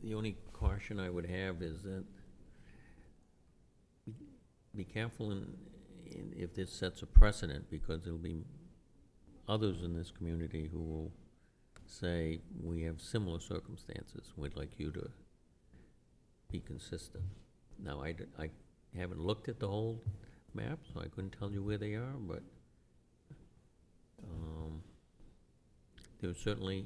The only caution I would have is that be careful if this sets a precedent, because there'll be others in this community who will say, we have similar circumstances, we'd like you to be consistent. Now, I haven't looked at the whole map, so I couldn't tell you where they are, but there's certainly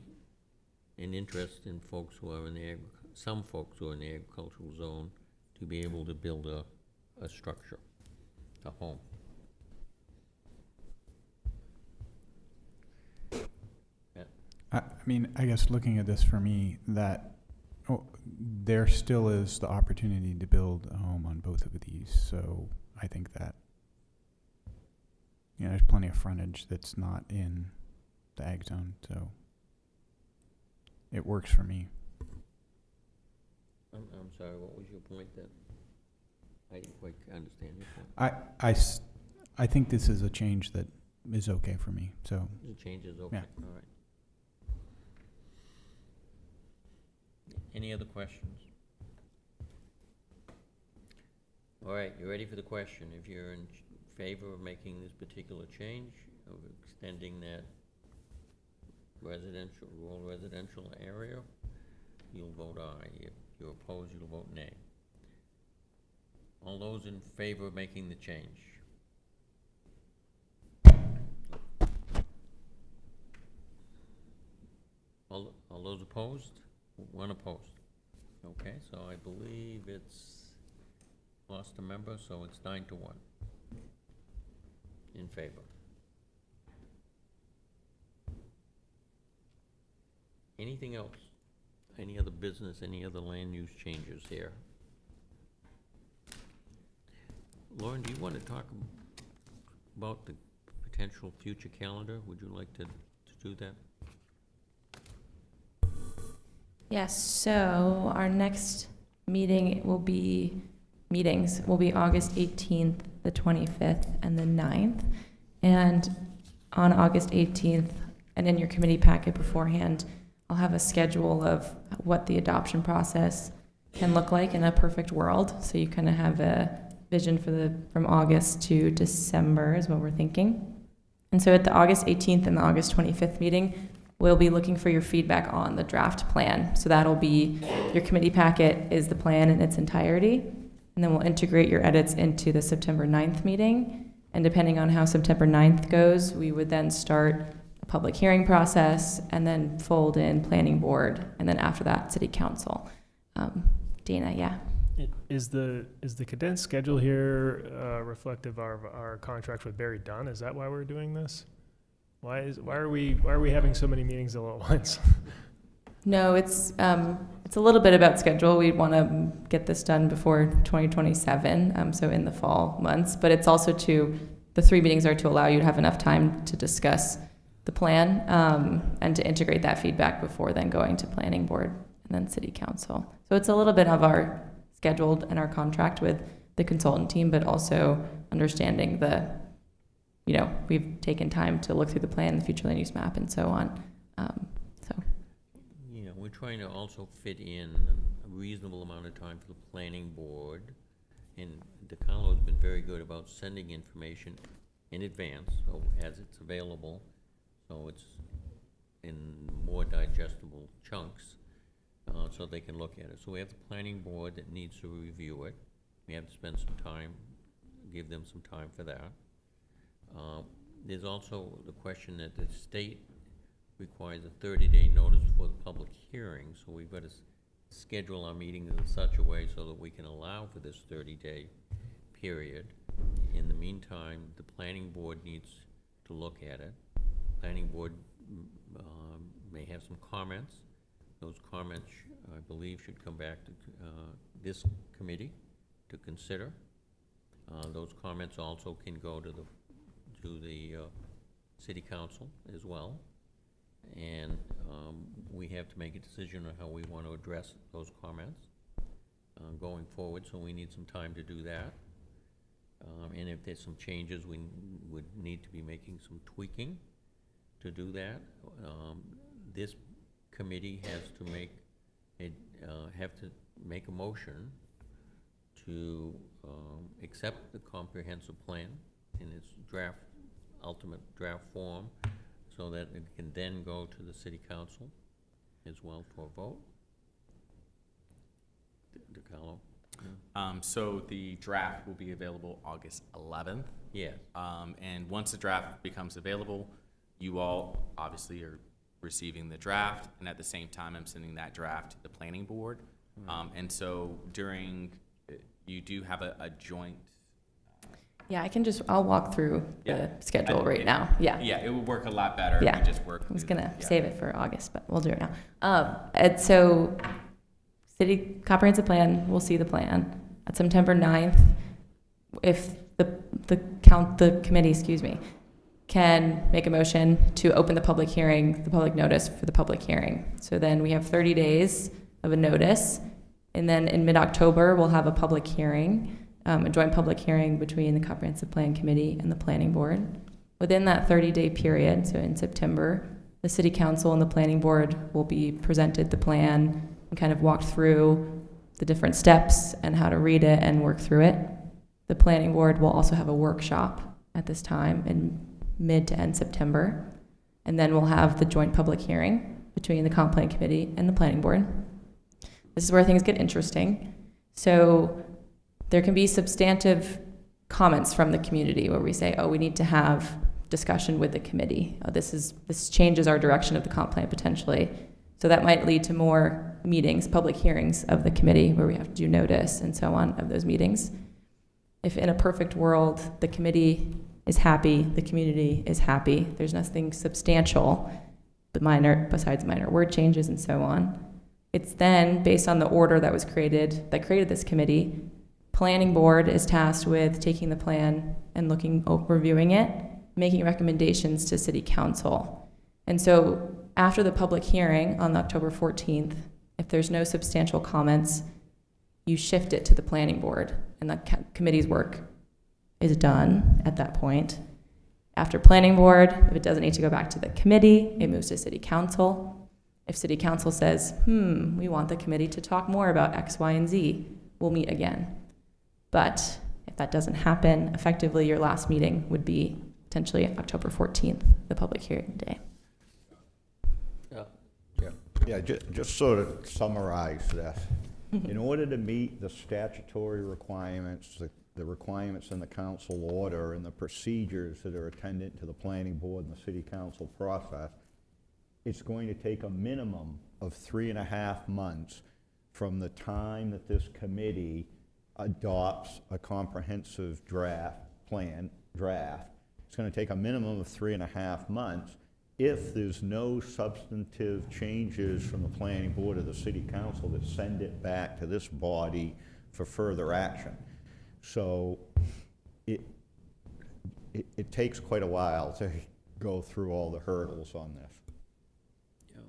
an interest in folks who are in some folks who are in the agricultural zone to be able to build a structure, a home. I mean, I guess looking at this for me, that there still is the opportunity to build a home on both of these, so I think that, there's plenty of frontage that's not in the ag zone, so it works for me. I'm sorry, what was your point then? I didn't quite understand your point. I think this is a change that is okay for me, so. The change is okay, Yeah. all right. Any other questions? All right, you ready for the question? If you're in favor of making this particular change, of extending that rural residential area, you'll vote aye. If you're opposed, you'll vote nay. All those in favor of making the change? All those opposed? One opposed. Okay, so I believe it's lost a member, so it's 9-1 in favor. Anything else? Any other business, any other land use changes here? Lauren, do you want to talk about the potential future calendar? Would you like to do that? Yes, so our next meetings will be August 18th, the 25th, and the 9th. And on August 18th, and in your committee packet beforehand, I'll have a schedule of what the adoption process can look like in a perfect world. So you kind of have a vision from August to December is what we're thinking. And so at the August 18th and the August 25th meeting, we'll be looking for your feedback on the draft plan. So that'll be, your committee packet is the plan in its entirety, and then we'll integrate your edits into the September 9th meeting. And depending on how September 9th goes, we would then start a public hearing process and then fold in planning board, and then after that, city council. Dana, yeah. Is the condensed schedule here reflective of our contract with Barry Dunn? Is that why we're doing this? Why are we having so many meetings all at once? No, it's a little bit about schedule. We want to get this done before 2027, so in the fall months. But it's also the 3 meetings are to allow you to have enough time to discuss the plan and to integrate that feedback before then going to planning board and then city council. So it's a little bit of our scheduled and our contract with the consultant team, but also understanding we've taken time to look through the plan, the future land use map, and so on. Yeah, we're trying to also fit in a reasonable amount of time for the planning board. And DeCarlo's been very good about sending information in advance, so as it's available, so it's in more digestible chunks, so they can look at it. So we have the planning board that needs to review it. We have to spend some time, give them some time for that. There's also the question that the state requires a 30-day notice for the public hearing, so we've got to schedule our meetings in such a way so that we can allow for this 30-day period. In the meantime, the planning board needs to look at it. Planning board may have some comments. Those comments, I believe, should come back to this committee to consider. Those comments also can go to the city council as well, and we have to make a decision on how we want to address those comments going forward, so we need some time to do that. And if there's some changes, we would need to be making some tweaking to do that. This committee has to make a motion to accept the comprehensive plan in its ultimate draft form, so that it can then go to the city council as well for a vote. DeCarlo? So the draft will be available August 11th. Yes. And once the draft becomes available, you all obviously are receiving the draft, and at the same time, I'm sending that draft to the planning board. And so you do have a joint. Yeah, I'll walk through the schedule right now. Yeah. Yeah, it would work a lot better if Yeah. we just work. I was going to save it for August, but we'll do it now. And so City comprehensive plan, we'll see the plan. At September 9th, if the committee, excuse me, can make a motion to open the public hearing, the public notice for the public hearing. So then we have 30 days of a notice, and then in mid-October, we'll have a public hearing, a joint public hearing between the Comprehensive Plan Committee and the Planning Board. Within that 30-day period, so in September, the City Council and the Planning Board will be presented the plan and kind of walked through the different steps and how to read it and work through it. The Planning Board will also have a workshop at this time in mid to end September. And then we'll have the joint public hearing between the Comp Plan Committee and the Planning Board. This is where things get interesting. So there can be substantive comments from the community where we say, oh, we need to have discussion with the committee. Oh, this changes our direction of the comp plan potentially. So that might lead to more meetings, public hearings of the committee where we have to do notice and so on of those meetings. If in a perfect world, the committee is happy, the community is happy, there's nothing substantial besides minor word changes and so on. It's then, based on the order that was created this committee, Planning Board is tasked with taking the plan and reviewing it, making recommendations to City Council. And so after the public hearing on October 14th, if there's no substantial comments, you shift it to the Planning Board, and the committee's work is done at that point. After Planning Board, if it doesn't need to go back to the committee, it moves to City Council. If City Council says, we want the committee to talk more about X, Y, and Z, we'll meet again. But if that doesn't happen, effectively your last meeting would be potentially October 14th, the public hearing day. Yeah, just sort of summarize this. In order to meet the statutory requirements, the requirements in the council order and the procedures that are attendant to the planning board and the city council process, it's going to take a minimum of 3.5 months from the time that this committee adopts a comprehensive draft. It's going to take a minimum of 3.5 months if there's no substantive changes from the planning board or the city council that send it back to this body for further action. So it takes quite a while to go through all the hurdles on this. Yeah.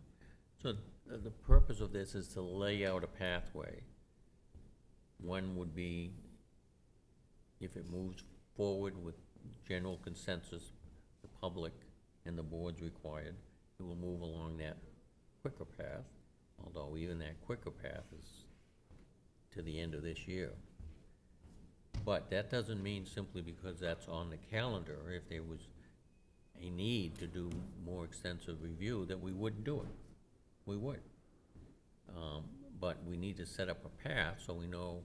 So the purpose of this is to lay out a pathway. One would be, if it moves forward with general consensus, the public and the board's required, it will move along that quicker path, although even that quicker path is to the end of this year. But that doesn't mean simply because that's on the calendar, if there was a need to do more extensive review, that we wouldn't do it. We would. But we need to set up a path so we know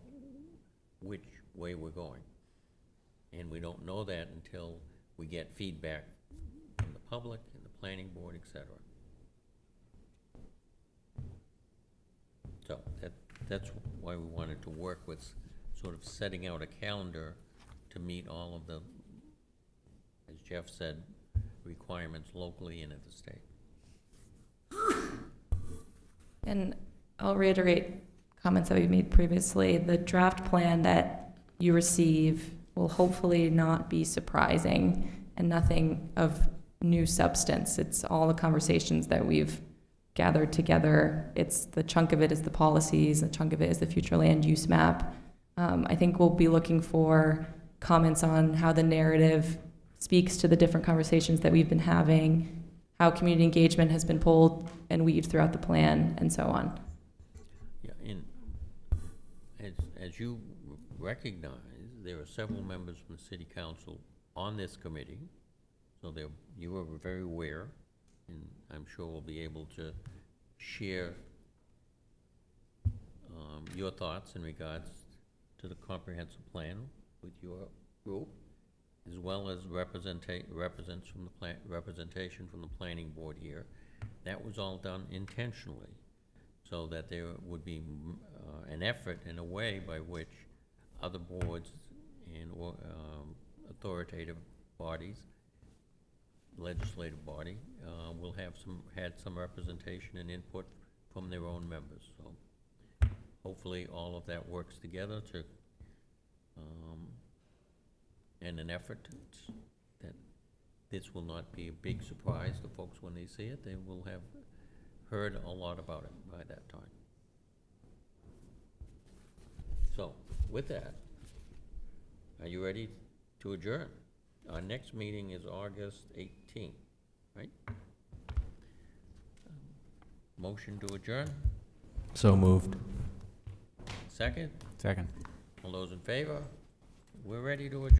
which way we're going. And we don't know that until we get feedback from the public and the planning board, etc. So that's why we wanted to work with sort of setting out a calendar to meet all of the, as Jeff said, requirements locally and at the state. And I'll reiterate comments that we've made previously. The draft plan that you receive will hopefully not be surprising and nothing of new substance. It's all the conversations that we've gathered together. It's the chunk of it is the policies, the chunk of it is the future land use map. I think we'll be looking for comments on how the narrative speaks to the different conversations that we've been having, how community engagement has been pulled and weaved throughout the plan, and so on. Yeah, and as you recognize, there are several members from the city council on this committee, so you are very aware, and I'm sure we'll be able to share your thoughts in regards to the comprehensive plan with your group, as well as representation from the planning board here. That was all done intentionally, so that there would be an effort in a way by which other boards and authoritative bodies, legislative body, will have had some representation and input from their own members. So hopefully all of that works together to, in an effort that this will not be a big surprise to folks when they see it. They will have heard a lot about it by that time. So, with that, are you ready to adjourn? Our next meeting is August 18th, right? Motion to adjourn? So moved. Second? Second. All those in favor? We're ready to adjourn.